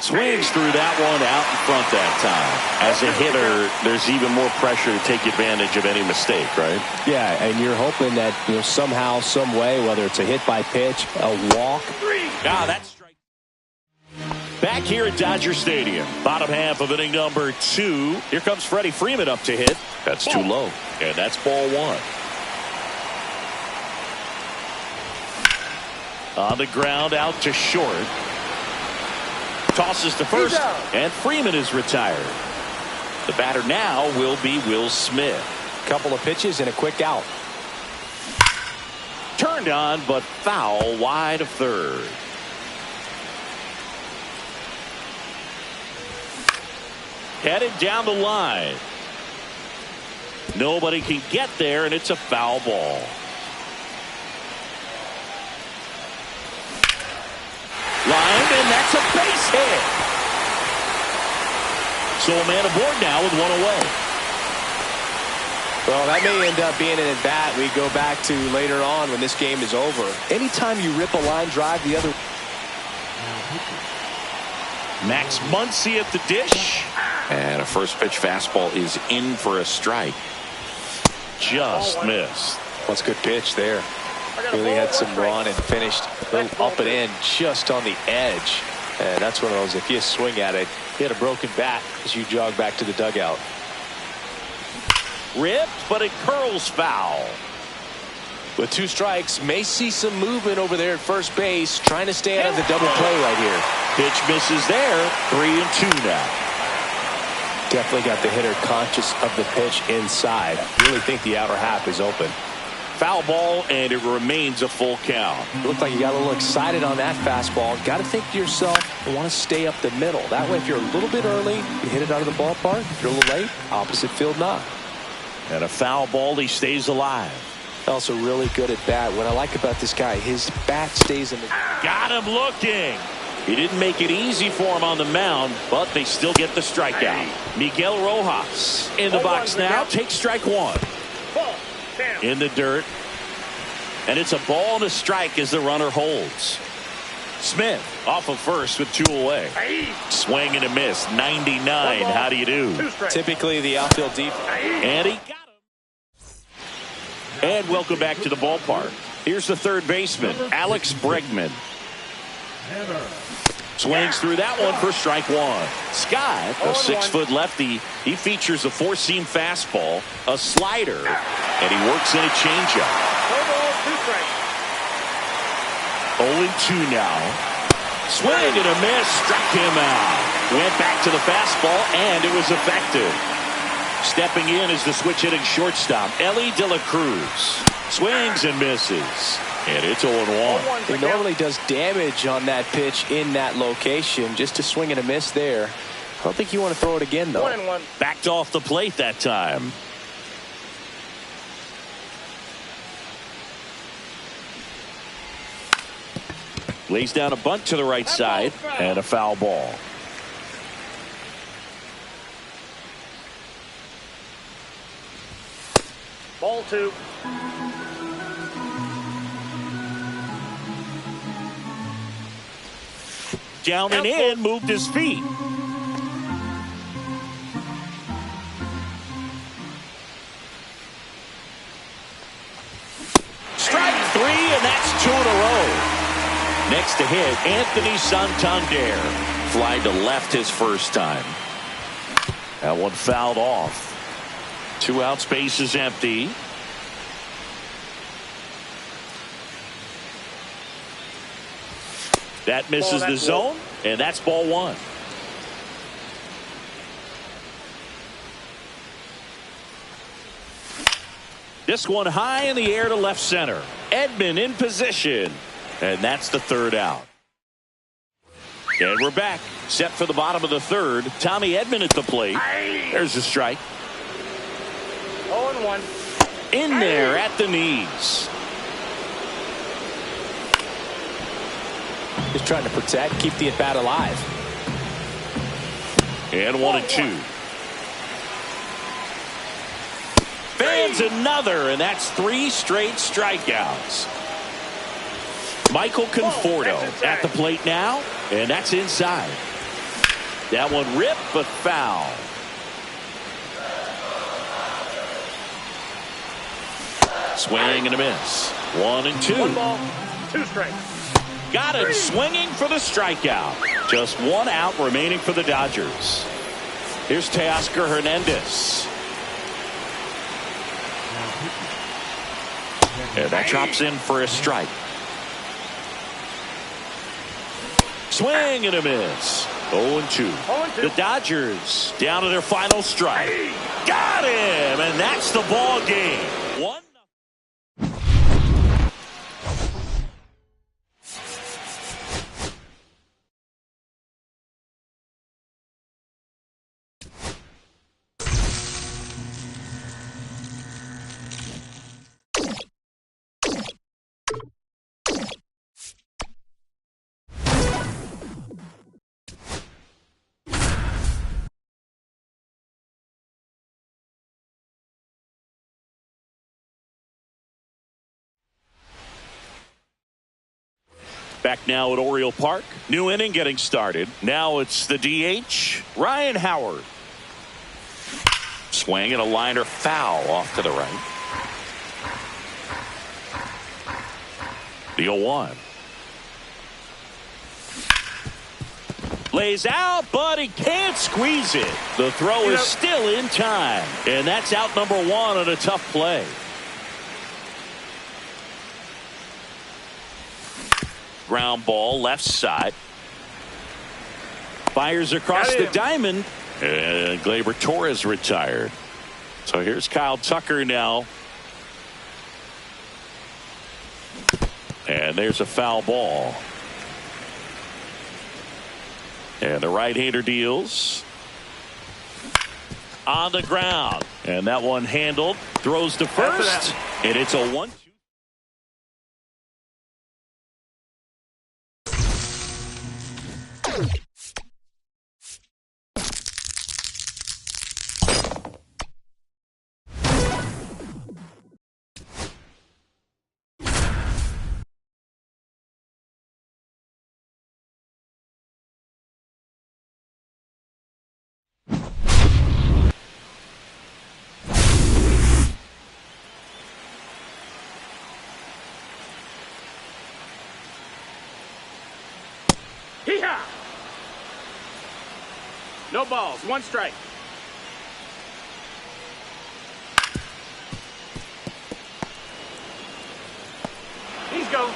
Swings through that one out in front that time. As a hitter, there's even more pressure to take advantage of any mistake, right? Yeah, and you're hoping that somehow, some way, whether it's a hit by pitch, a walk. That's strike. Back here at Dodger Stadium, bottom half of inning number 2. Here comes Freddie Freeman up to hit. That's too low, and that's ball 1. On the ground, out to short. Tosses to first, and Freeman is retired. The batter now will be Will Smith. Couple of pitches and a quick out. Turned on, but foul wide of third. Headed down the line. Nobody can get there, and it's a foul ball. Lined, and that's a base hit. So a man aboard now with one away. Well, that may end up being an at-bat we go back to later on when this game is over. Anytime you rip a line drive the other. Max Muncy at the dish. And a first pitch fastball is in for a strike. Just missed. That's a good pitch there. Really had some run and finished up and in just on the edge. And that's one of those, if you swing at it, hit a broken bat as you jog back to the dugout. Ripped, but it curls foul. With 2 strikes, may see some movement over there at first base, trying to stay out of the double play right here. Pitch misses there. 3-2 now. Definitely got the hitter conscious of the pitch inside. Really think the outer half is open. Foul ball, and it remains a full count. It looked like you got a little excited on that fastball. Got to think to yourself, I want to stay up the middle. That way, if you're a little bit early, you hit it out of the ballpark. If you're a little late, opposite field knock. And a foul ball, he stays alive. Also really good at bat. What I like about this guy, his bat stays in the... Got him looking. He didn't make it easy for him on the mound, but they still get the strikeout. Miguel Rojas in the box now. Takes strike 1. In the dirt. And it's a ball and a strike as the runner holds. Smith off of first with 2 away. Swing and a miss. 99. How do you do? Typically the outfield deep. And he got him. And welcome back to the ballpark. Here's the third baseman, Alex Bregman. Swings through that one for strike 1. Scott, a 6-foot lefty, he features a 4-seam fastball, a slider, and he works in a changeup. 0-2 now. Swing and a miss, struck him out. Went back to the fastball, and it was effective. Stepping in is the switch-hitting shortstop, Ellie De La Cruz. Swings and misses. And it's 0-1. He normally does damage on that pitch in that location. Just a swing and a miss there. I don't think you want to throw it again, though. 1-1. Backed off the plate that time. Lays down a bunt to the right side and a foul ball. Ball 2. Down and in, moved his feet. Strike 3, and that's 2 in a row. Next to hit, Anthony Santander. Fly to left his first time. That one fouled off. 2 outs, base is empty. That misses the zone, and that's ball 1. This one high in the air to left center. Edman in position, and that's the 3rd out. And we're back, set for the bottom of the 3rd. Tommy Edman at the plate. There's a strike. 0-1. In there at the knees. Just trying to protect, keep the at-bat alive. And 1-2. Fans another, and that's 3 straight strikeouts. Michael Conforto at the plate now, and that's inside. That one ripped, but foul. Swing and a miss. 1-2. 1 ball, 2 strikes. Got it swinging for the strikeout. Just 1 out remaining for the Dodgers. Here's Teoscar Hernandez. And that drops in for a strike. Swing and a miss. 0-2. The Dodgers down to their final strike. Got him, and that's the ball game. 1. Back now at Oriole Park. New inning getting started. Now it's the DH, Ryan Howard. Swing and a liner foul off to the right. The 0-1. Lays out, but he can't squeeze it. The throw is still in time. And that's out number 1 on a tough play. Ground ball left side. Fires across the diamond. And Gleyber Torres retired. So here's Kyle Tucker now. And there's a foul ball. And the right-hander deals. On the ground. And that one handled. Throws to first. And it's a 1-2. Hee-haw! No balls, 1 strike. He's go.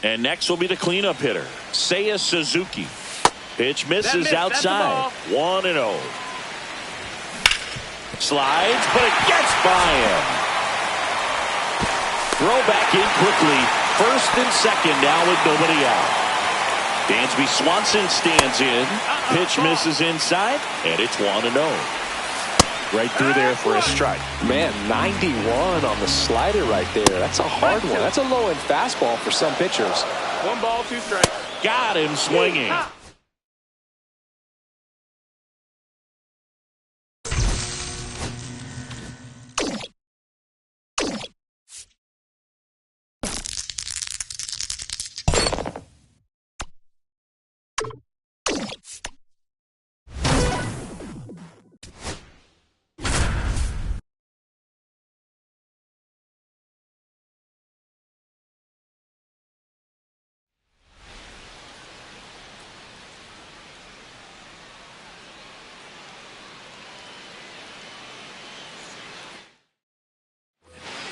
And next will be the cleanup hitter, Seiya Suzuki. Pitch misses outside. 1-0. Slides, but it gets by him. Throw back in quickly. First and second now with nobody out. Dansby Swanson stands in. Pitch misses inside, and it's 1-0. Right through there for a strike. Man, 91 on the slider right there. That's a hard one. That's a low-end fastball for some pitchers. 1 ball, 2 strikes. Got him swinging.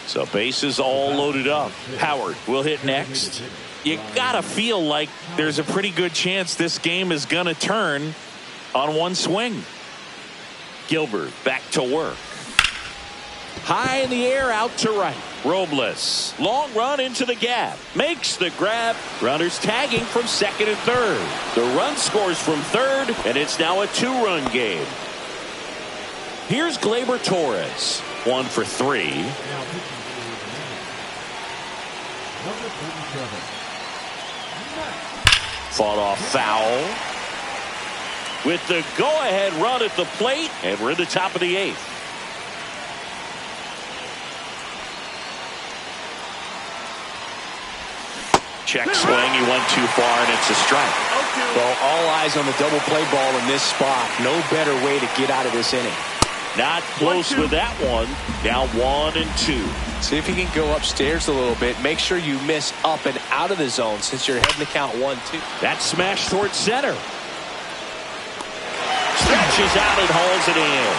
So bases all loaded up. Howard will hit next. You gotta feel like there's a pretty good chance this game is gonna turn on one swing. Gilbert back to work. High in the air, out to right. Robles, long run into the gap, makes the grab. Runners tagging from second and third. The run scores from third, and it's now a 2-run game. Here's Gleyber Torres, 1 for 3. Fought off foul. With the go-ahead run at the plate, and we're in the top of the 8th. Check swing, he went too far, and it's a strike. Well, all eyes on the double play ball in this spot. No better way to get out of this inning. Not close with that one. Now 1 and 2. See if you can go upstairs a little bit. Make sure you miss up and out of the zone since you're heading to count 1-2. That smash towards center. Stretches out and hauls it in.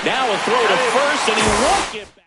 Now a throw to first, and he won't get back.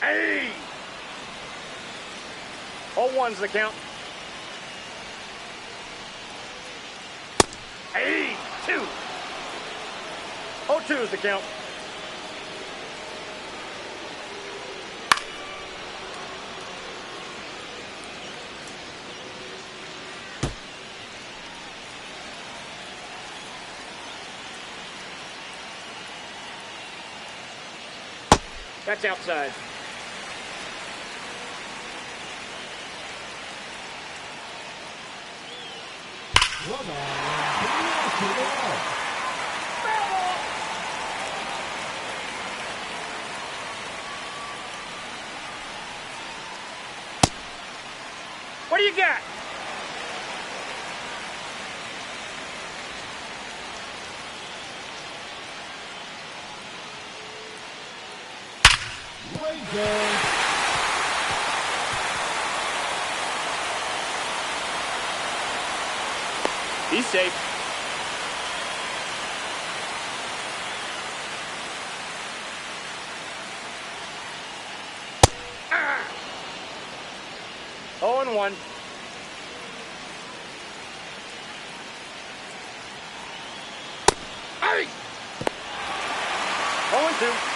Hey! 0-1's the count. Hey! 2. 0-2's the count. That's outside. What do you got? He's safe. Ah! 0-1. Hey! 0-2.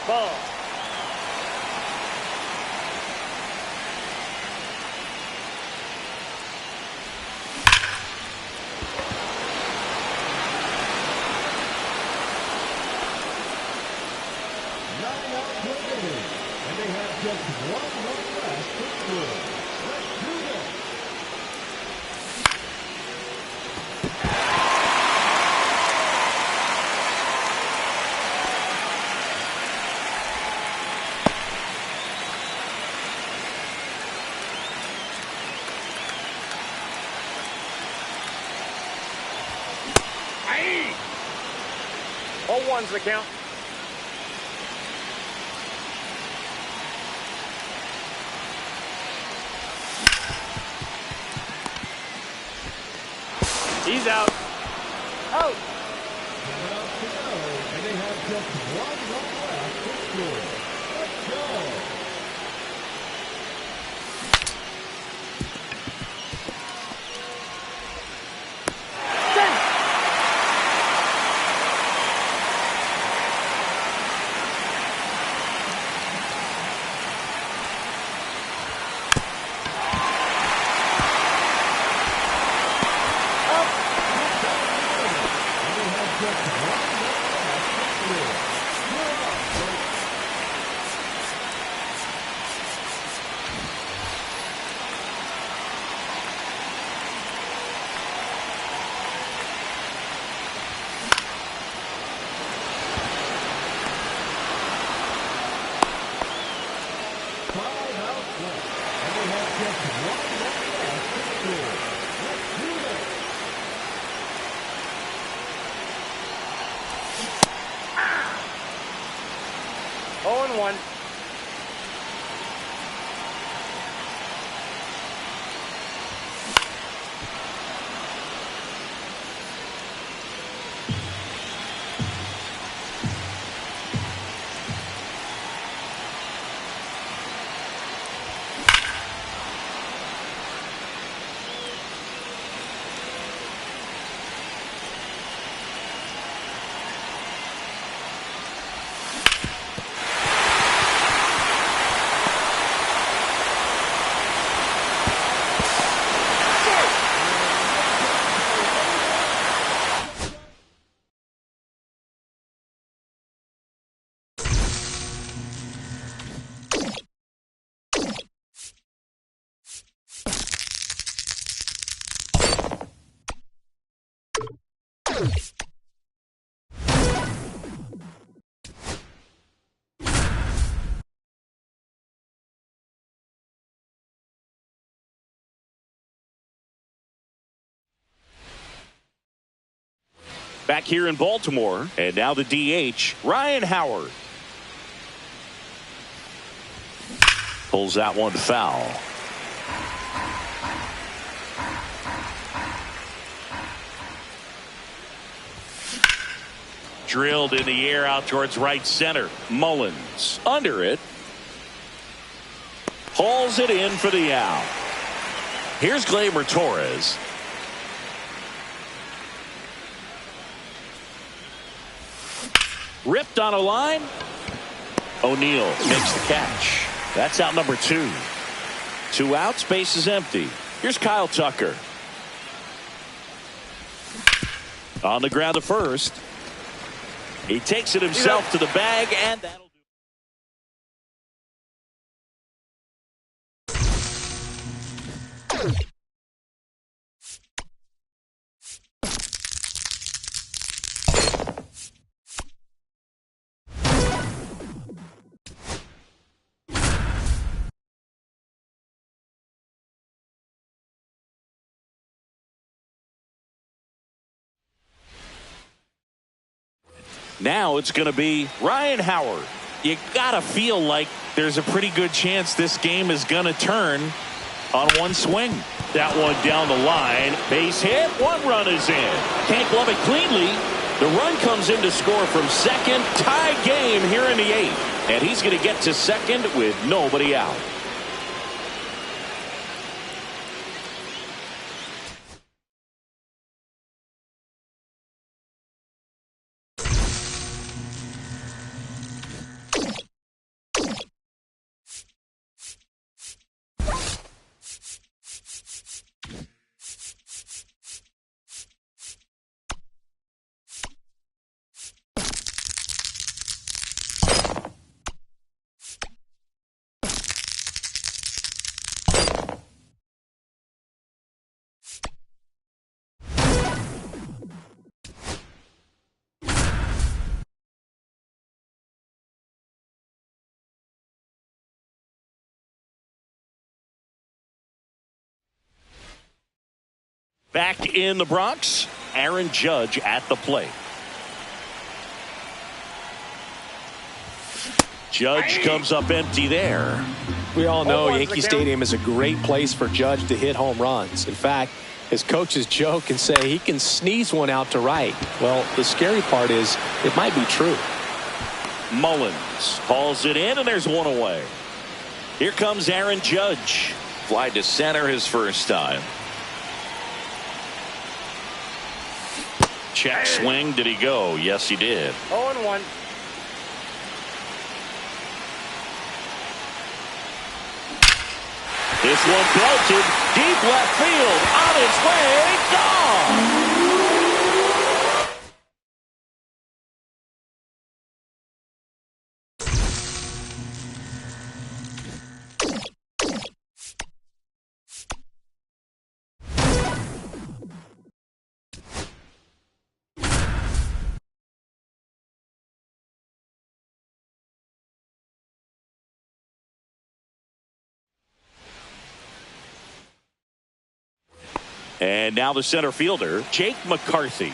Ball. And they have just 1 run left to score. Let's do this. Hey! 0-1's the count. He's out. Out. And out to go. And they have just one run left to score. Let's go. Oh, 1. Back here in Baltimore, and now the DH, Ryan Howard. Pulls that one foul. Drilled in the air out towards right center. Mullins under it. Hauls it in for the out. Here's Gleyber Torres. Ripped on a line. O'Neill makes the catch. That's out number 2. 2 outs, base is empty. Here's Kyle Tucker. On the ground to first. He takes it himself to the bag, and that'll do. Now it's going to be Ryan Howard. You got to feel like there's a pretty good chance this game is going to turn on one swing. That one down the line. Base hit. 1 run is in. Can't glove it cleanly. The run comes in to score from second. Tie game here in the 8th. And he's going to get to second with nobody out. Back in the Bronx, Aaron Judge at the plate. Judge comes up empty there. We all know Yankee Stadium is a great place for Judge to hit home runs. In fact, His coaches joke and say he can sneeze one out to right. Well, the scary part is it might be true. Mullins hauls it in, and there's one away. Here comes Aaron Judge. Fly to center his first time. Check swing. Did he go? Yes, he did. 0-1. This one belted deep left field. On its way. Gone. And now the center fielder, Jake McCarthy.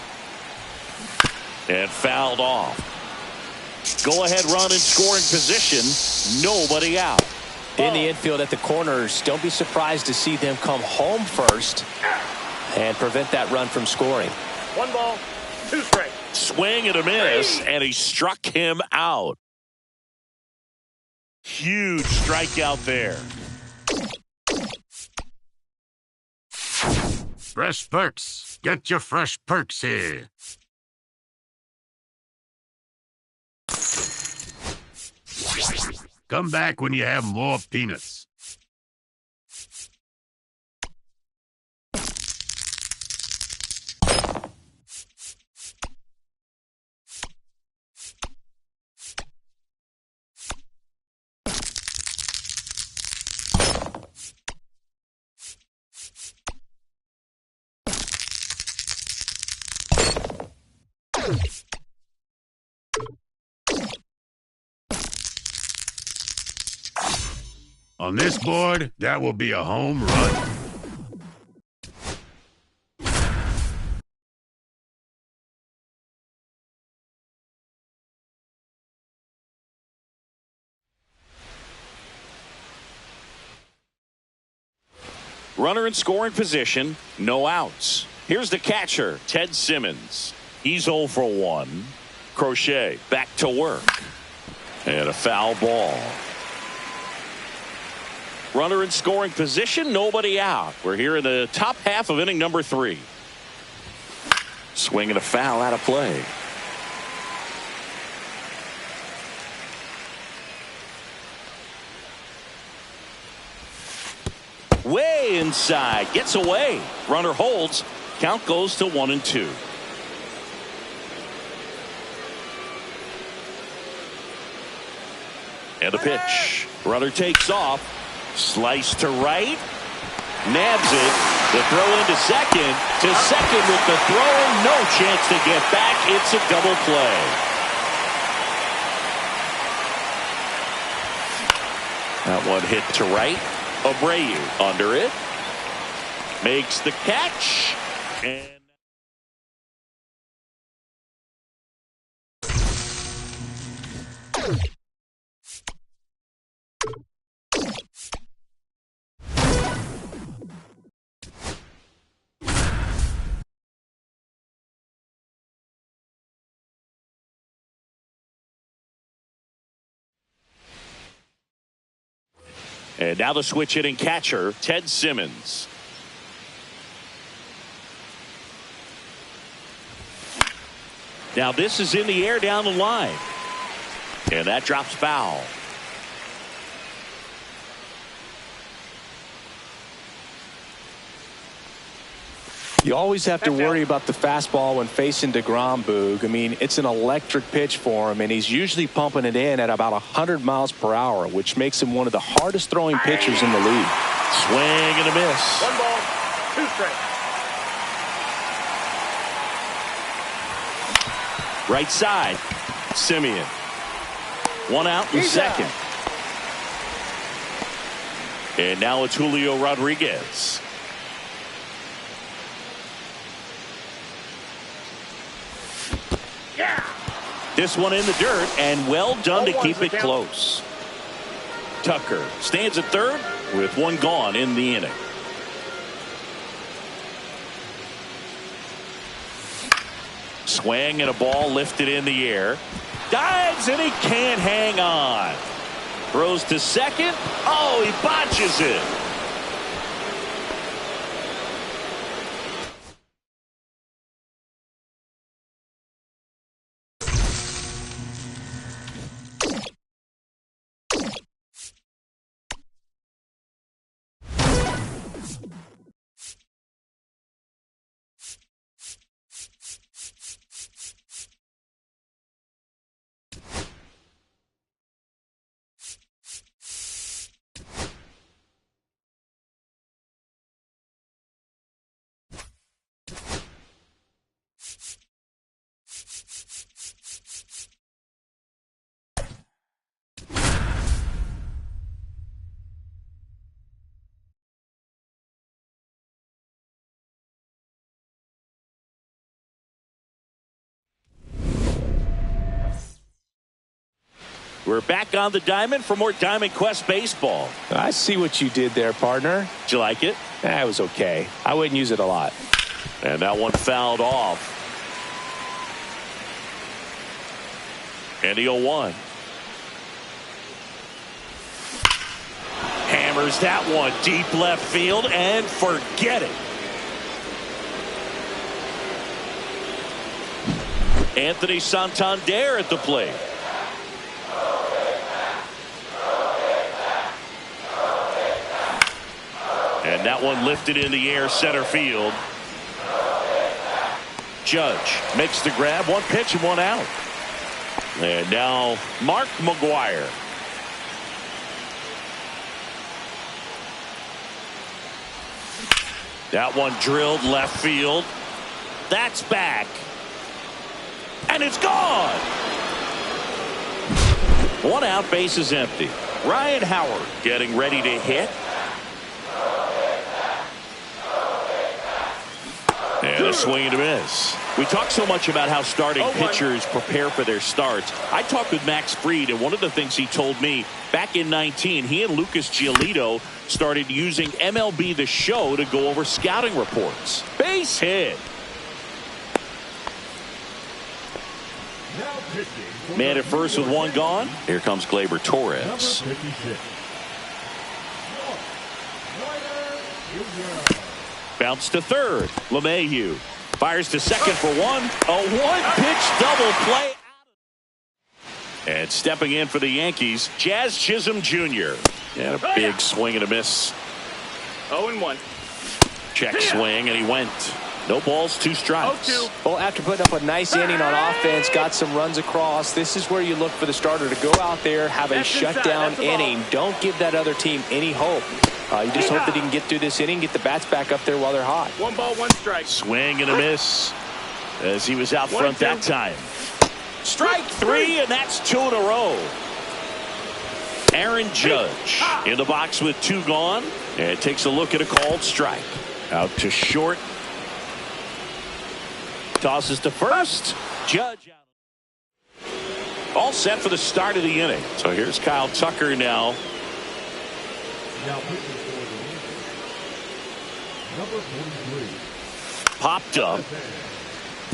And fouled off. Go ahead run in scoring position. Nobody out. In the infield at the corners, don't be surprised to see them come home first and prevent that run from scoring. 1 ball, 2 strikes. Swing and a miss, and he struck him out. Huge strikeout there. Fresh perks. Get your fresh perks here. Come back when you have more peanuts. On this board, that will be a home run. Runner in scoring position, no outs. Here's the catcher, Ted Simmons. He's 0 for 1. Crochet back to work. And a foul ball. Runner in scoring position, nobody out. We're here in the top half of inning number 3. Swing and a foul out of play. Way inside, gets away. Runner holds. Count goes to 1-2. And the pitch. Runner takes off. Slice to right. Nabs it. The throw into second. To second with the throw. No chance to get back. It's a double play. That one hit to right. Abreu under it. Makes the catch. And And now the switch hitting catcher, Ted Simmons. Now this is in the air down the line. And that drops foul. You always have to worry about the fastball when facing DeGrom, Boog. I mean, it's an electric pitch for him, and he's usually pumping it in at about 100 miles per hour, which makes him one of the hardest throwing pitchers in the league. Swing and a miss. 1 ball, 2 strikes. Right side, Simeon. 1 out in second. And now it's Julio Rodriguez. This one in the dirt, and well done to keep it close. Tucker stands at third with 1 gone in the inning. Swing and a ball lifted in the air. Dives and he can't hang on. Throws to second. Oh, he botches it. We're back on the diamond for more Diamond Quest baseball. I see what you did there, partner. Did you like it? It was okay. I wouldn't use it a lot. And that one fouled off. And the 0-1. Hammers that one deep left field and forget it. Anthony Santander at the plate. And that one lifted in the air center field. Judge makes the grab. One pitch and one out. And now Mark McGwire. That one drilled left field. That's back. And it's gone. One out, base is empty. Ryan Howard getting ready to hit. And a swing and a miss. We talk so much about how starting pitchers prepare for their starts. I talked with Max Fried, and one of the things he told me back in 19, he and Lucas Giolito started using MLB The Show to go over scouting reports. Base hit. Now pitching. Man at first with one gone. Here comes Gleyber Torres. Number 56. Ryder Jr. Bounce to third. LeMahieu fires to second for one. A one-pitch double play. And stepping in for the Yankees, Jazz Chisholm Jr. And a big swing and a miss. 0-1. Check swing, and he went. No balls, 2 strikes. 0-2. Well, after putting up a nice inning on offense, got some runs across, this is where you look for the starter to go out there, have a shutdown inning. Don't give that other team any hope. You just hope that he can get through this inning, get the bats back up there while they're hot. 1 ball, 1 strike. Swing and a miss as he was out front that time. Strike 3, and that's 2 in a row. Aaron Judge in the box with 2 gone, and takes a look at a called strike. Out to short. Tosses to first. Judge out. All set for the start of the inning. So here's Kyle Tucker now. Now pitching for the Yankees. Number 43. Popped up.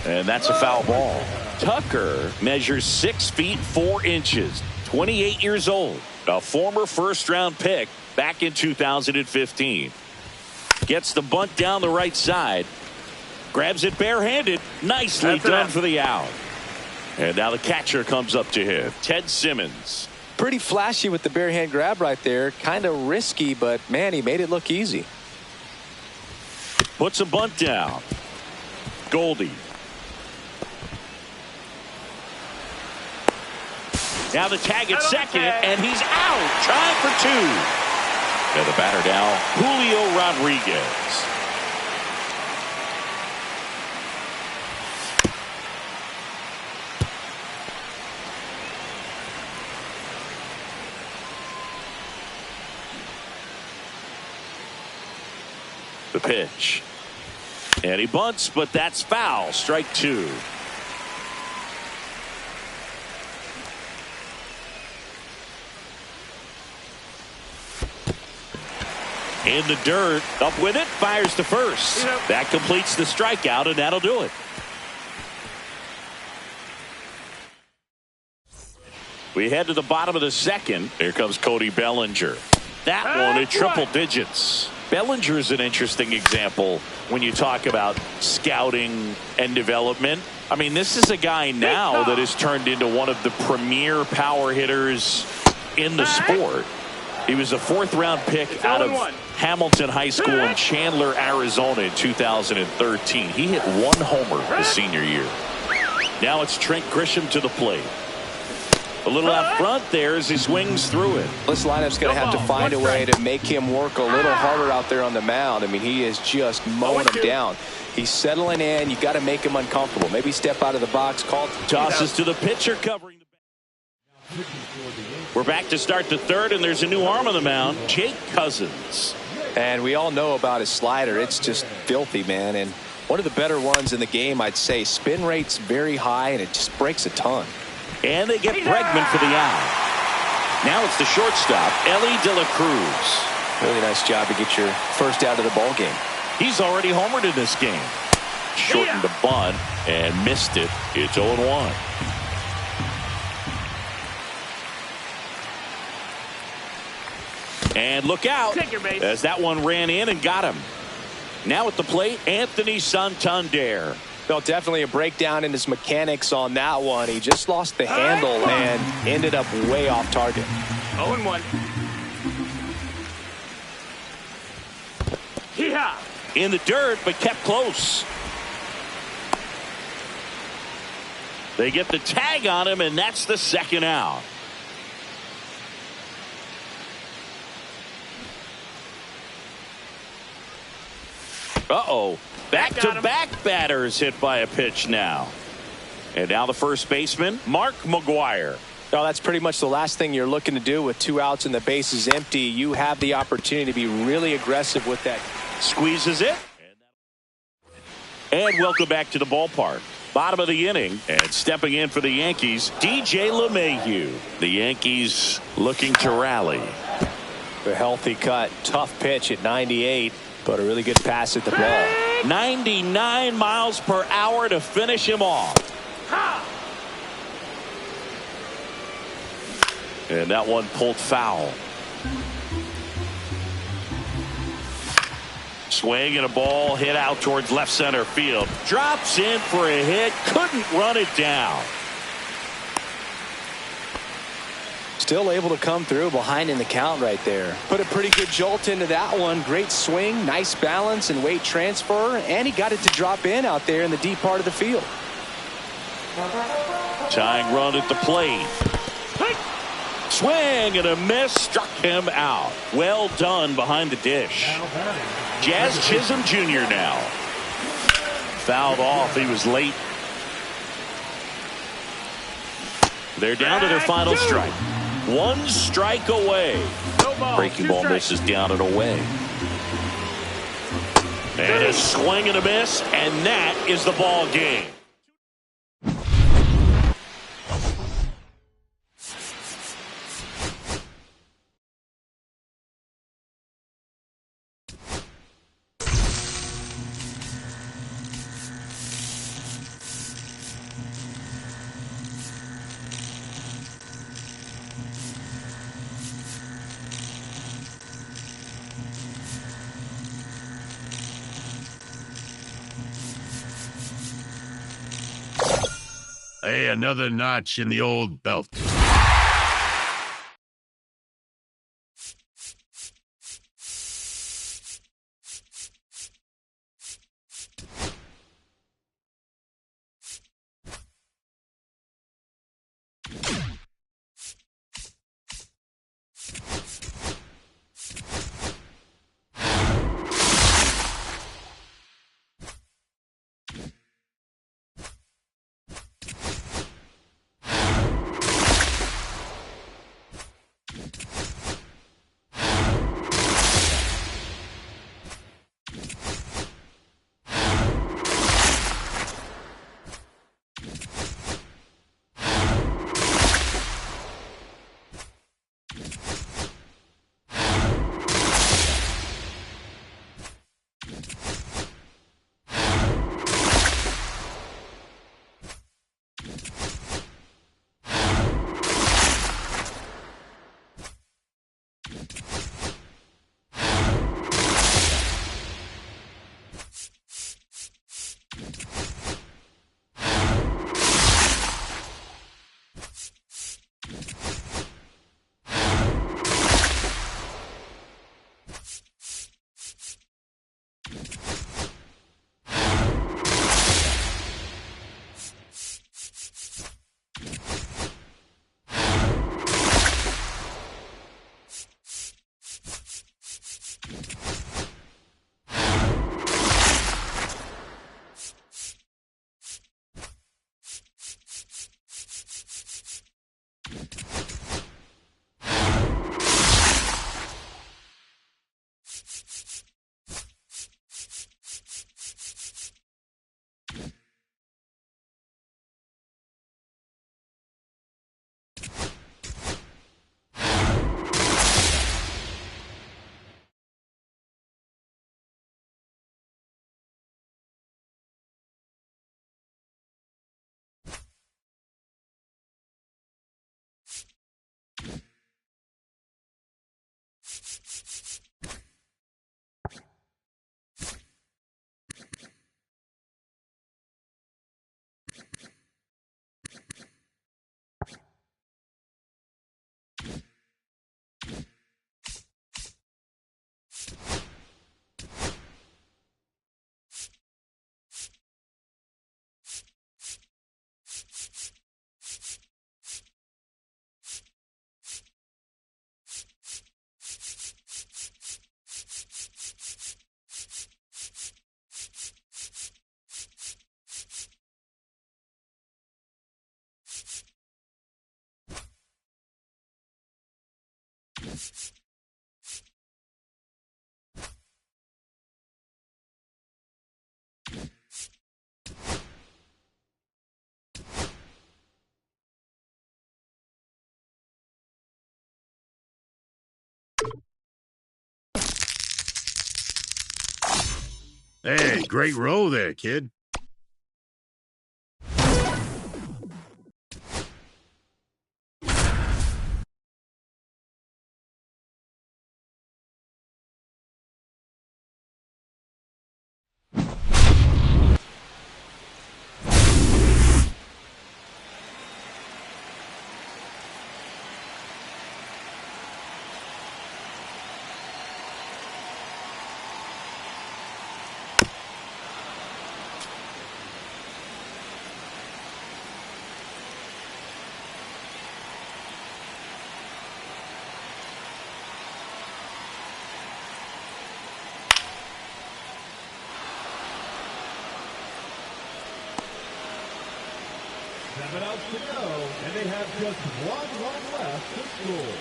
And that's a foul ball. Tucker measures 6 feet 4 inches. 28 years old. A former first-round pick back in 2015. Gets the bunt down the right side. Grabs it barehanded. Nicely done for the out. And now the catcher comes up to him. Ted Simmons. Pretty flashy with the bare hand grab right there. Kind of risky, but man, he made it look easy. Puts a bunt down. Goldie. Now the tag at second, and he's out. Trying for 2. And the batter now, Julio Rodriguez. The pitch. And he bunts, but that's foul. Strike 2. In the dirt, up with it, fires to first. That completes the strikeout, and that'll do it. We head to the bottom of the second. Here comes Cody Bellinger. That one at triple digits. Bellinger is an interesting example when you talk about scouting and development. I mean, this is a guy now that has turned into one of the premier power hitters in the sport. He was a fourth-round pick out of Hamilton High School in Chandler, Arizona in 2013. He hit 1 homer his senior year. Now it's Trent Grisham to the plate. A little out front there as he swings through it. This lineup's going to have to find a way to make him work a little harder out there on the mound. I mean, he is just mowing him down. He's settling in. You got to make him uncomfortable. Maybe step out of the box. Tosses to the pitcher covering the back. We're back to start the third, and there's a new arm on the mound, Jake Cousins. And we all know about his slider. It's just filthy, man. And one of the better ones in the game, I'd say. Spin rate's very high, and it just breaks a ton. And they get Bregman for the out. Now it's the shortstop, Ellie De La Cruz. Really nice job to get your first out of the ball game. He's already homered in this game. Shortened the bunt and missed it. It's 0-1. And look out as that one ran in and got him. Now at the plate, Anthony Santander. Well, definitely a breakdown in his mechanics on that one. He just lost the handle and ended up way off target. 0-1. Yeah. In the dirt, but kept close. They get the tag on him, and that's the second out. Uh-oh. Back-to-back batters hit by a pitch now. And now the first baseman, Mark McGwire. Oh, that's pretty much the last thing you're looking to do with 2 outs and the base is empty. You have the opportunity to be really aggressive with that. Squeezes it. And welcome back to the ballpark. Bottom of the inning, and stepping in for the Yankees, DJ LeMahieu. The Yankees looking to rally. A healthy cut. Tough pitch at 98, but a really good pass at the ball. 99 miles per hour to finish him off. And that one pulled foul. Swing and a ball hit out towards left center field. Drops in for a hit. Couldn't run it down. Still able to come through behind in the count right there. Put a pretty good jolt into that one. Great swing, nice balance and weight transfer, and he got it to drop in out there in the deep part of the field. Tying run at the plate. Swing and a miss, struck him out. Well done behind the dish. Jazz Chisholm Jr. now. Fouled off. He was late. They're down to their final strike. 1 strike away. Breaking ball misses down and away. And a swing and a miss, and that is the ball game. Hey, another notch in the old belt. Hey, great roll there, kid. Seven outs to go, and they have just one run left to score.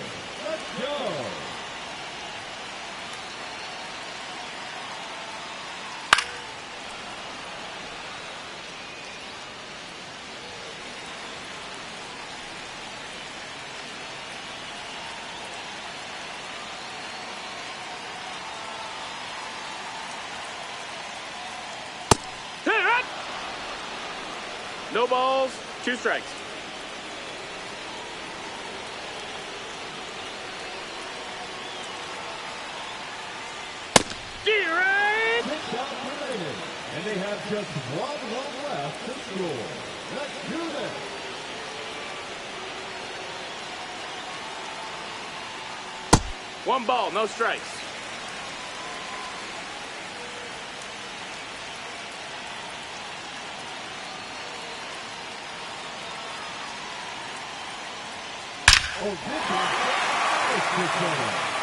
Let's go. No balls, 2 strikes. D-right! 6 outs remaining, and they have just one run left to score. Let's do this. One ball, no strikes. Oh, this is the first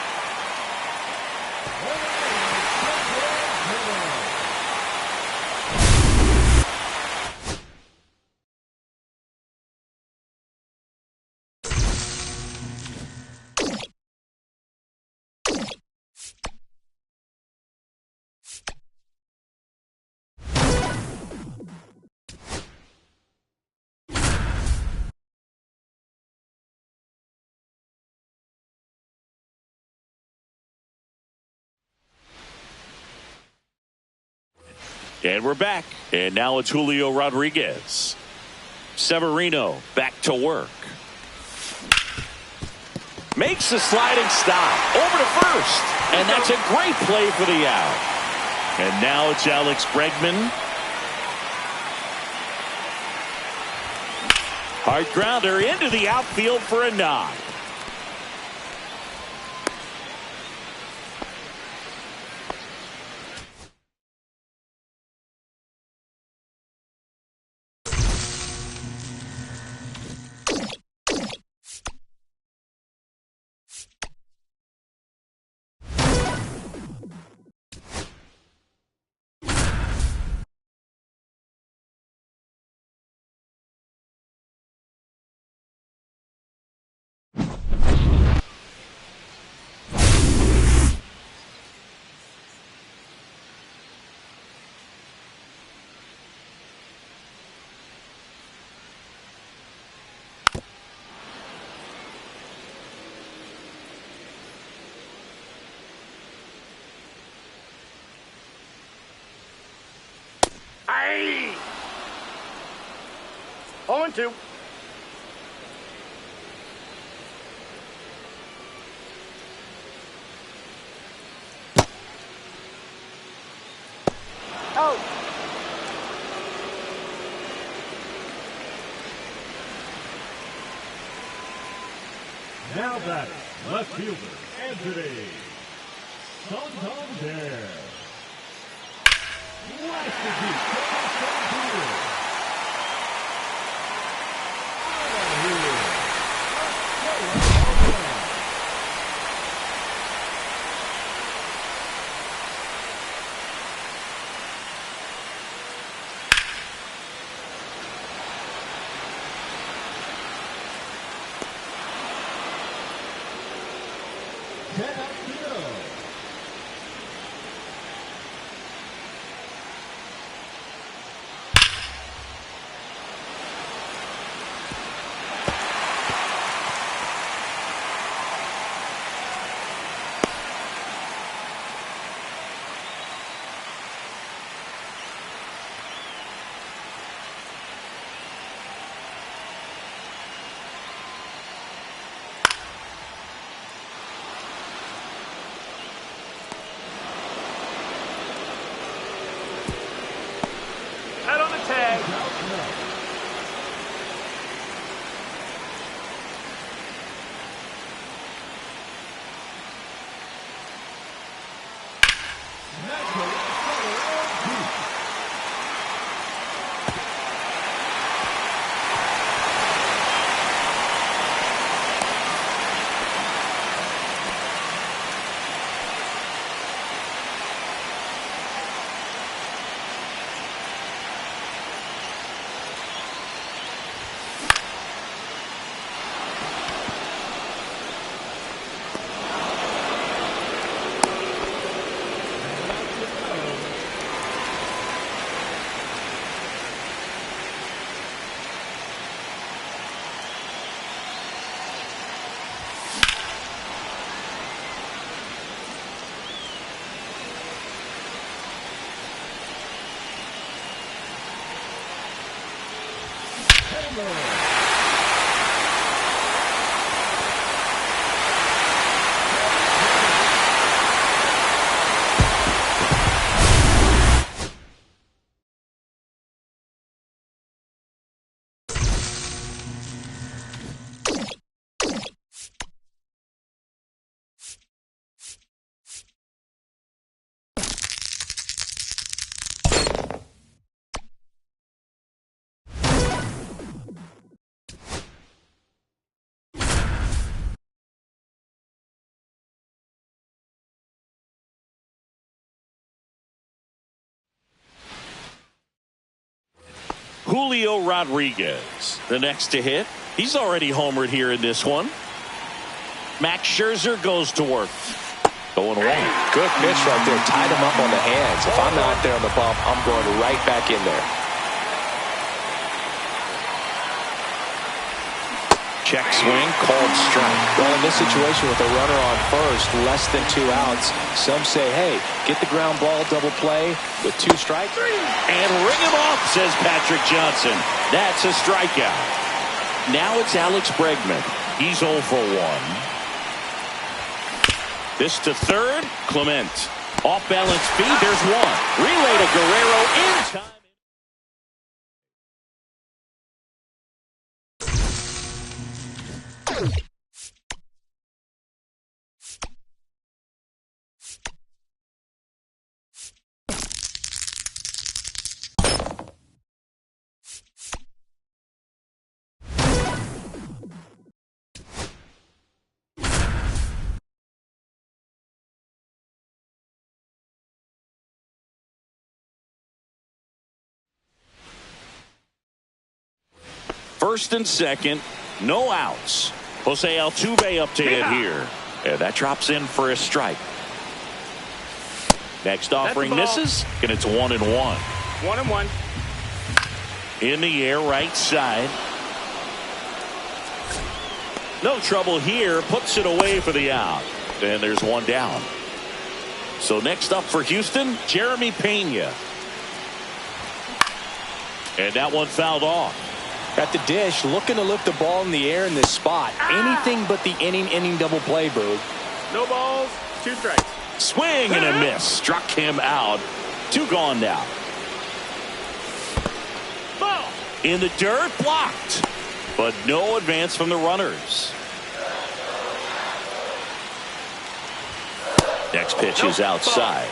And we're back. And now it's Julio Rodriguez. Severino back to work. Makes a sliding stop over to first. And that's a great play for the out. And now it's Alex Bregman. Hard grounder into the outfield for a nod. Aye! 0-2. Out. Now batting, left fielder, Anthony Santander. Blasted deep, center field. Out of here. 10 outs to go. Head on the tag. Out now. Smash the left center and deep. Julio Rodriguez, the next to hit. He's already homered here in this one. Max Scherzer goes to work. 0-1. Good pitch right there. Tied him up on the hands. If I'm not there on the bump, I'm going right back in there. Check swing, called strike. Well, in this situation with a runner on first, less than 2 outs, some say, hey, get the ground ball, double play with 2 strikes. And ring him off, says Patrick Johnson. That's a strikeout. Now it's Alex Bregman. He's 0 for 1. This to third, Clement. Off balance feed, there's one. Relay to Guerrero in time. First and second, no outs. Jose Altuve up to hit here. And that drops in for a strike. Next offering misses, and it's 1-1. 1-1. In the air, right side. No trouble here. Puts it away for the out. And there's one down. So next up for Houston, Jeremy Pena. And that one fouled off. At the dish, looking to lift the ball in the air in this spot. Anything but the inning double play, Boog. No balls, 2 strikes. Swing and a miss. Struck him out. 2 gone now. Ball. In the dirt, blocked. But no advance from the runners. Next pitch is outside.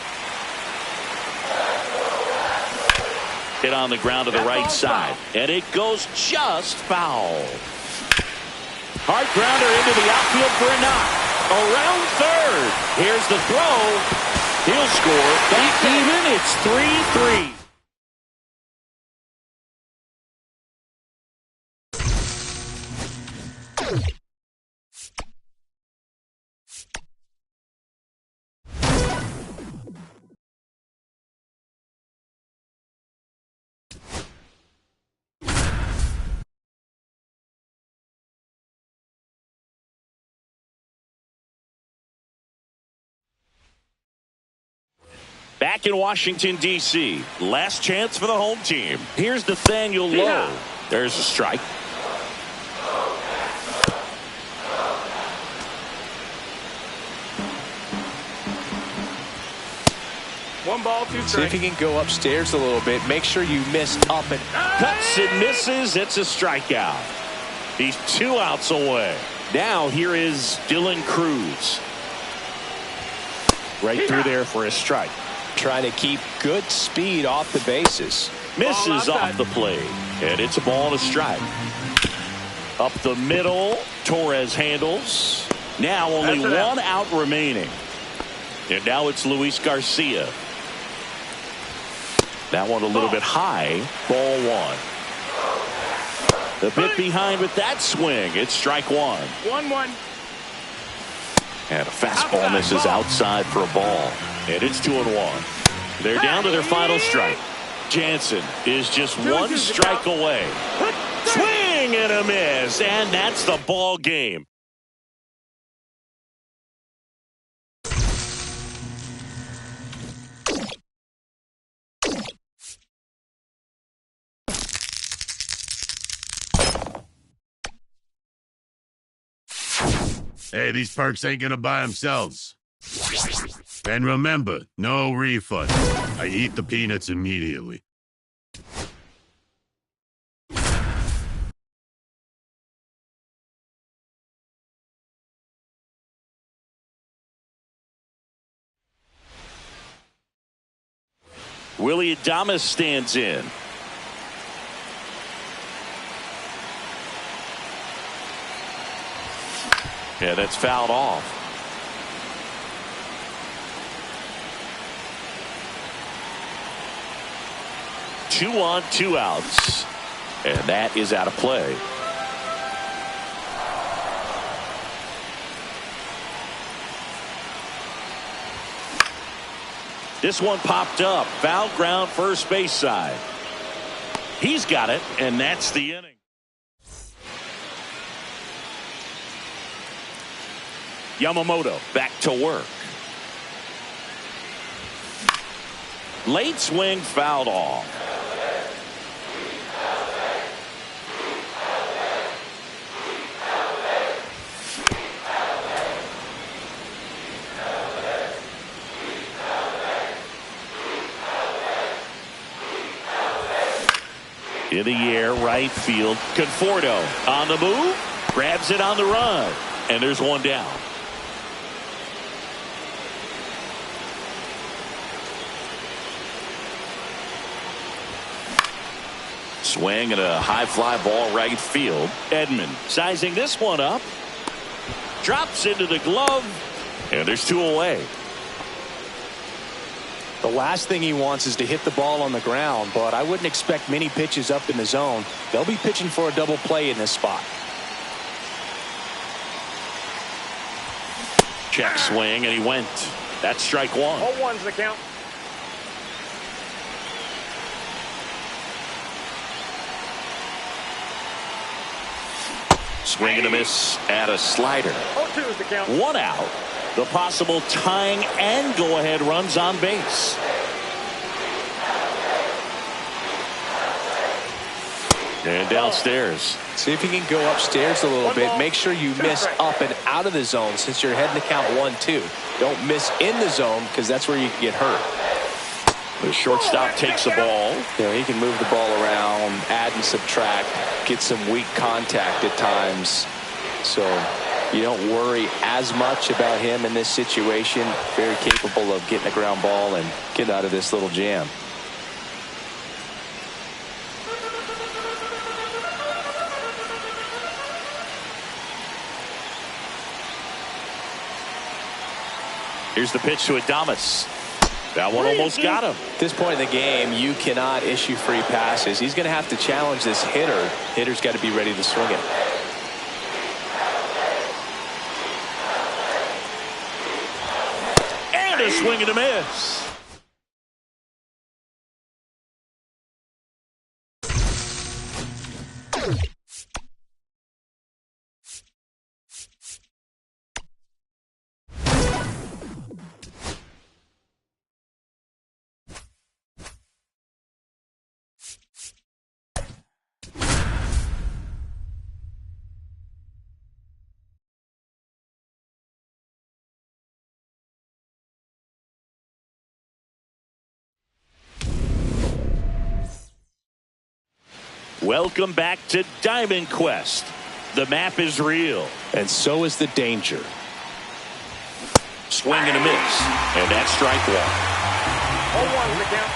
Hit on the ground to the right side. And it goes just foul. Hard grounder into the outfield for a knock. Around third. Here's the throw. He'll score. Even. It's 3-3. Back in Washington, D.C., last chance for the home team. Here's Nathaniel Lowe. There's a strike. One ball, two See strikes. if he can go upstairs a little bit. Make sure you miss up and Cuts and misses. It's a strikeout. He's 2 outs away. Now here is Dylan Cruz. Right through there for a strike. trying to keep good speed off the bases. Misses off the plate. And it's a ball and a strike. Up the middle. Torres handles. Now only one out remaining. And now it's Luis Garcia. That one a little bit high. Ball 1. A bit behind with that swing. It's strike 1. 1-1. And a fastball misses outside for a ball. And it's 2-1. They're down to their final strike. Jansen is just 1 strike away. Swing and a miss. And that's the ball game. Hey, these perks ain't gonna buy themselves. And remember, no refund. I eat the peanuts immediately. Willy Adames stands in. Yeah, that's fouled off. Two on, 2 outs. And that is out of play. This one popped up. Foul ground, first base side. He's got it, and that's the inning. Yamamoto back to work. Late swing fouled off. In the air, right field. Conforto on the move. Grabs it on the run. And there's one down. Swing and a high fly ball right field. Edman sizing this one up. Drops into the glove. And there's 2 away. The last thing he wants is to hit the ball on the ground, but I wouldn't expect many pitches up in the zone. They'll be pitching for a double play in this spot. Check swing, and he went. That's strike 1. 0-1's the count. Swing and a miss at a slider. 0-2 is the count. 1 out. The possible tying and go-ahead runs on base. And downstairs. See if you can go upstairs a little bit. Make sure you miss up and out of the zone since you're heading to count 1-2. Don't miss in the zone because that's where you can get hurt. The shortstop takes the ball. You know, he can move the ball around, add and subtract, get some weak contact at times. So you don't worry as much about him in this situation. Very capable of getting a ground ball and getting out of this little jam. Here's the pitch to Adames. That one almost got him. At this point in the game, you cannot issue free passes. He's going to have to challenge this hitter. Hitter's got to be ready to swing it. And a swing and a miss. Welcome back to Diamond Quest. The map is real. And so is the danger. Swing and a miss. And that's strike one. 0-1 is the count.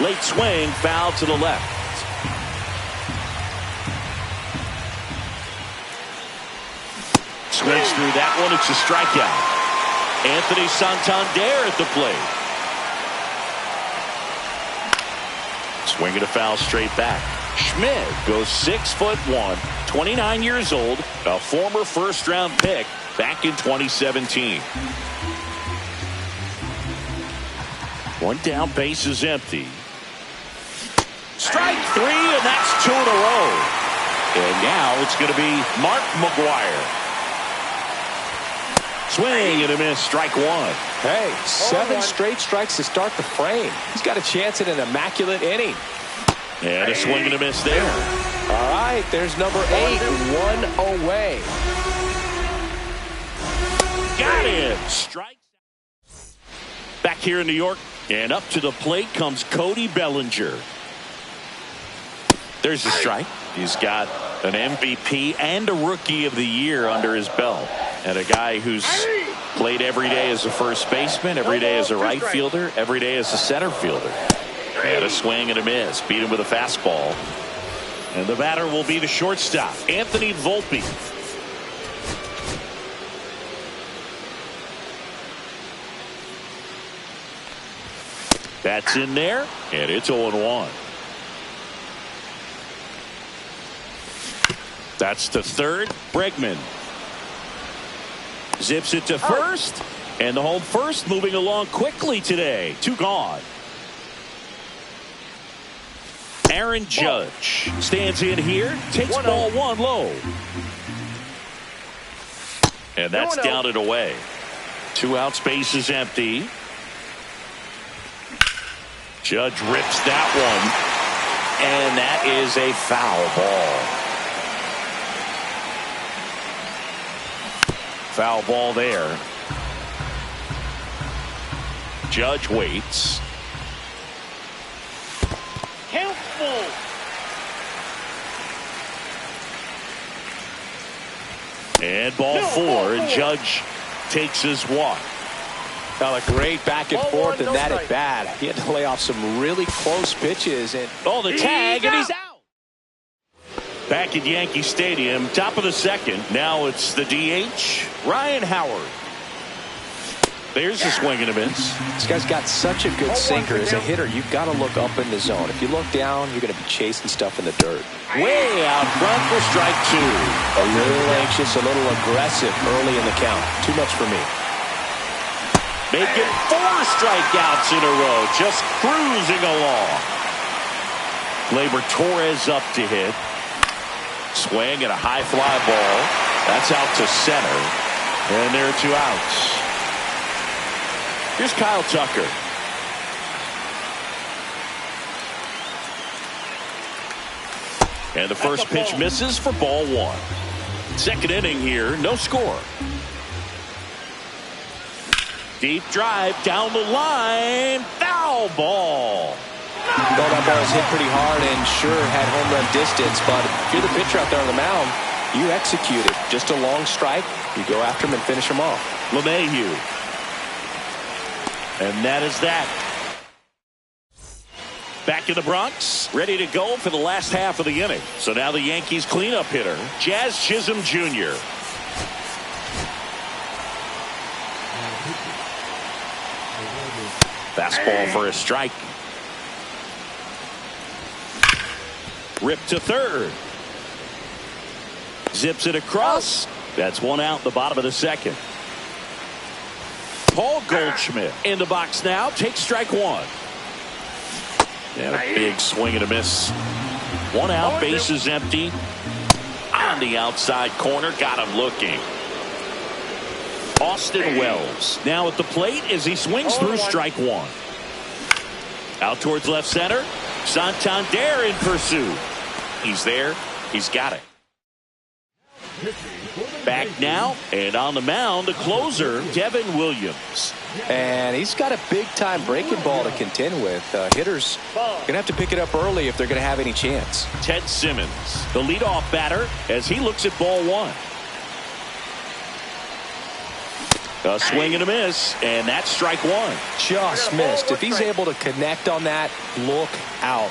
Late swing, foul to the left. Swings through that one. It's a strikeout. Anthony Santander at the plate. Swing and a foul straight back. Schmidt goes 6'1", 29 years old, a former first-round pick back in 2017. One down, base is empty. Strike three, and that's 2 in a row. And now it's going to be Mark McGwire. Swing and a miss, strike one. Hey, 7 straight strikes to start the frame. He's got a chance at an immaculate inning. And a swing and a miss there. All right, there's number 8, 1 away. Got him. Strike. Back here in New York, and up to the plate comes Cody Bellinger. There's a strike. He's got an MVP and a Rookie of the Year under his belt. And a guy who's played every day as a first baseman, every day as a right fielder, every day as a center fielder. And a swing and a miss. Beat him with a fastball. And the batter will be the shortstop, Anthony Volpe. That's in there, and it's 0-1. That's to third. Bregman zips it to first, and the home first moving along quickly today. 2 gone. Aaron Judge stands in here, takes ball 1 low. And that's down and away. 2 outs, base is empty. Judge rips that one, and that is a foul ball. Foul ball there. Judge waits. Count full. And ball 4, and Judge takes his walk. Now a great back and forth in that at bat. He had to lay off some really close pitches. And the tag, and he's out. Back at Yankee Stadium, top of the second. Now it's the DH, Ryan Howard. There's a swing and a miss. This guy's got such a good sinker. As a hitter, you've got to look up in the zone. If you look down, you're going to be chasing stuff in the dirt. Way out front for strike 2. A little anxious, a little aggressive early in the count. Too much for me. Making 4 strikeouts in a row, just cruising along. Gleyber Torres up to hit. Swing and a high fly ball. That's out to center. And there are 2 outs. Here's Kyle Tucker. And the first pitch misses for ball 1. Second inning here, no score. Deep drive down the line. Foul ball. Well, that ball was hit pretty hard and sure had home run distance, but if you're the pitcher out there on the mound, you execute it. Just a long strike, you go after him and finish him off. LeMahieu. And that is that. Back in the Bronx, ready to go for the last half of the inning. So now the Yankees cleanup hitter, Jazz Chisholm Jr. Fastball for a strike. Rip to third. Zips it across. That's 1 out in the bottom of the second. Paul Goldschmidt in the box now. Takes strike 1. And a big swing and a miss. 1 out, base is empty. On the outside corner, got him looking. Austin Wells now at the plate as he swings through strike 1. Out towards left center. Santander in pursuit. He's there. He's got it. Pitching for the Back now, and on the mound, the closer, Devin Williams. And he's got a big-time breaking ball to contend with. Hitters going to have to pick it up early if they're going to have any chance. Ted Simmons, the leadoff batter, as he looks at ball one. A swing and a miss, and that's strike one. Just missed. If he's able to connect on that, look out.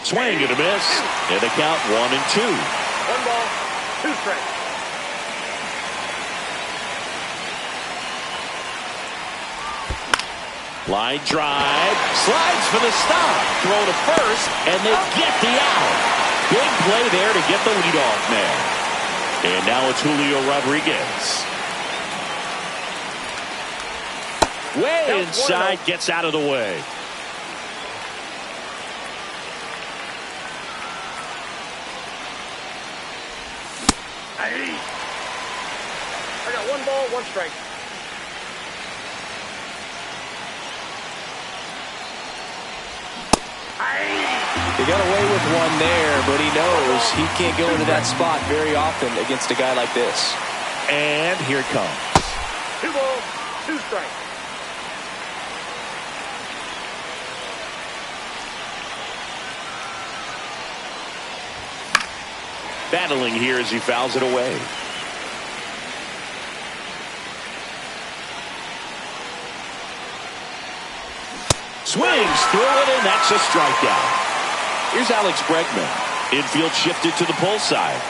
Swing and a miss, and the count 1-2. 1 ball, 2 strikes. Line drive, slides for the stop, throw to first, and they get the out. Big play there to get the leadoff man. And now it's Julio Rodriguez. Way inside, gets out of the way. I got 1 ball, 1 strike. He got away with one there, but he knows he can't go into that spot very often against a guy like this. And here it comes. 2 balls, 2 strikes. Battling here as he fouls it away. Swings through it, and that's a strikeout. Here's Alex Bregman. Infield shifted to the pull side.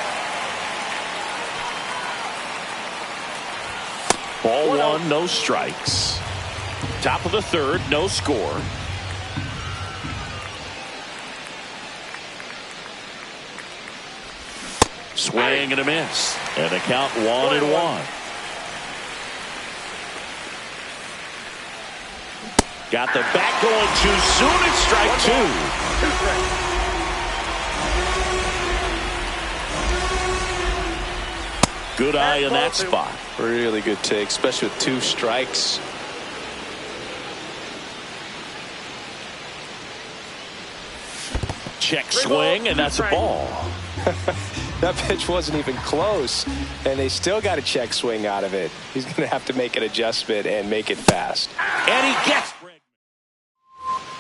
Ball one, no strikes. Top of the third, no score. Swing and a miss. And a count 1-1. Got the bat going too soon. It's strike 2. Good eye in that spot. Really good take, especially with 2 strikes. Check swing, and that's a ball. That pitch wasn't even close, and they still got a check swing out of it. He's going to have to make an adjustment and make it fast. And he gets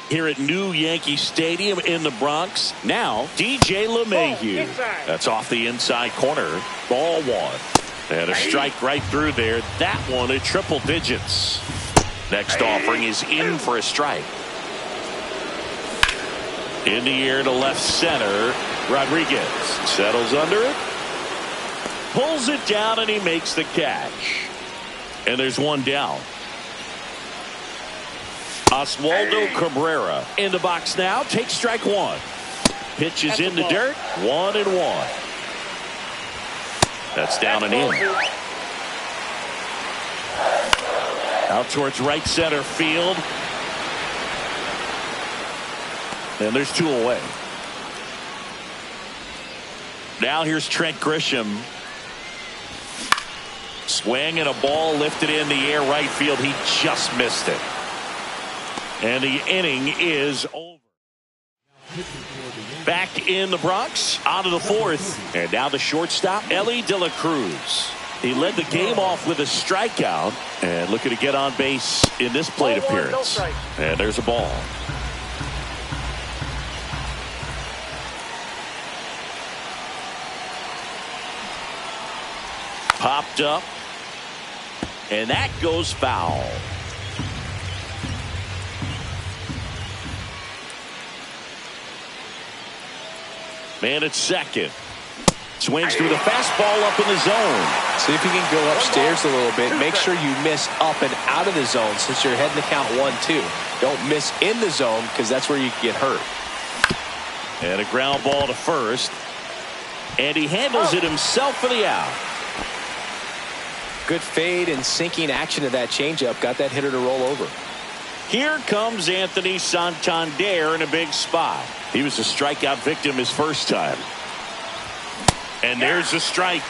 here at New Yankee Stadium in the Bronx. Now, DJ LeMahieu. That's off the inside corner. Ball one. And a strike right through there. That one at triple digits. Next offering is in for a strike. In the air to left center. Rodriguez settles under it. Pulls it down, and he makes the catch. And there's one down. Oswaldo Cabrera in the box now. Takes strike one. Pitch is in the dirt. 1-1. That's down and in. Out towards right center field. And there's 2 away. Now here's Trent Grisham. Swing and a ball lifted in the air right field. He just missed it. And the inning is over. Back in the Bronx, out of the 4th. And now the shortstop, Elly De La Cruz. He led the game off with a strikeout. And looking to get on base in this plate appearance. And there's a ball. Popped up. And that goes foul. Man at second. Swings through the fastball up in the zone. See if you can go upstairs a little bit. Make sure you miss up and out of the zone since you're heading to count 1-2. Don't miss in the zone because that's where you can get hurt. And a ground ball to first. And he handles it himself for the out. Good fade and sinking action of that changeup. Got that hitter to roll over. Here comes Anthony Santander in a big spot. He was a strikeout victim his first time. And there's a strike.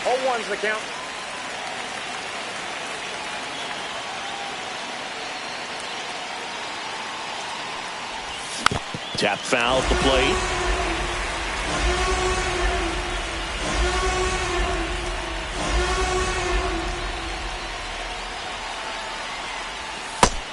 0-1's the count. Tap foul at the plate.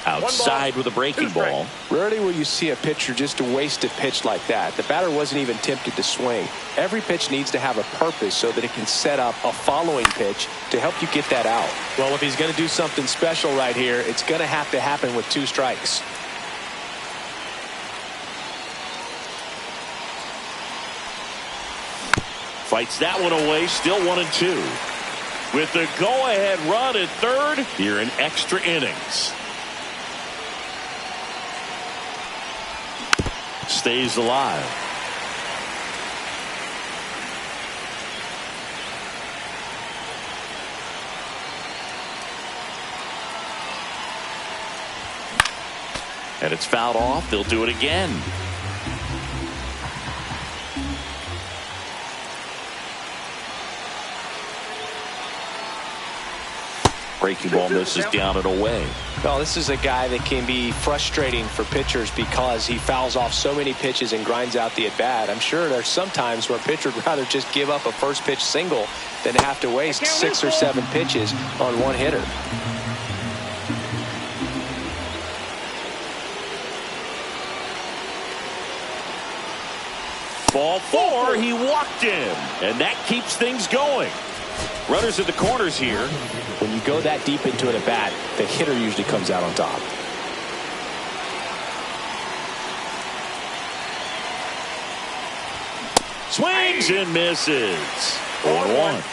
Outside with a breaking ball. Rarely will you see a pitcher just waste a pitch like that. The batter wasn't even tempted to swing. Every pitch needs to have a purpose so that it can set up a following pitch to help you get that out. Well, if he's going to do something special right here, it's going to have to happen with 2 strikes. Fights that one away, still 1-2. With the go-ahead run at third here in extra innings. Stays alive. And it's fouled off. They'll do it again. Breaking ball misses down and away. Well, this is a guy that can be frustrating for pitchers because he fouls off so many pitches and grinds out the at-bat. I'm sure there's some times where a pitcher would rather just give up a first pitch single than have to waste 6 or 7 pitches on one hitter. Ball 4, he walked in, and that keeps things going. Runners at the corners here. When you go that deep into an at-bat, the hitter usually comes out on top. Swings and misses. 0-1.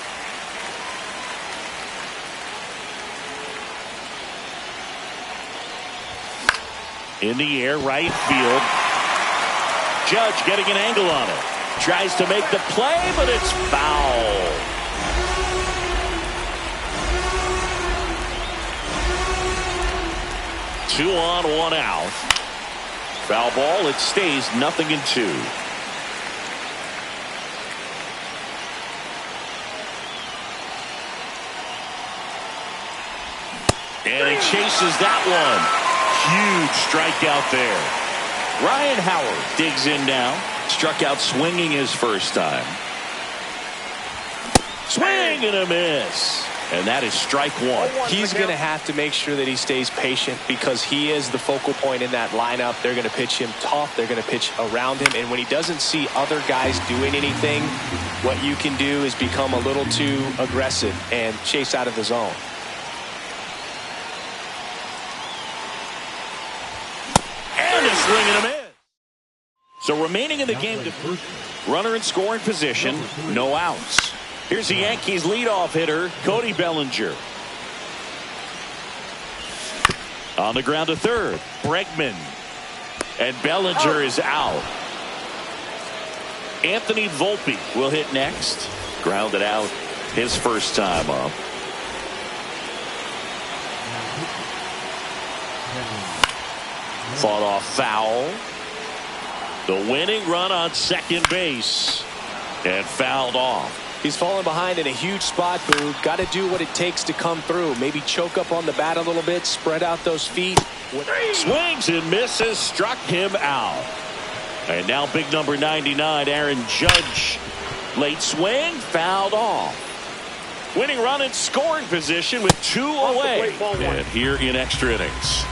In the air, right field. Judge getting an angle on it. Tries to make the play, but it's foul. Two on, 1 out. Foul ball. It stays 0-2. And he chases that one. Huge strikeout there. Ryan Howard digs in now. Struck out swinging his first time. Swing and a miss. And that is strike 1. He's going to have to make sure that he stays patient because he is the focal point in that lineup. They're going to pitch him tough. They're going to pitch around him. And when he doesn't see other guys doing anything, what you can do is become a little too aggressive and chase out of the zone. And a swing and a miss. So remaining in the game, runner in scoring position, no outs. Here's the Yankees leadoff hitter, Cody Bellinger. On the ground to third, Bregman. And Bellinger is out. Anthony Volpe will hit next. Grounded out his first time up. Fought off foul. The winning run on second base. And fouled off. He's fallen behind in a huge spot, Boo. Got to do what it takes to come through. Maybe choke up on the bat a little bit, spread out those feet. Swings and misses, struck him out. And now big number 99, Aaron Judge. Late swing, fouled off. Winning run in scoring position with 2 away. And here in extra innings.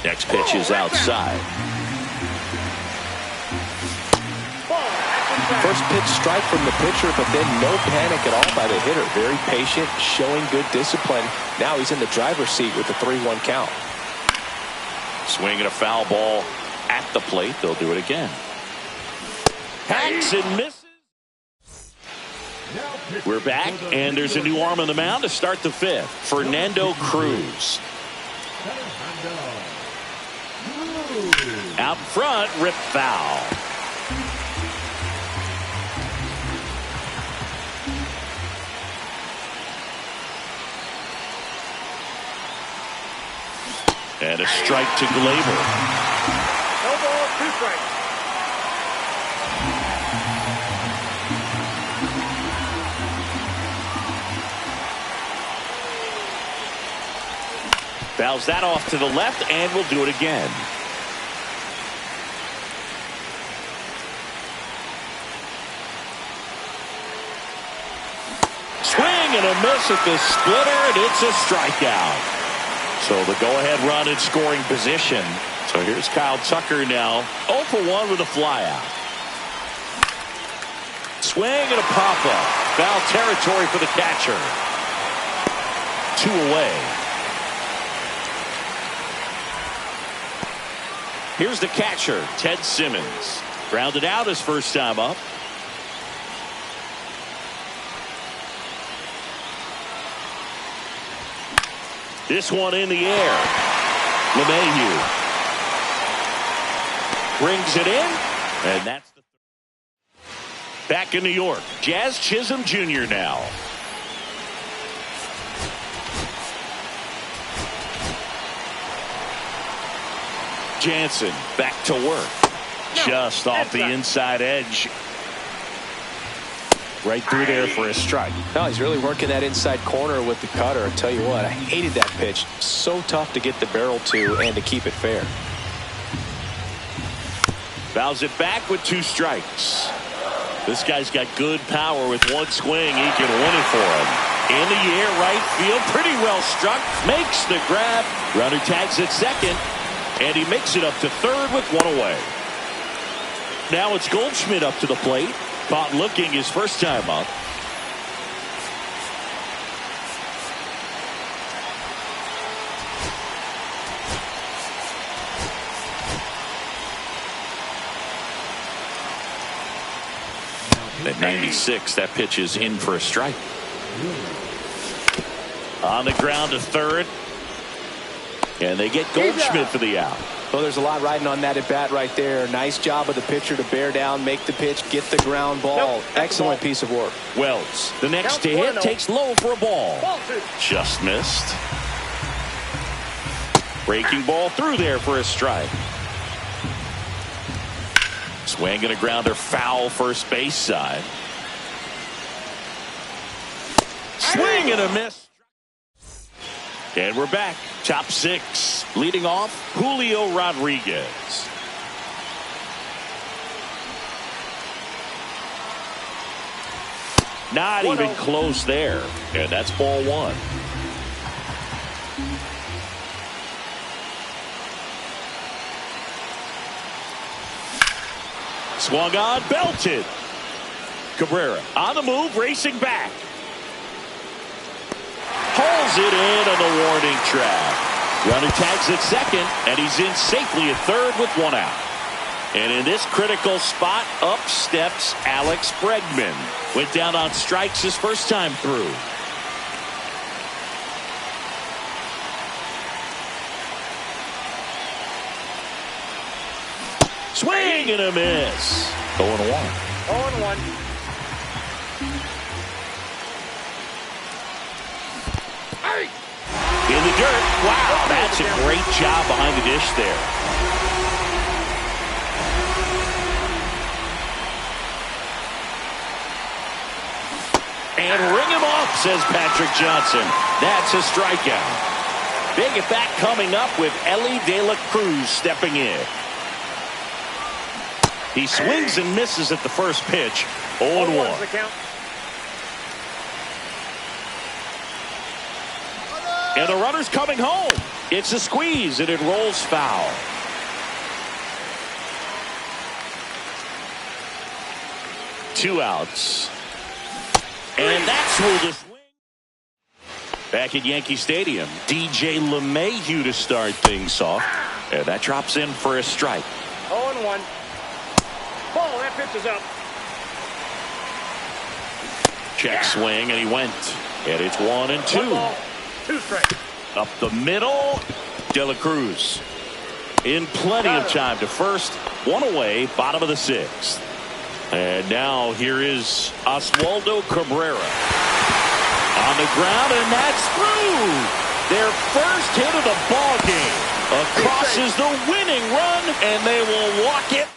Next pitch is outside. First pitch strike from the pitcher, but then no panic at all by the hitter. Very patient, showing good discipline. Now he's in the driver's seat with the 3-1 count. Swinging a foul ball at the plate. They'll do it again. Hacks and misses. We're back, and there's a new arm on the mound to start the 5th. Fernando Cruz. Out front, rip foul. And a strike to Gleyber. No ball, 2 strikes. Fouls that off to the left, and we'll do it again. and a miss at the splitter, and it's a strikeout. So the go-ahead run in scoring position. So here's Kyle Tucker now, 0 for 1 with a flyout. Swing and a pop-up. Foul territory for the catcher. 2 away. Here's the catcher, Ted Simmons. Grounded out his first time up. This one in the air. LeMahieu brings it in, and that's the back in New York. Jazz Chisholm Jr. now. Jansen back to work. Just off the inside edge. Right through there for a strike. No, he's really working that inside corner with the cutter. I tell you what, I hated that pitch. So tough to get the barrel to and to keep it fair. Fouls it back with 2 strikes. This guy's got good power. With one swing, he can win it for him. In the air, right field, pretty well struck. Makes the grab. Runner tags at second, and he makes it up to third with 1 away. Now it's Goldschmidt up to the plate. Caught looking his first time up. At 96, that pitch is in for a strike. On the ground to third. And they get Goldschmidt for the out. Well, there's a lot riding on that at bat right there. Nice job of the pitcher to bear down, make the pitch, get the ground ball. Excellent piece of work. Wells, the next to hit, takes low for a ball. Just missed. Breaking ball through there for a strike. Swing and a grounder, foul first base side. Swing and a miss. And we're back. Top 6. Leading off, Julio Rodriguez. Not even close there. And that's ball 1. Swung on, belted. Cabrera on the move, racing back. Pulls it in on the warning track. Runner tags at second, and he's in safely at third with 1 out. And in this critical spot, up steps Alex Bregman. Went down on strikes his first time through. Swing and a miss. 0-1. 0-1. In the dirt. Wow, that's a great job behind the dish there. And ring him off, says Patrick Johnson. That's a strikeout. Big at bat coming up with Elly De La Cruz stepping in. He swings and misses at the first pitch. 0-1. And the runner's coming home. It's a squeeze, and it rolls foul. Two outs. And that's ruled a swing. Back at Yankee Stadium, DJ LeMahieu to start things off. And that drops in for a strike. 0-1. Ball, that pitch is up. Check swing, and he went. And it's 1-2. 1 ball, 2 strikes. Up the middle, De La Cruz. In plenty of time to first. 1 away, bottom of the 6th. And now here is Oswaldo Cabrera. On the ground, and that's through. Their first hit of the ball game. Across is the winning run, and they will walk it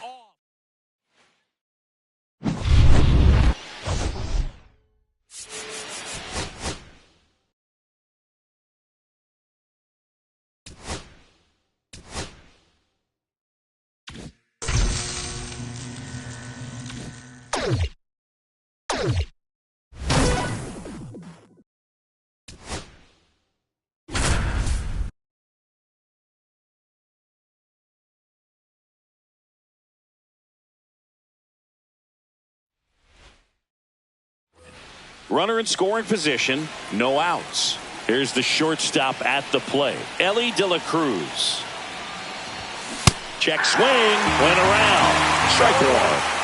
Runner in scoring position, no outs. Here's the shortstop at the plate, Elly De La Cruz. Check swing, went around. Strike one.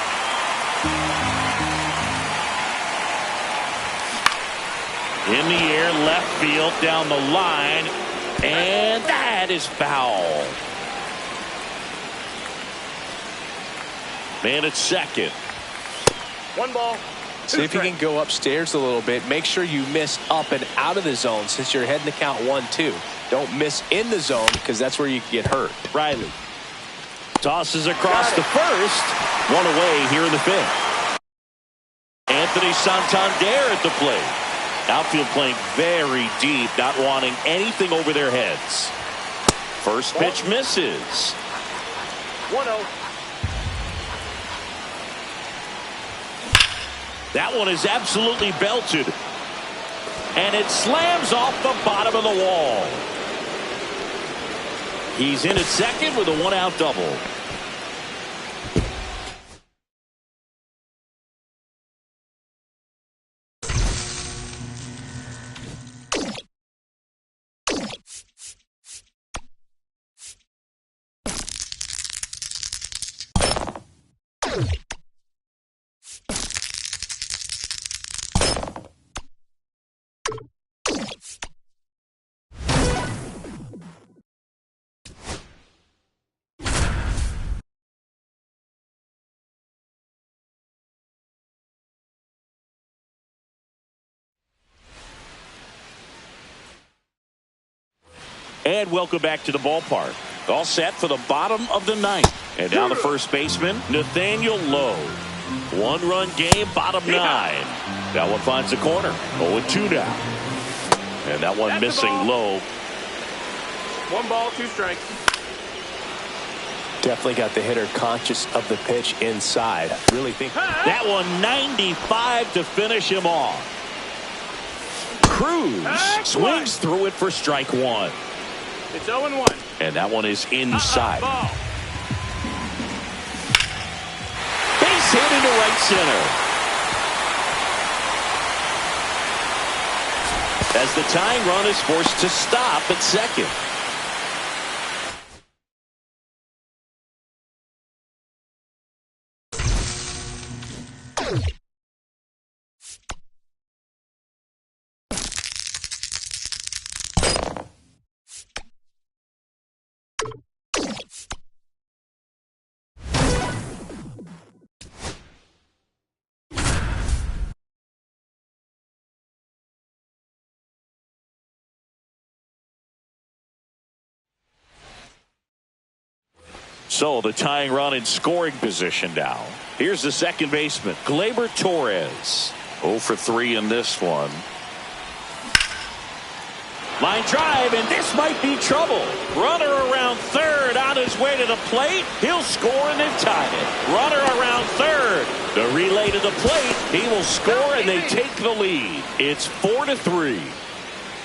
In the air, left field, down the line, and that is foul. Man at second. 1 ball. See if you can go upstairs a little bit. Make sure you miss up and out of the zone since you're heading to count 1-2. Don't miss in the zone because that's where you can get hurt. Riley tosses across the first. One away here in the fifth. Anthony Santander at the plate. Outfield playing very deep, not wanting anything over their heads. First pitch misses. 1-0. That one is absolutely belted. And it slams off the bottom of the wall. He's in at second with a 1-out double. And welcome back to the ballpark. All set for the bottom of the ninth. And down the first baseman, Nathaniel Lowe. 1-run game, bottom 9. That one finds the corner. 0-2 now. And that one That's missing Lowe. 1 ball, 2 strikes. Definitely got the hitter conscious of the pitch inside. Really think That one 95 to finish him off. Cruz swings through it for strike 1. It's 0-1. And that one is inside. Ball. Base hit into right center. As the tying run is forced to stop at second. So the tying run in scoring position now. Here's the second baseman, Gleyber Torres. 0 for 3 in this one. Line drive, and this might be trouble. Runner around third on his way to the plate. He'll score and then tie it. Runner around third. The relay to the plate. He will score and they take the lead. It's 4-3.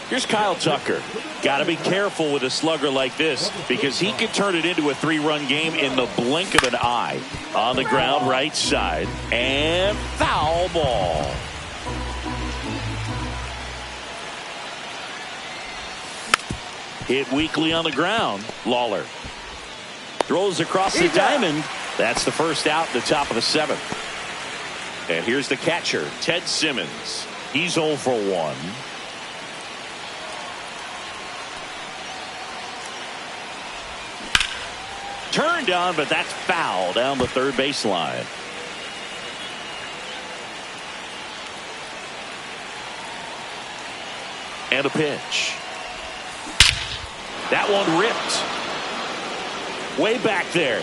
Here's Kyle Tucker. Got to be careful with a slugger like this because he can turn it into a 3-run game in the blink of an eye. On the ground, right side, and foul ball. Hit weakly on the ground. Lawler throws across the diamond. That's the first out in the top of the 7th. And here's the catcher, Ted Simmons. He's 0 for 1. Turned on, but that's foul down the third baseline. And a pitch. That one ripped. Way back there.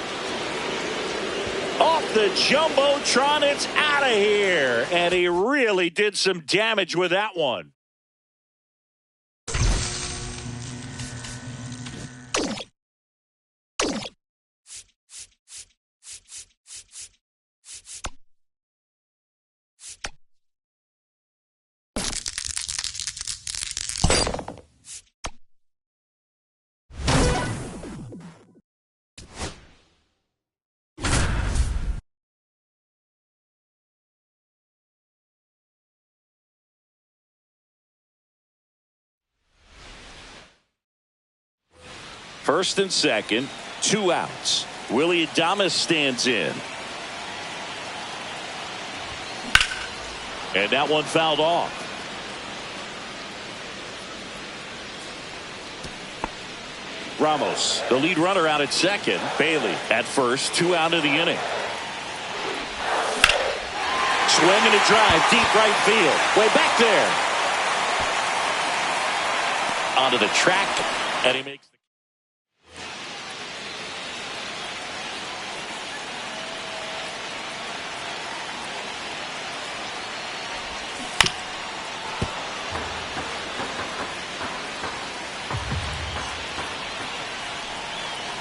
Off the Jumbotron, it's out of here. And he really did some damage with that one. First and second, 2 outs. Willie Adames stands in. And that one fouled off. Ramos, the lead runner, out at second. Bailey at first, 2 out of the inning. Swing and a drive, deep right field. Way back there. Onto the track, and he makes the...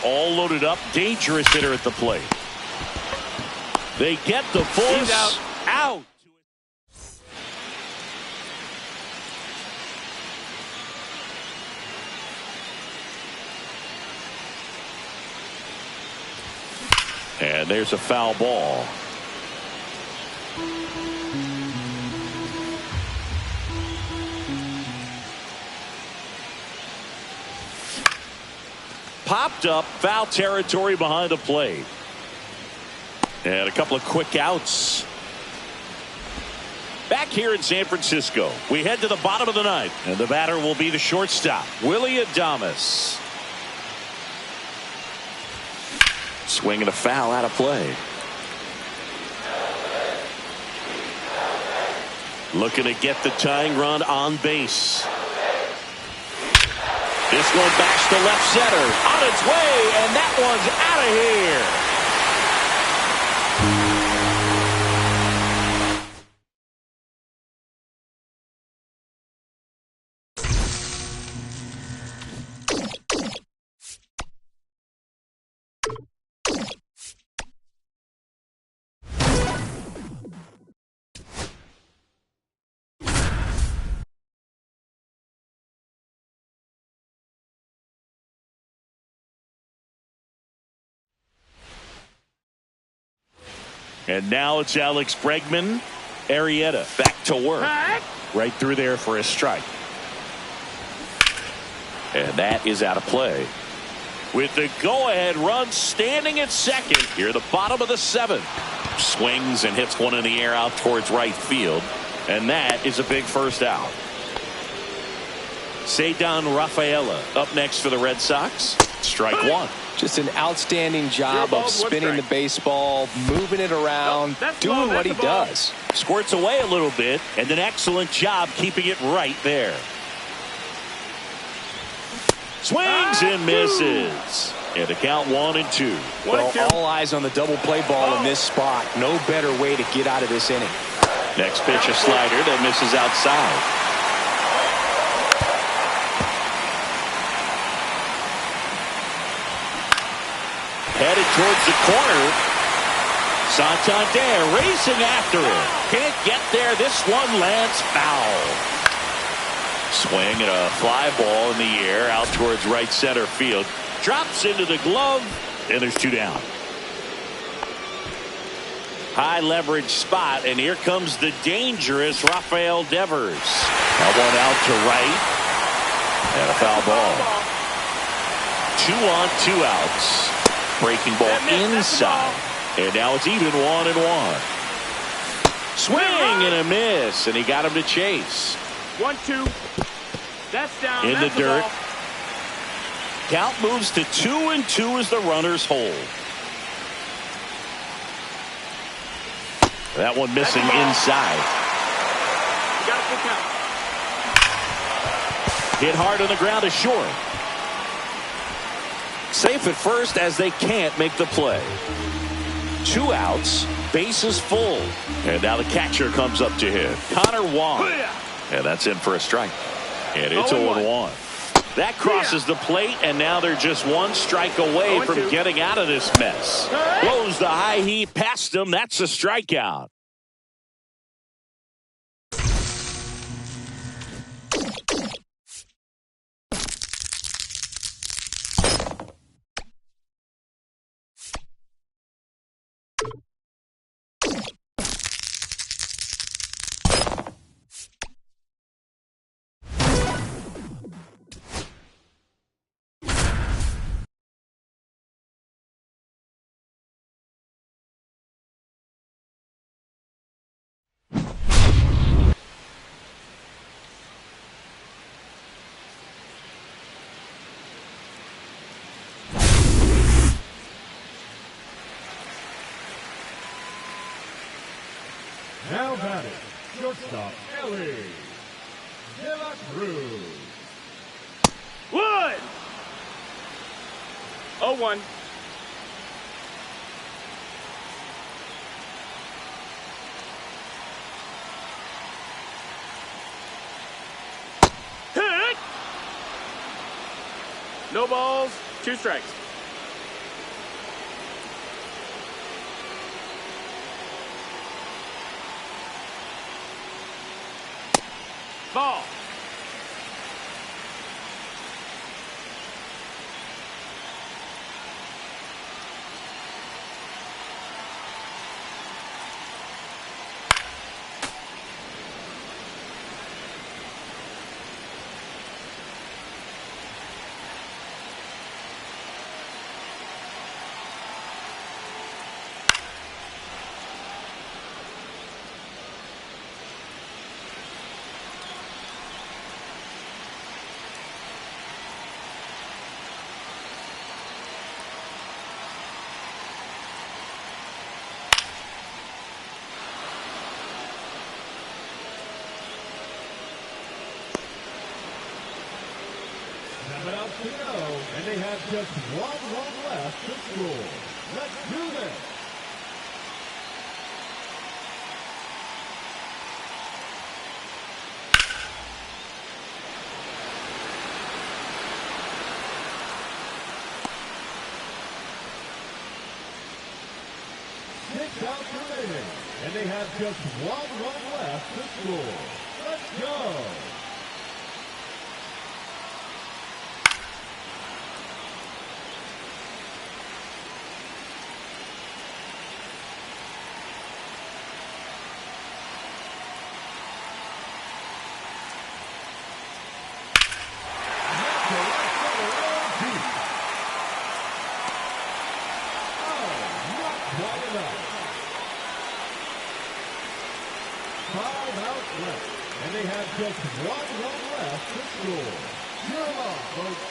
All loaded up, dangerous hitter at the plate. They get the force. He's out. Out. And there's a foul ball. Popped up, foul territory behind the plate. And a couple of quick outs. Back here in San Francisco, we head to the bottom of the ninth, and the batter will be the shortstop, Willie Adames. Swing and a foul out of play. Looking to get the tying run on base. This one backs to left center, on its way, and that one's out of here. And now it's Alex Bregman. Arrieta back to work. Right through there for a strike. And that is out of play. With the go-ahead run standing at second here at the bottom of the 7th. Swings and hits one in the air out towards right field. And that is a big first out. Ceddanne Rafaela up next for the Red Sox. Strike one. Just an outstanding job of spinning the baseball, moving it around, doing what he does. Squirts away a little bit, and an excellent job keeping it right there. Swings and misses. And a count 1-2. Well, all eyes on the double play ball in this spot. No better way to get out of this inning. Next pitch, a slider that misses outside. Headed towards the corner. Santander racing after it. Can't get there. This one lands foul. Swing and a fly ball in the air out towards right center field. Drops into the glove, and there's 2 down. High leverage spot, and here comes the dangerous Rafael Devers. That one out to right. And a foul ball. 2 on, 2 outs. Breaking ball inside. And now it's even 1-1. Swing and a miss. And he got him to chase. 1-2. That's down. In the dirt. Count moves to 2-2 as the runners hold. That one missing inside. You got a full count. Hit hard on the ground to short. Safe at first as they can't make the play. 2 outs, bases full. And now the catcher comes up to hit. Connor Wong. And that's in for a strike. And it's 0-1. That crosses the plate, and now they're just 1 strike away from getting out of this mess. Blows the high heat past them. That's a strikeout. Now batting, shortstop Ellie De La Cruz. Wood! 0-1. Hit! No balls, 2 strikes. Ball. Seven outs to go, and they have just 1 run left to score. Let's do this. Six outs remaining, and they have just 1 run left to score. Let's go. And they have just 1 run left to score. Cheer them on, folks.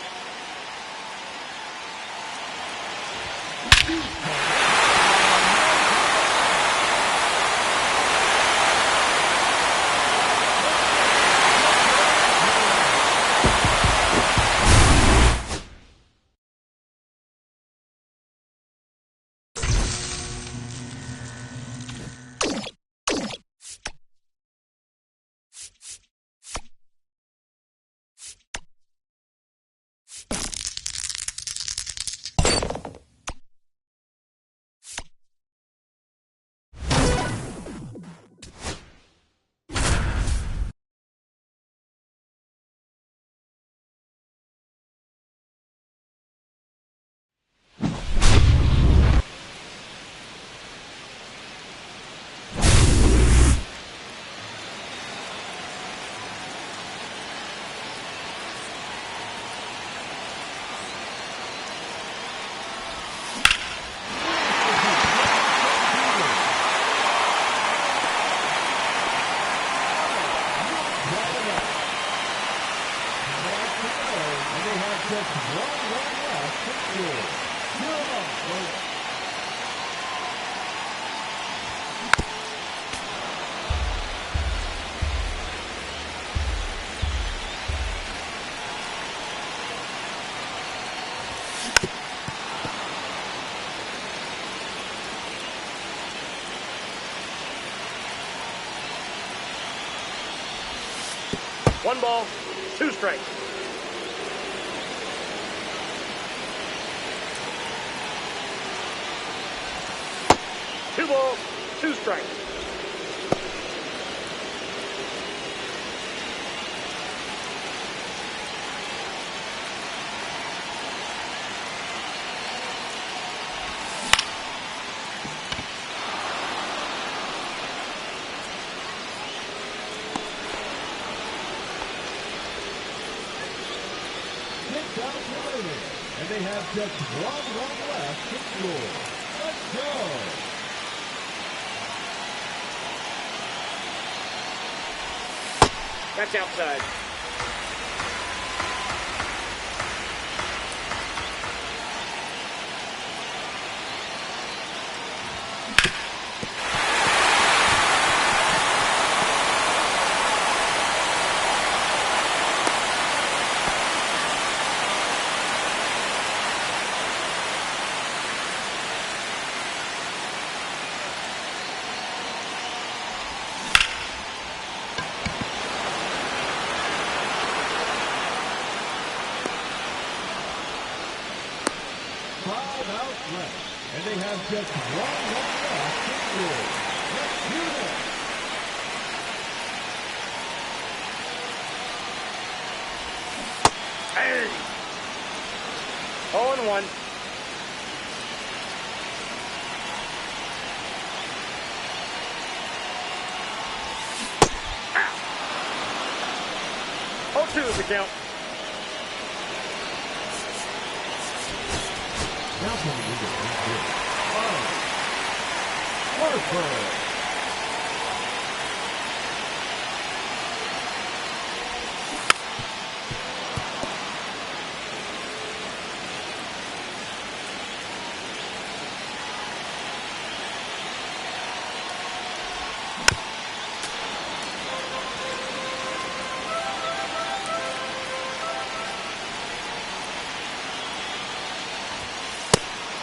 Just 1 run left to score. Cheer them on, folks. One ball, 2 strikes. Two balls, 2 strikes. And they have just 1 run left to score. Let's go. That's outside. left. And they have just one run left to score. Let's do this. Hey! 0-1. Ah. 0-2 is the count. Now coming into Harper.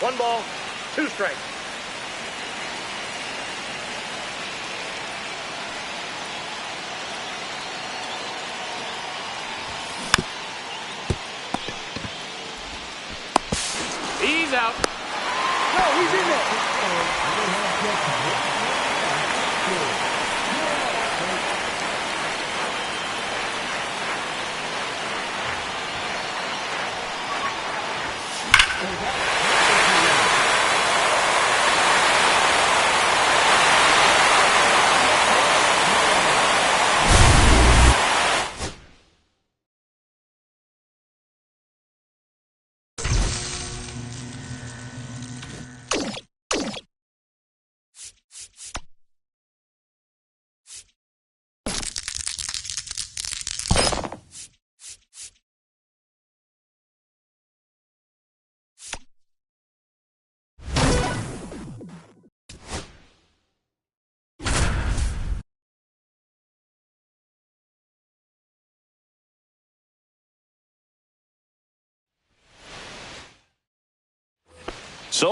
One ball, two strikes. He's out. No, he's in there. So,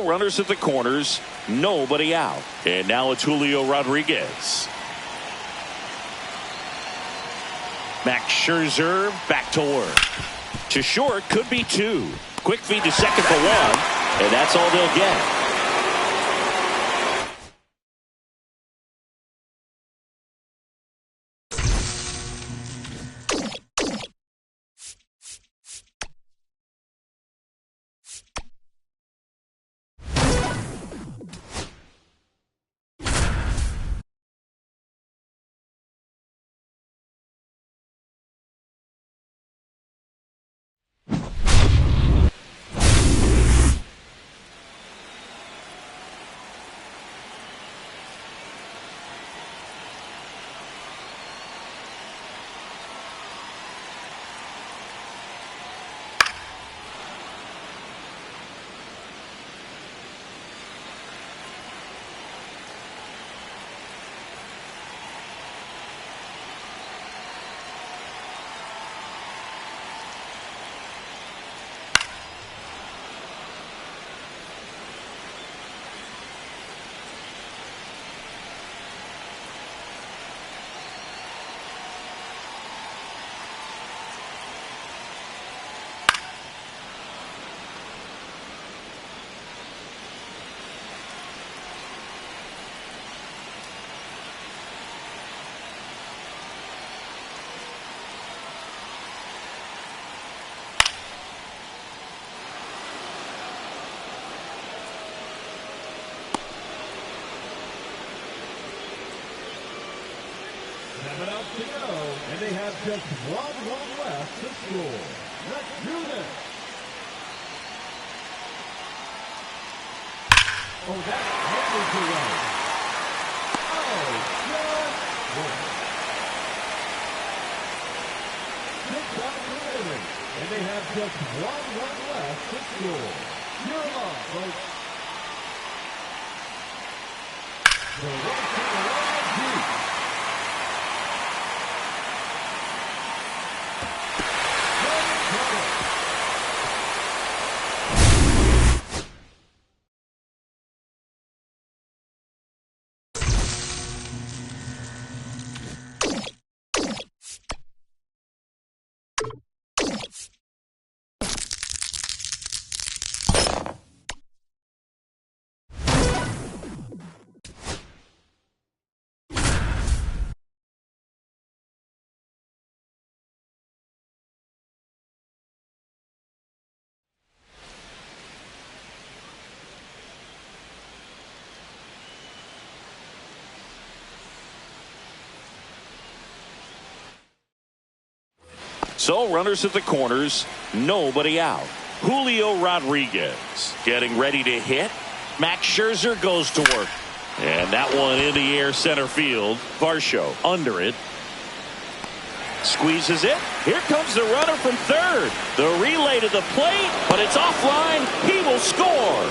runners at the corners, nobody out. And now it's Julio Rodriguez. Max Scherzer back to work. To short, could be two. Quick feed to second for one, and that's all they'll get. Seven out to go, and they have just one run left to score. Let's do this. Oh, that's headed to right. Oh, good work. 6 out to the inning, and they have just one run left to score. You're on, folks. The right to the line deep. So runners at the corners, nobody out. Julio Rodriguez getting ready to hit. Max Scherzer goes to work. And that one in the air center field. Varsho under it. Squeezes it. Here comes the runner from third. The relay to the plate, but it's offline. He will score.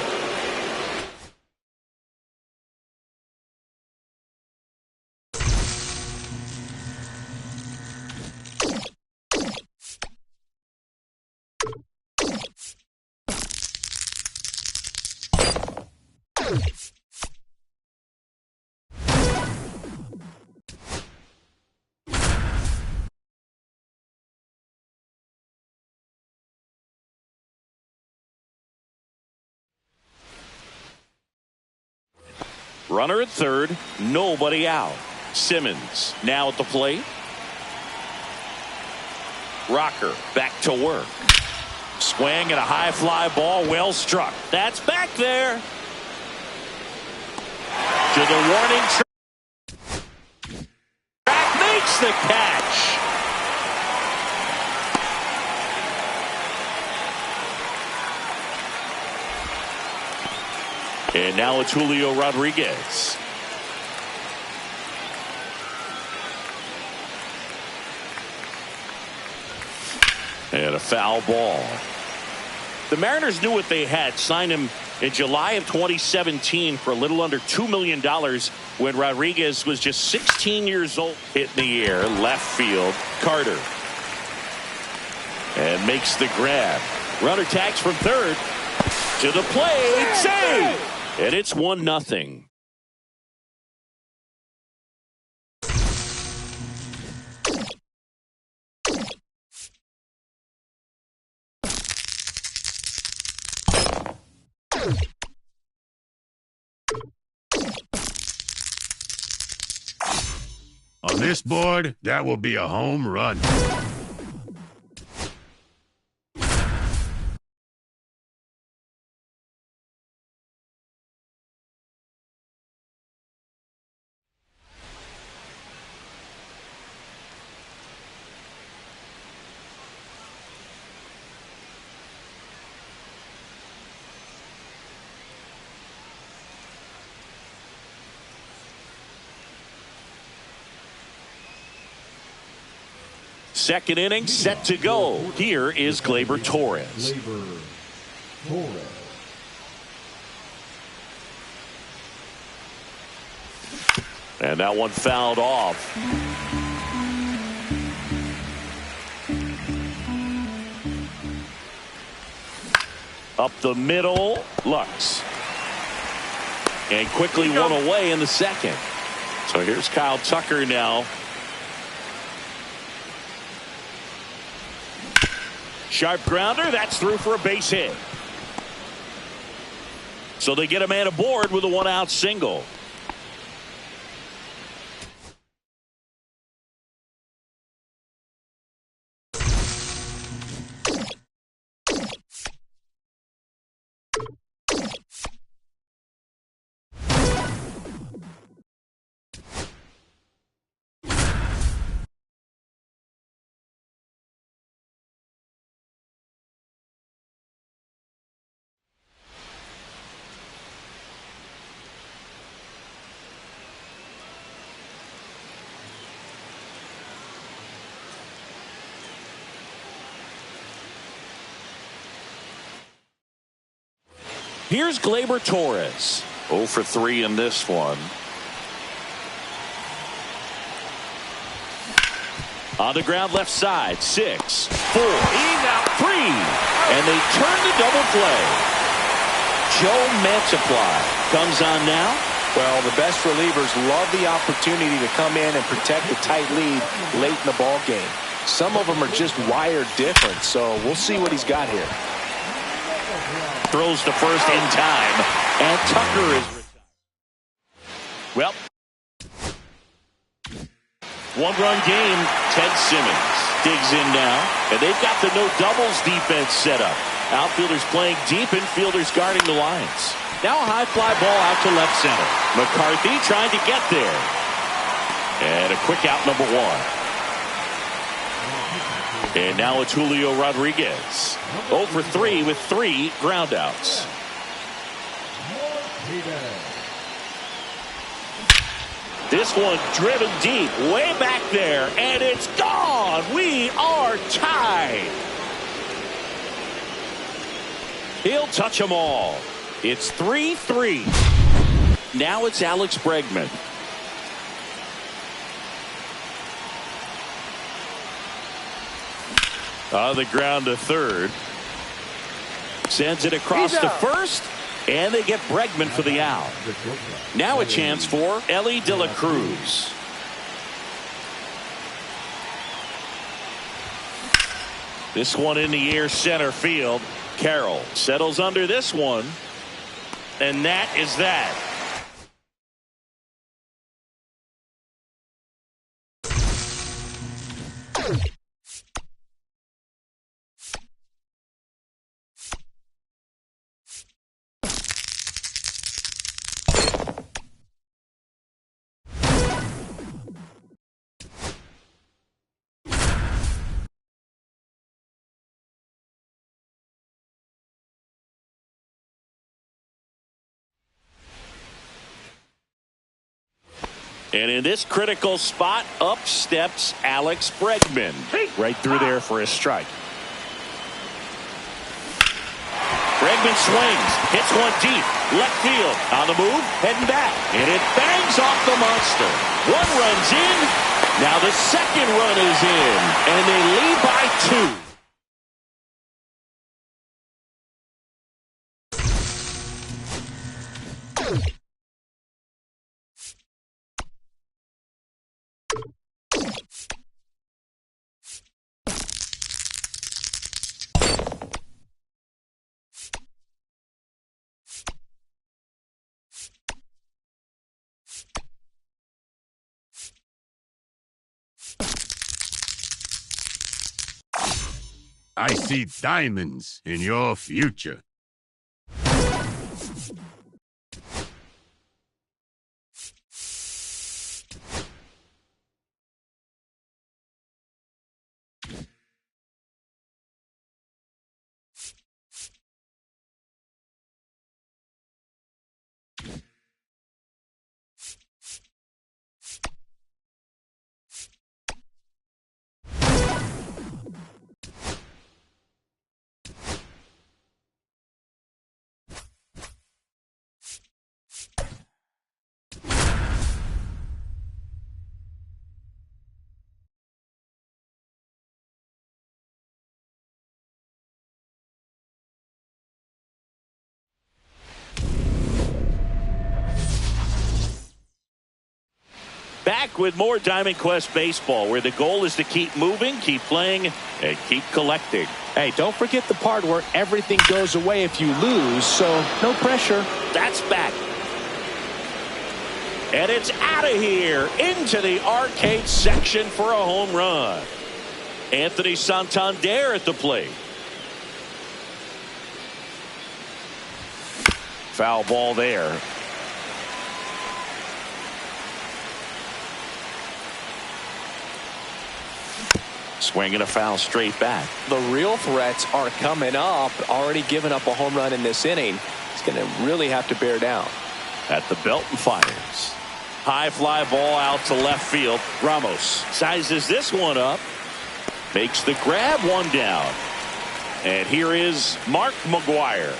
Runner at third, nobody out. Simmons now at the plate. Rocker back to work. Swing and a high fly ball, well struck. That's back there. To the warning track, makes the catch. And now it's Julio Rodriguez. And a foul ball. The Mariners knew what they had. Signed him in July of 2017 for a little under $2 million when Rodriguez was just 16 years old. Hit in the air, left field. Carter. And makes the grab. Runner tags from third. To the plate. Save! And it's 1-0. On this board, that will be a home run. Second inning set to go. Here is Gleyber Torres. Gleyber Torres. And that one fouled off. Up the middle, Lux. And quickly one away in the second. So here's Kyle Tucker now. Sharp grounder, that's through for a base hit. So they get a man aboard with a one-out single. Here's Gleyber Torres. 0 for 3 in this one. On the ground left side. 6, 4, now 3. And they turn the double play. Joe Mantiply comes on now. Well, the best relievers love the opportunity to come in and protect a tight lead late in the ball game. Some of them are just wired different, so we'll see what he's got here. Throws to first in time, and Tucker is retired. Well, one-run game. Ted Simmons digs in now, and they've got the no doubles defense set up. Outfielders playing deep, infielders guarding the lines. Now a high fly ball out to left center. McCarthy trying to get there, and a quick out, number 1. And now it's Julio Rodriguez. 0 for 3 with 3 groundouts. This one driven deep, way back there, and it's gone. We are tied. He'll touch them all. It's 3-3. Now it's Alex Bregman. On the ground to third. Sends it across to first. And they get Bregman for the out. Now a chance for Elly De La Cruz. This one in the air center field. Carroll settles under this one. And that is that. And in this critical spot, up steps Alex Bregman. Right through there for a strike. Bregman swings, hits one deep, left field, on the move, heading back, and it bangs off the monster. One run's in, now the second run is in, and they lead by 2. I see diamonds in your future. Back with more Diamond Quest Baseball, where the goal is to keep moving, keep playing, and keep collecting. Hey, don't forget the part where everything goes away if you lose, so no pressure. That's back. And it's out of here into the arcade section for a home run. Anthony Santander at the plate. Foul ball there. Swinging a foul straight back. The real threats are coming up. Already given up a home run in this inning. He's going to really have to bear down. At the belt and fires. High fly ball out to left field. Ramos sizes this one up. Makes the grab, one down. And here is Mark McGwire.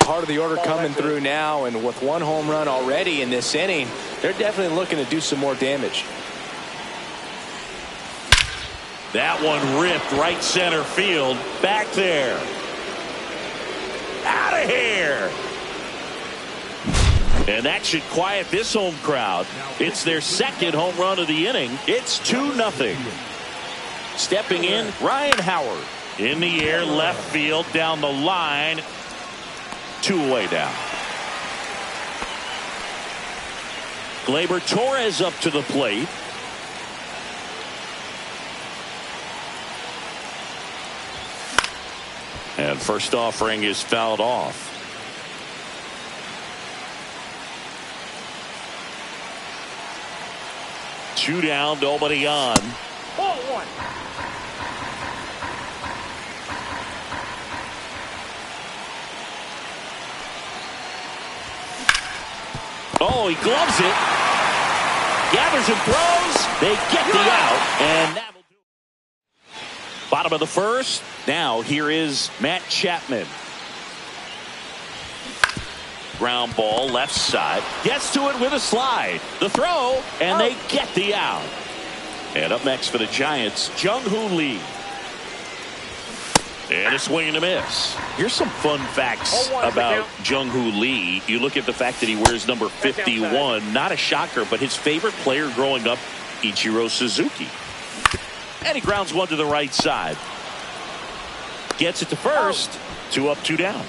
Part of the order coming through now, and with one home run already in this inning, they're definitely looking to do some more damage. That one ripped right center field. Back there. Out of here. And that should quiet this home crowd. It's their second home run of the inning. It's 2-0. Stepping in, Ryan Howard. In the air, left field, down the line. 2 away down. Gleyber Torres up to the plate. And first offering is fouled off. 2 down, nobody on. Ball one. Oh, he gloves it. Gathers and throws. They get the out, and that'll do it. Bottom of the first. Now here is Matt Chapman. Ground ball left side. Gets to it with a slide. The throw, and they get the out. And up next for the Giants, Jung-Hoo Lee. And a swing and a miss. Here's some fun facts about Jung-Hoo Lee. You look at the fact that he wears number 51. Not a shocker, but his favorite player growing up, Ichiro Suzuki. And he grounds one to the right side. Gets it to first. 2 up, 2 down.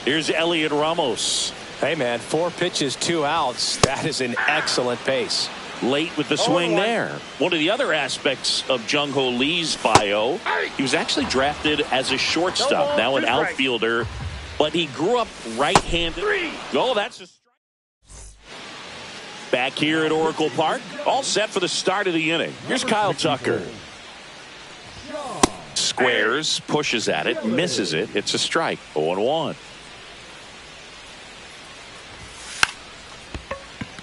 Here's Elliot Ramos. Hey, man, 4 pitches, 2 outs. That is an excellent pace. Late with the swing there. One of the other aspects of Jung-Hoo Lee's bio, he was actually drafted as a shortstop, now an outfielder, but he grew up right-handed. Oh, that's a strike. Back here at Oracle Park, all set for the start of the inning. Here's Kyle Tucker. Squares, pushes at it, misses it. It's a strike. 0-1.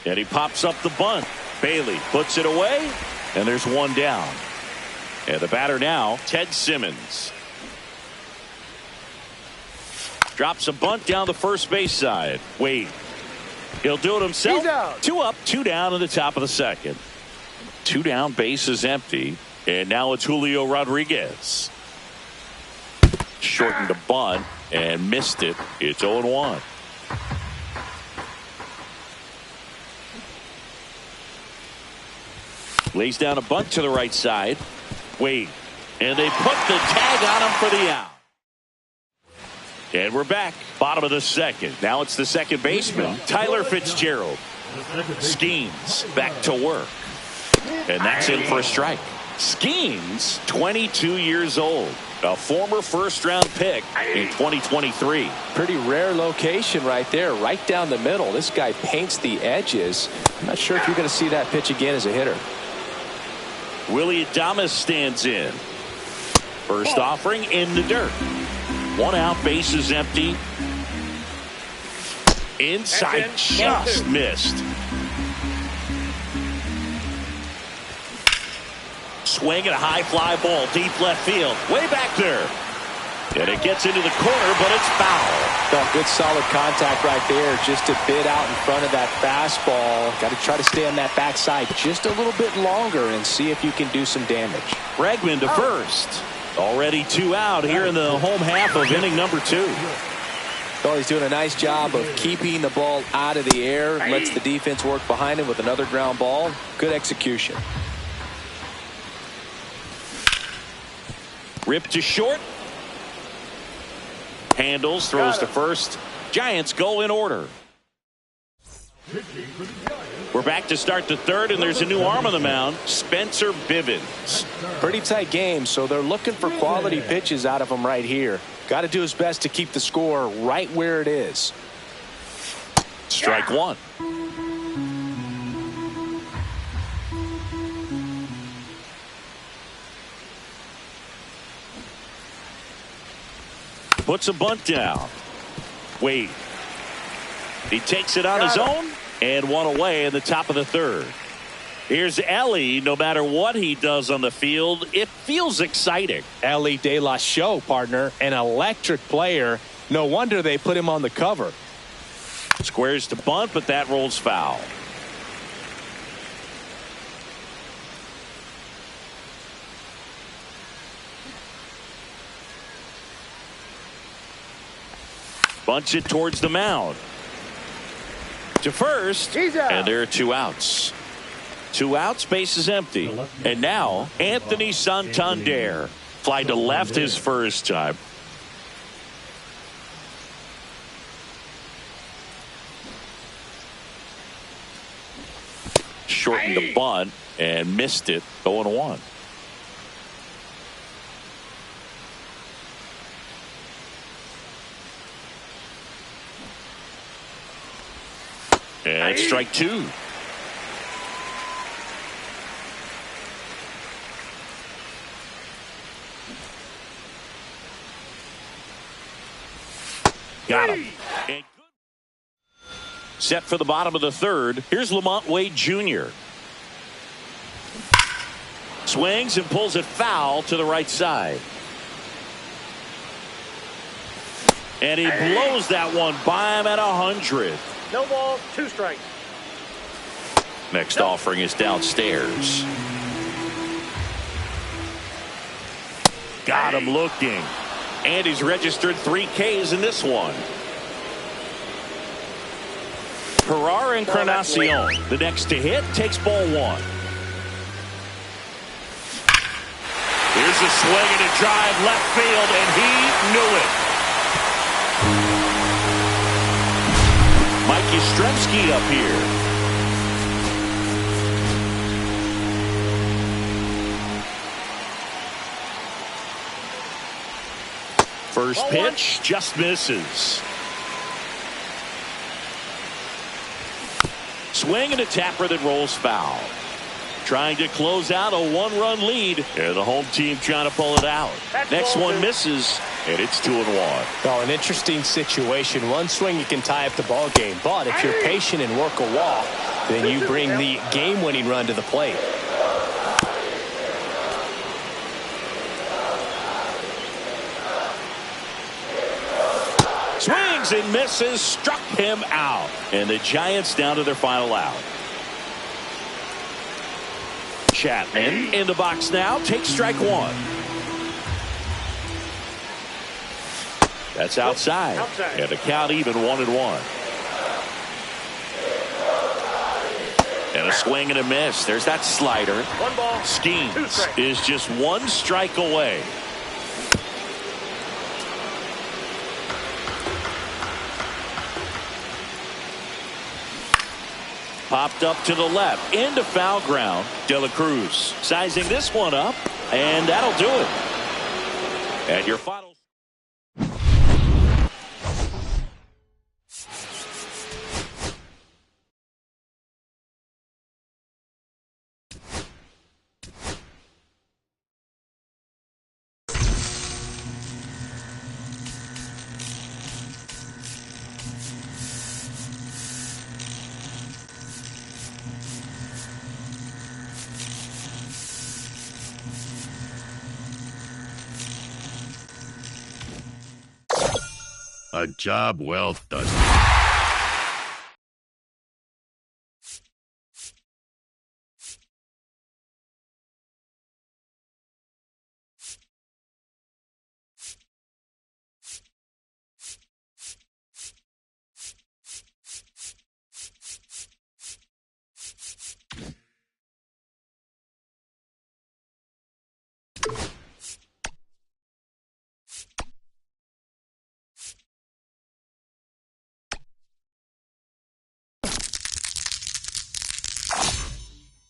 And he pops up the bunt. Bailey puts it away, and there's 1 down. And the batter now, Ted Simmons. Drops a bunt down the first base side. Wade. He'll do it himself. 2 up, 2 down in the top of the second. 2 down, base is empty. And now it's Julio Rodriguez. Shortened a bunt and missed it. It's 0-1. Lays down a bunt to the right side. Wade. And they put the tag on him for the out. And we're back. Bottom of the second. Now it's the second baseman, Tyler Fitzgerald. Skeens back to work. And that's in for a strike. Skeens, 22 years old. A former first-round pick in 2023. Pretty rare location right there, right down the middle. This guy paints the edges. I'm not sure if you're going to see that pitch again as a hitter. Willie Adames stands in. First offering in the dirt. 1 out, base is empty. Inside, just missed. Swing and a high fly ball, deep left field, way back there. And it gets into the corner, but it's foul. Oh, good solid contact right there, just a bit out in front of that fastball. Got to try to stay on that backside just a little bit longer and see if you can do some damage. Bregman to first. Already 2 out here in the home half of inning number 2. Oh, he's doing a nice job of keeping the ball out of the air. Lets the defense work behind him with another ground ball. Good execution. Ripped to short. Handles, throws to first. Giants go in order. We're back to start the third, and there's a new arm on the mound, Spencer Bivens. Pretty tight game, so they're looking for quality pitches out of him right here. Got to do his best to keep the score right where it is. Strike 1. Puts a bunt down. Wade. He takes it on his own and 1 away in the top of the third. Here's Ellie. No matter what he does on the field, it feels exciting. Ellie De La Show, partner, an electric player. No wonder they put him on the cover. Squares to bunt, but that rolls foul. Bunts it towards the mound. To first. And there are 2 outs. 2 outs, base is empty. And now, Anthony Santander. Fly to left his first time. Shortened the bunt and missed it. 0-1. And strike 2. Got him. And set for the bottom of the third. Here's Lamont Wade Jr. Swings and pulls it foul to the right side. And he blows that one by him at 100. No ball, 2 strikes. Next offering is downstairs. Got him looking. And he's registered 3 Ks in this one. Herrera Encarnacion, the next to hit, takes ball 1. Here's a swing and a drive left field, and he knew it. Mike Yastrzemski up here. First pitch just misses. Swing and a tapper that rolls foul. Trying to close out a 1-run lead. And the home team trying to pull it out. Next one misses, and it's 2-1. Oh, an interesting situation. One swing, you can tie up the ball game. But if you're patient and work a walk, then you bring the game-winning run to the plate. Swings and misses, struck him out. And the Giants down to their final out. Chapman in the box now, takes strike 1. That's outside. And the count even 1-1. And a swing and a miss. There's that slider. 1 ball. Skeens is just 1 strike away. Popped up to the left, into foul ground. De La Cruz sizing this one up, and that'll do it. And your final. A job well done.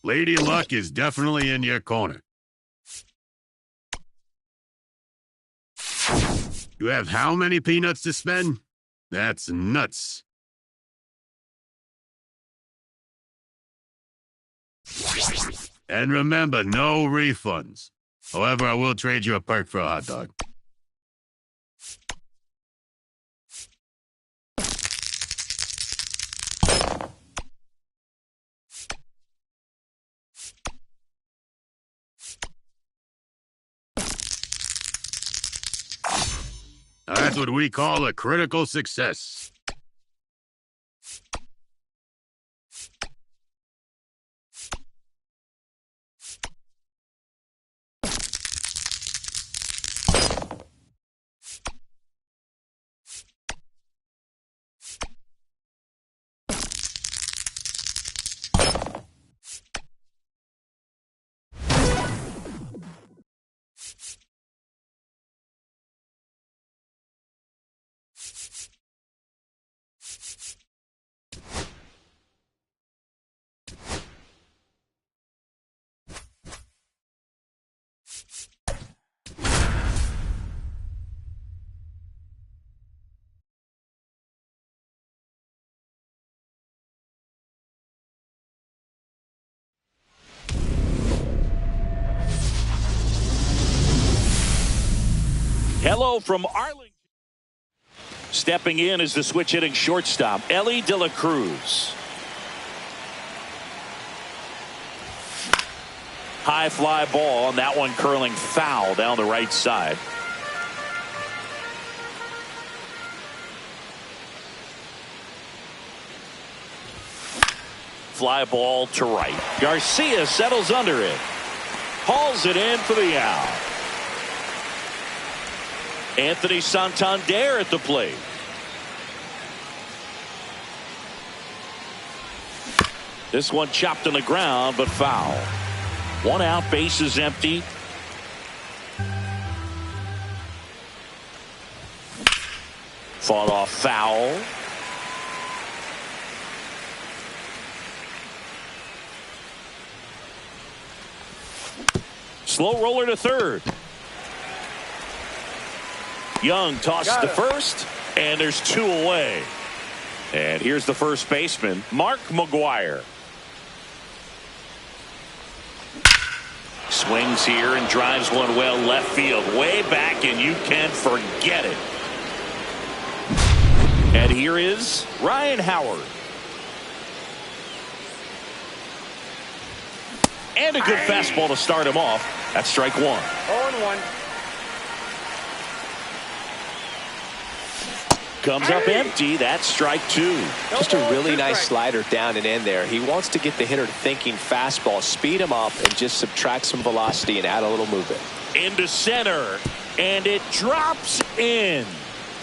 Lady Luck is definitely in your corner. You have how many peanuts to spend? That's nuts. And remember, no refunds. However, I will trade you a perk for a hot dog. Now, that's what we call a critical success. Hello from Arlington. Stepping in is the switch hitting shortstop, Elly De La Cruz. High fly ball, and that one curling foul down the right side. Fly ball to right. Garcia settles under it. Hauls it in for the out. Anthony Santander at the plate. This one chopped on the ground, but foul. 1 out, base is empty. Fought off foul. Slow roller to third. Young tosses to first, and there's 2 away. And here's the first baseman, Mark McGwire. Swings here and drives one well left field, way back, and you can forget it. And here is Ryan Howard. And a good fastball to start him off. That's strike 1. 0-1. Comes up empty. That's strike 2. Just a really nice slider down and in there. He wants to get the hitter thinking fastball, speed him up, and just subtract some velocity and add a little movement. Into center, and it drops in.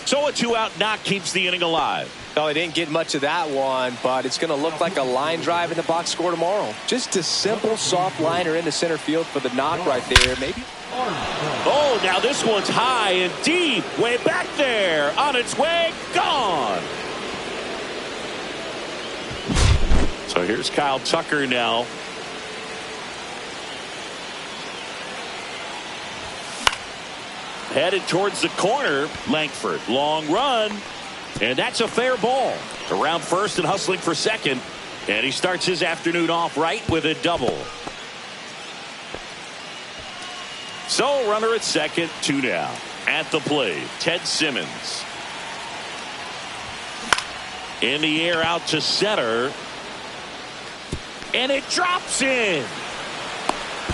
So a 2-out knock keeps the inning alive. No, he didn't get much of that one, but it's going to look like a line drive in the box score tomorrow. Just a simple soft liner into center field for the knock right there. Maybe. Oh, now this one's high and deep, way back there, on its way, gone. So here's Kyle Tucker now. Headed towards the corner, Langford, long run, and that's a fair ball. Around first and hustling for second, and he starts his afternoon off right with a double. So runner at second, 2 down. At the plate, Ted Simmons. In the air out to center. And it drops in.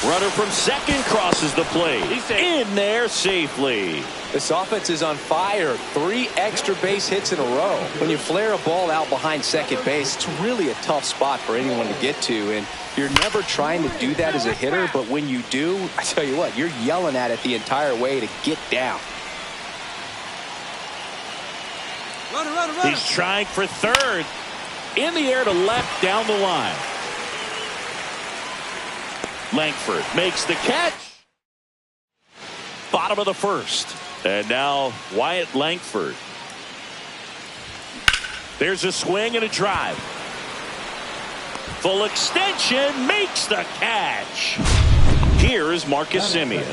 Runner from second crosses the plate. In there safely. This offense is on fire. 3 extra base hits in a row. When you flare a ball out behind second base, it's really a tough spot for anyone to get to. And you're never trying to do that as a hitter, but when you do, I tell you what, you're yelling at it the entire way to get down. Run. He's trying for third. In the air to left down the line. Langford makes the catch. Bottom of the first. And now Wyatt Langford. There's a swing and a drive. Full extension, makes the catch. Here is Marcus Semien.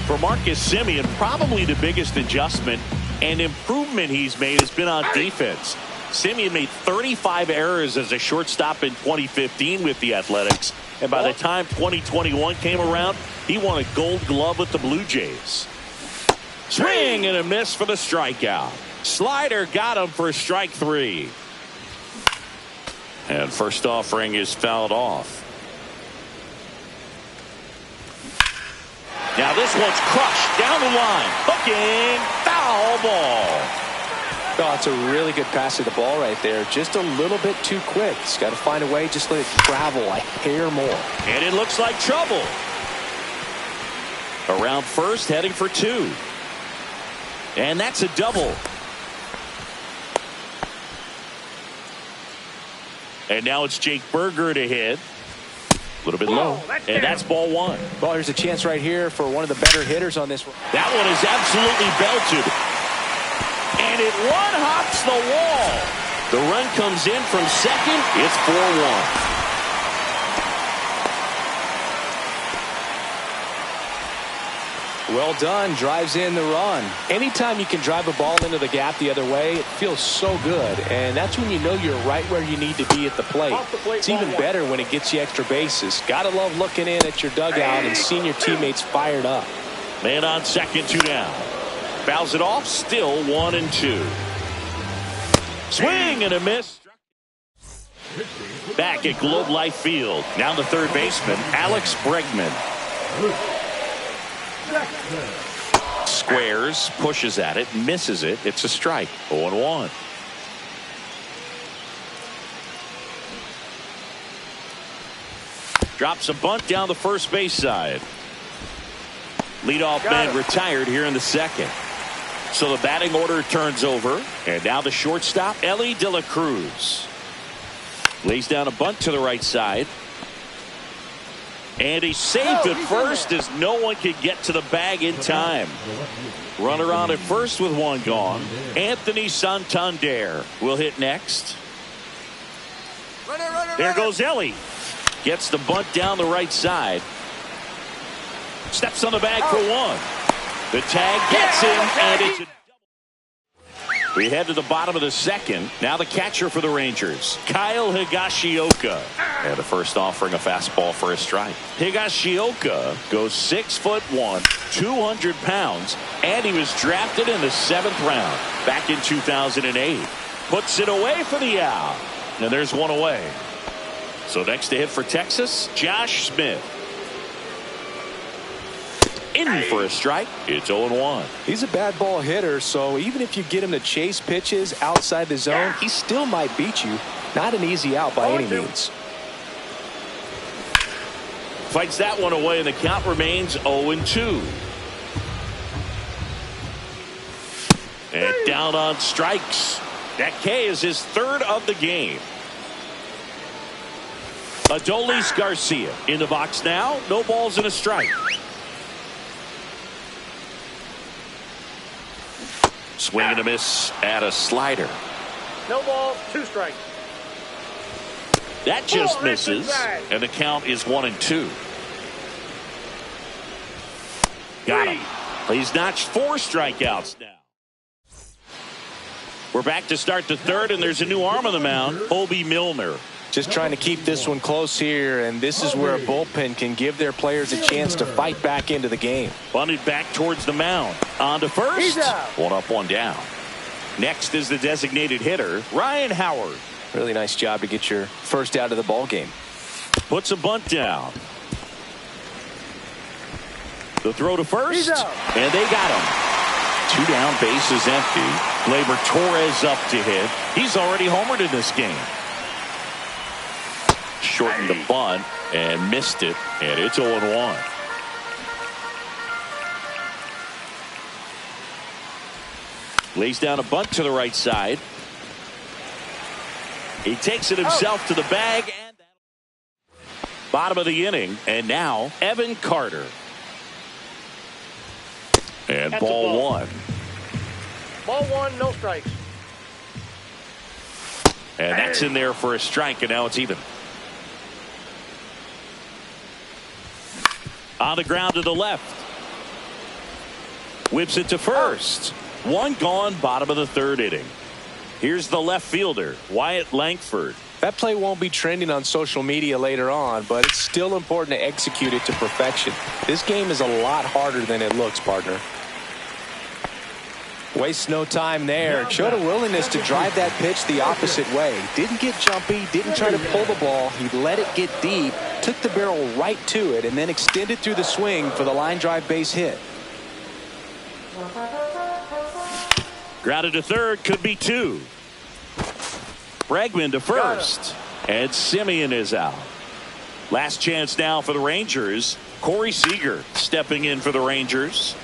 For Marcus Semien, probably the biggest adjustment and improvement he's made has been on defense. Semien made 35 errors as a shortstop in 2015 with the Athletics. And by the time 2021 came around, he won a Gold Glove with the Blue Jays. Swing and a miss for the strikeout. Slider got him for strike 3. And first offering is fouled off. Now this one's crushed down the line. Hooking, foul ball. Oh, it's a really good pass of the ball right there. Just a little bit too quick. He's got to find a way, just let it travel a hair more. And it looks like trouble. Around first, heading for 2. And that's a double. And now it's Jake Burger to hit. A little bit low. And that's ball 1. Well, here's a chance right here for one of the better hitters on this one. That one is absolutely belted. And it one-hops the wall. The run comes in from second. It's 4-1. Well done. Drives in the run. Anytime you can drive a ball into the gap the other way, it feels so good. And that's when you know you're right where you need to be at the plate. It's even better when it gets you extra bases. Gotta love looking in at your dugout and seeing your teammates fired up. Man on second, 2 down. Fouls it off, still 1-2. Swing and a miss. Back at Globe Life Field. Now the third baseman, Alex Bregman. Squares, pushes at it, misses it. It's a strike. 0-1. Drops a bunt down the first base side. Leadoff man retired here in the second. So the batting order turns over. And now the shortstop, Elly De La Cruz. Lays down a bunt to the right side. And he saved at first as no one could get to the bag in time. Runner on at first with one gone. Anthony Santander will hit next. There goes Elly. Gets the bunt down the right side. Steps on the bag for one. The tag gets him, and it's a double. We head to the bottom of the second. Now the catcher for the Rangers, Kyle Higashioka. And the first offering a fastball for a strike. Higashioka goes 6'1", 200 pounds, and he was drafted in the 7th round back in 2008. Puts it away for the out. And there's one away. So next to hit for Texas, Josh Smith. In for a strike. It's 0-1. He's a bad ball hitter, so even if you get him to chase pitches outside the zone, he still might beat you. Not an easy out by any means. Fights that one away, and the count remains 0-2. And down on strikes. That K is his 3rd of the game. Adolis Garcia in the box now. No balls and a strike. Swing and a miss at a slider. No balls, 2 strikes. That just misses, and the count is 1-2. Got him. He's notched 4 strikeouts now. We're back to start the third, and there's a new arm on the mound, Obi Milner. Just trying to keep this one close here, and this is where a bullpen can give their players a chance to fight back into the game. Bunted back towards the mound. On to first. 1 up, 1 down. Next is the designated hitter, Ryan Howard. Really nice job to get your first out of the ball game. Puts a bunt down. The throw to first, and they got him. 2 down, base is empty. Gleyber Torres up to hit. He's already homered in this game. Shortened the bunt and missed it, and it's 0-1. Lays down a bunt to the right side. He takes it himself to the bag, and bottom of the inning, and now Evan Carter. And ball 1. Ball 1, no strikes. And that's in there for a strike, and now it's even. On the ground to the left. Whips it to first. 1 gone, bottom of the 3rd inning. Here's the left fielder, Wyatt Langford. That play won't be trending on social media later on, but it's still important to execute it to perfection. This game is a lot harder than it looks, partner. Wastes no time there. Showed a willingness to drive that pitch the opposite way. Didn't get jumpy, didn't try to pull the ball. He let it get deep, took the barrel right to it, and then extended through the swing for the line drive base hit. Grounded to third, could be 2. Bregman to first, and Semien is out. Last chance now for the Rangers. Corey Seager stepping in for the Rangers.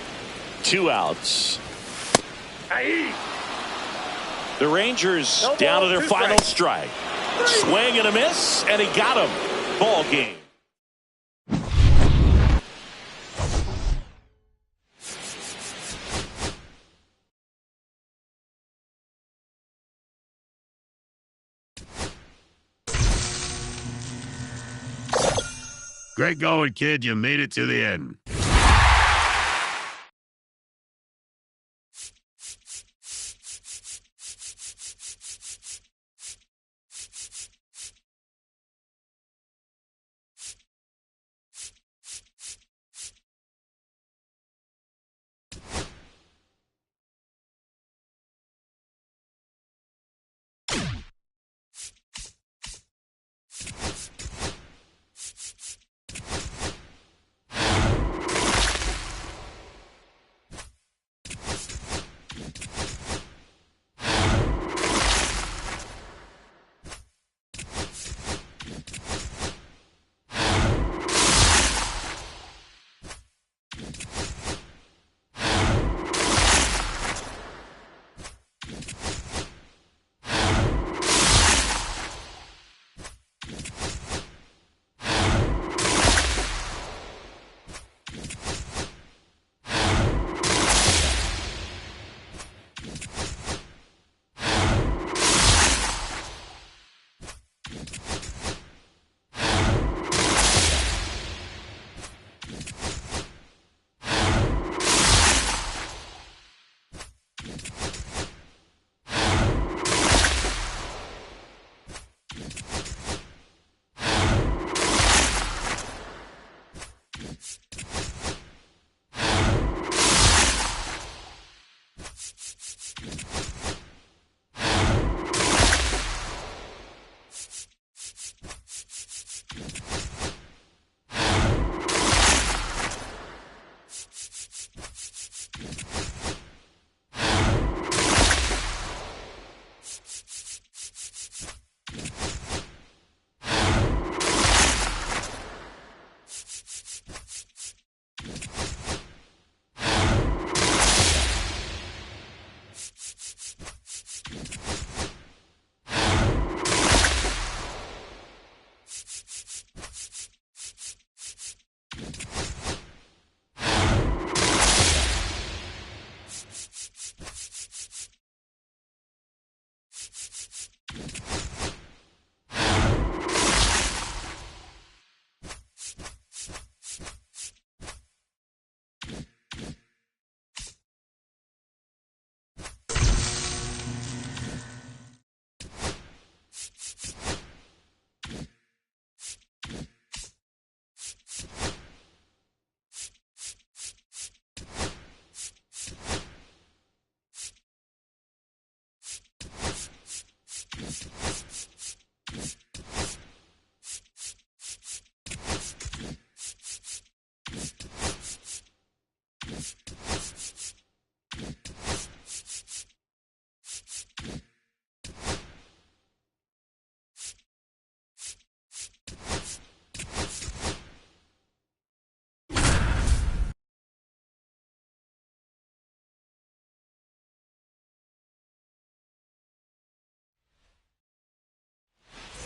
2 outs. The Rangers down to their final strike. Swing and a miss, and he got him. Ball game. Great going, kid. You made it to the end.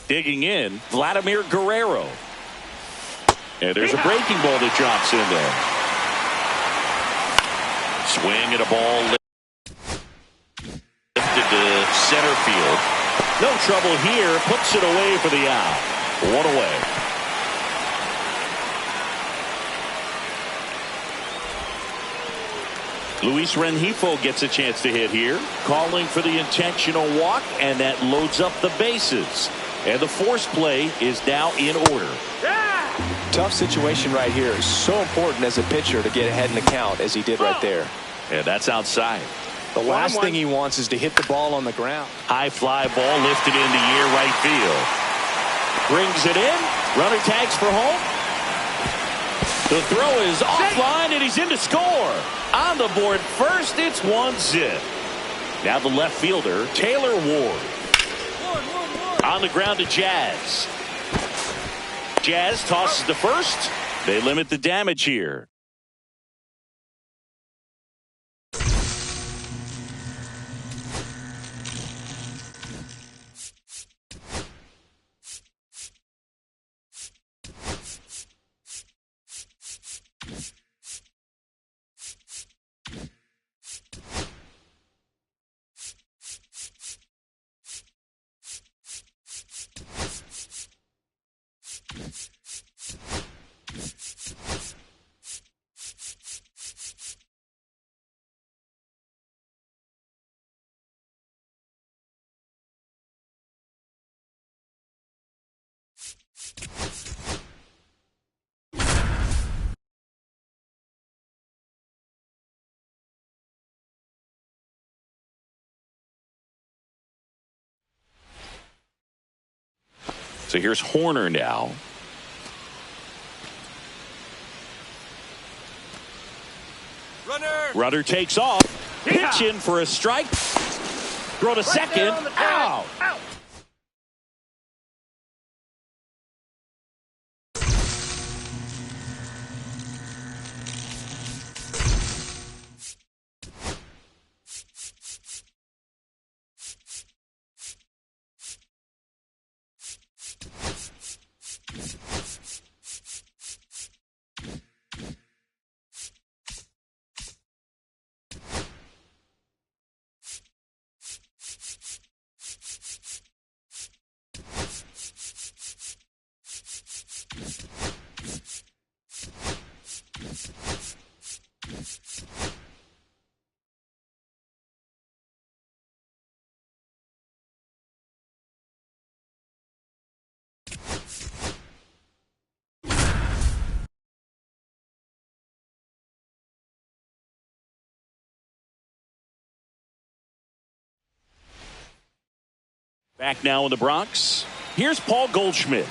Digging in, Vladimir Guerrero. And there's a breaking ball that drops in there. Swing and a ball lifted to center field. No trouble here. Puts it away for the out. One away. Luis Rengifo gets a chance to hit here. Calling for the intentional walk, and that loads up the bases. And the force play is now in order. Tough situation right here. It's so important as a pitcher to get ahead in the count as he did right there. And that's outside. The last thing he wants is to hit the ball on the ground. High fly ball lifted in the air right field. Brings it in. Runner tags for home. The throw is offline, and he's in to score. On the board first, it's 1-0. Now the left fielder, Taylor Ward. On the ground to Jazz. Jazz tosses to first. They limit the damage here. So here's Horner now. Runner takes off. Pitch in for a strike. Throw to second. Out. Back now in the Bronx. Here's Paul Goldschmidt.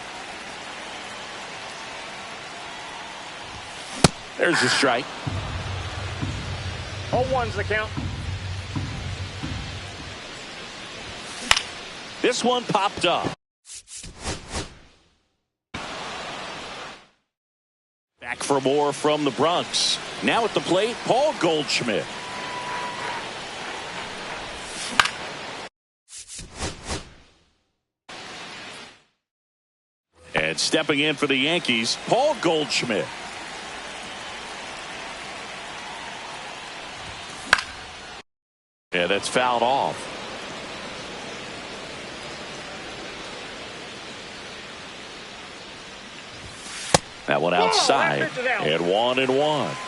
There's the strike. 0-1's the count. This one popped up. Back for more from the Bronx. Now at the plate, Paul Goldschmidt. And stepping in for the Yankees, Paul Goldschmidt. Yeah, that's fouled off. That one outside. And 1-1.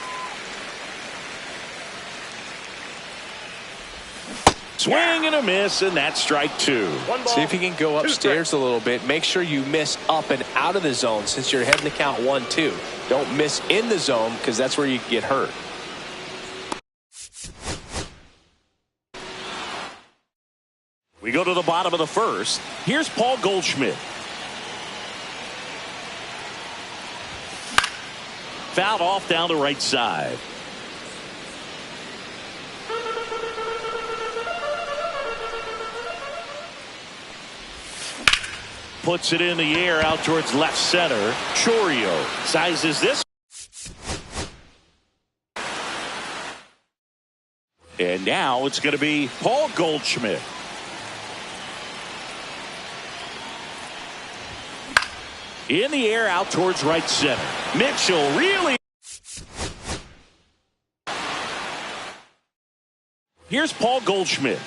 Swing and a miss, and that's strike two. See if you can go upstairs a little bit. Make sure you miss up and out of the zone since you're heading to count 1-2. Don't miss in the zone because that's where you get hurt. We go to the bottom of the first. Here's Paul Goldschmidt. Fouled off down the right side. Puts it in the air out towards left center. Chourio sizes this. And now it's going to be Paul Goldschmidt. In the air out towards right center. Mitchell really. Here's Paul Goldschmidt.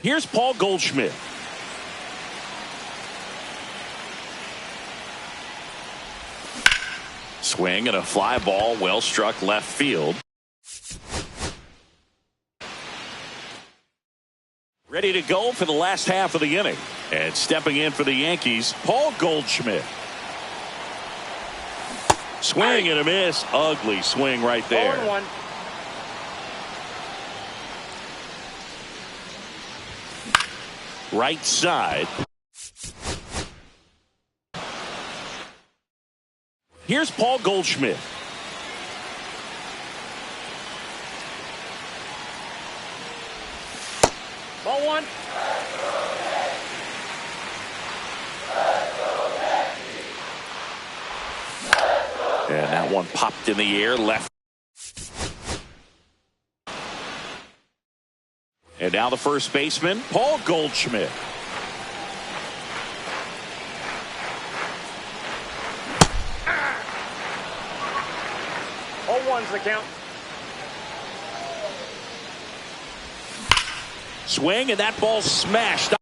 Here's Paul Goldschmidt. Swing and a fly ball, well struck left field. Ready to go for the last half of the inning. And stepping in for the Yankees, Paul Goldschmidt. Swing and a miss. Ugly swing right there. 0-1. Right side. Here's Paul Goldschmidt. Ball 1. And that one popped in the air left. And now the first baseman, Paul Goldschmidt. Oh, 1's the count. Swing, and that ball smashed.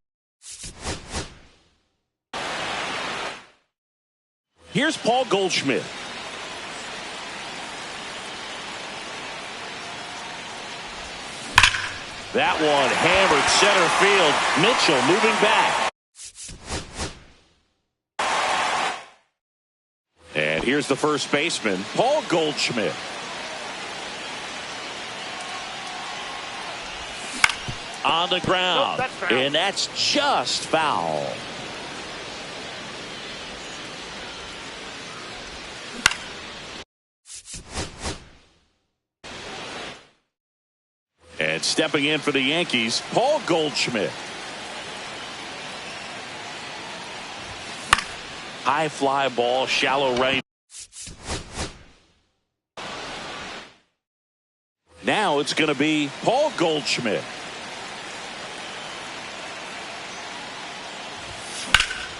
Here's Paul Goldschmidt. That one hammered center field. Mitchell moving back. And here's the first baseman, Paul Goldschmidt. On the ground. Nope, that's foul. And that's just foul. And stepping in for the Yankees, Paul Goldschmidt. High fly ball, shallow right. Now it's going to be Paul Goldschmidt.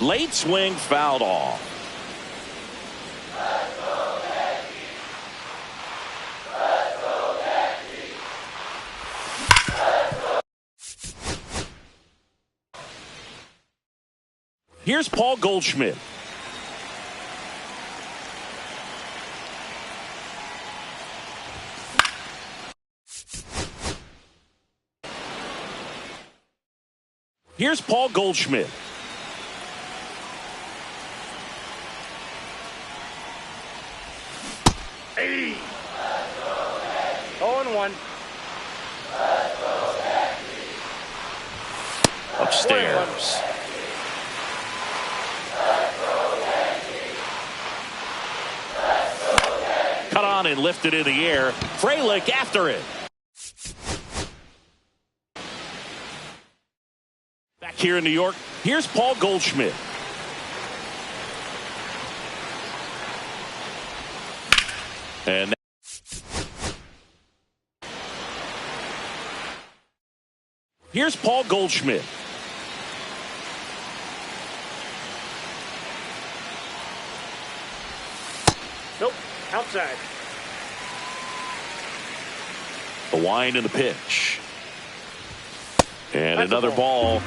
Late swing fouled off. Here's Paul Goldschmidt. Here's Paul Goldschmidt. Hey. 0-1. Upstairs. Cut on and lifted in the air. Frelick after it. Back here in New York, here's Paul Goldschmidt. And here's Paul Goldschmidt. Nope. Outside. The wind and the pitch. And That's another a ball.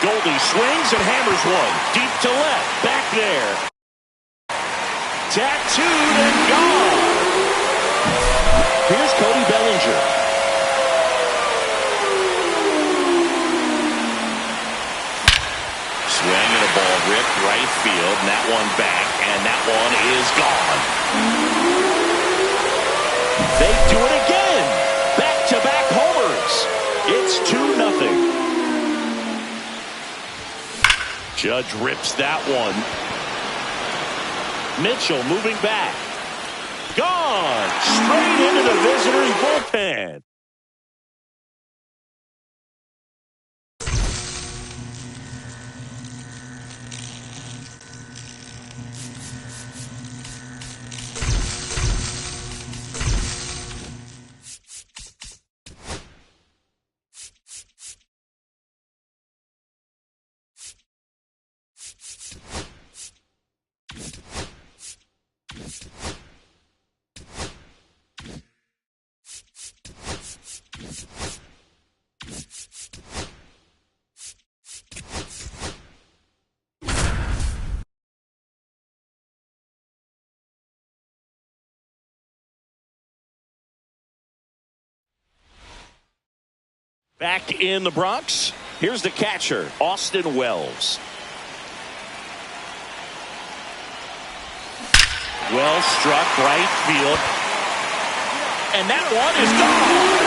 Goldie swings and hammers one. Deep to left. Back there. Tattooed and gone. Here's Cody Bellinger. Swing and a ball ripped right field. And that one back. And that one is gone. They do it again. Back-to-back homers. It's 2-0. Judge rips that one. Mitchell moving back. Gone. Straight into the visitor's bullpen. Back in the Bronx, here's the catcher, Austin Wells. Well struck right field. And that one is gone.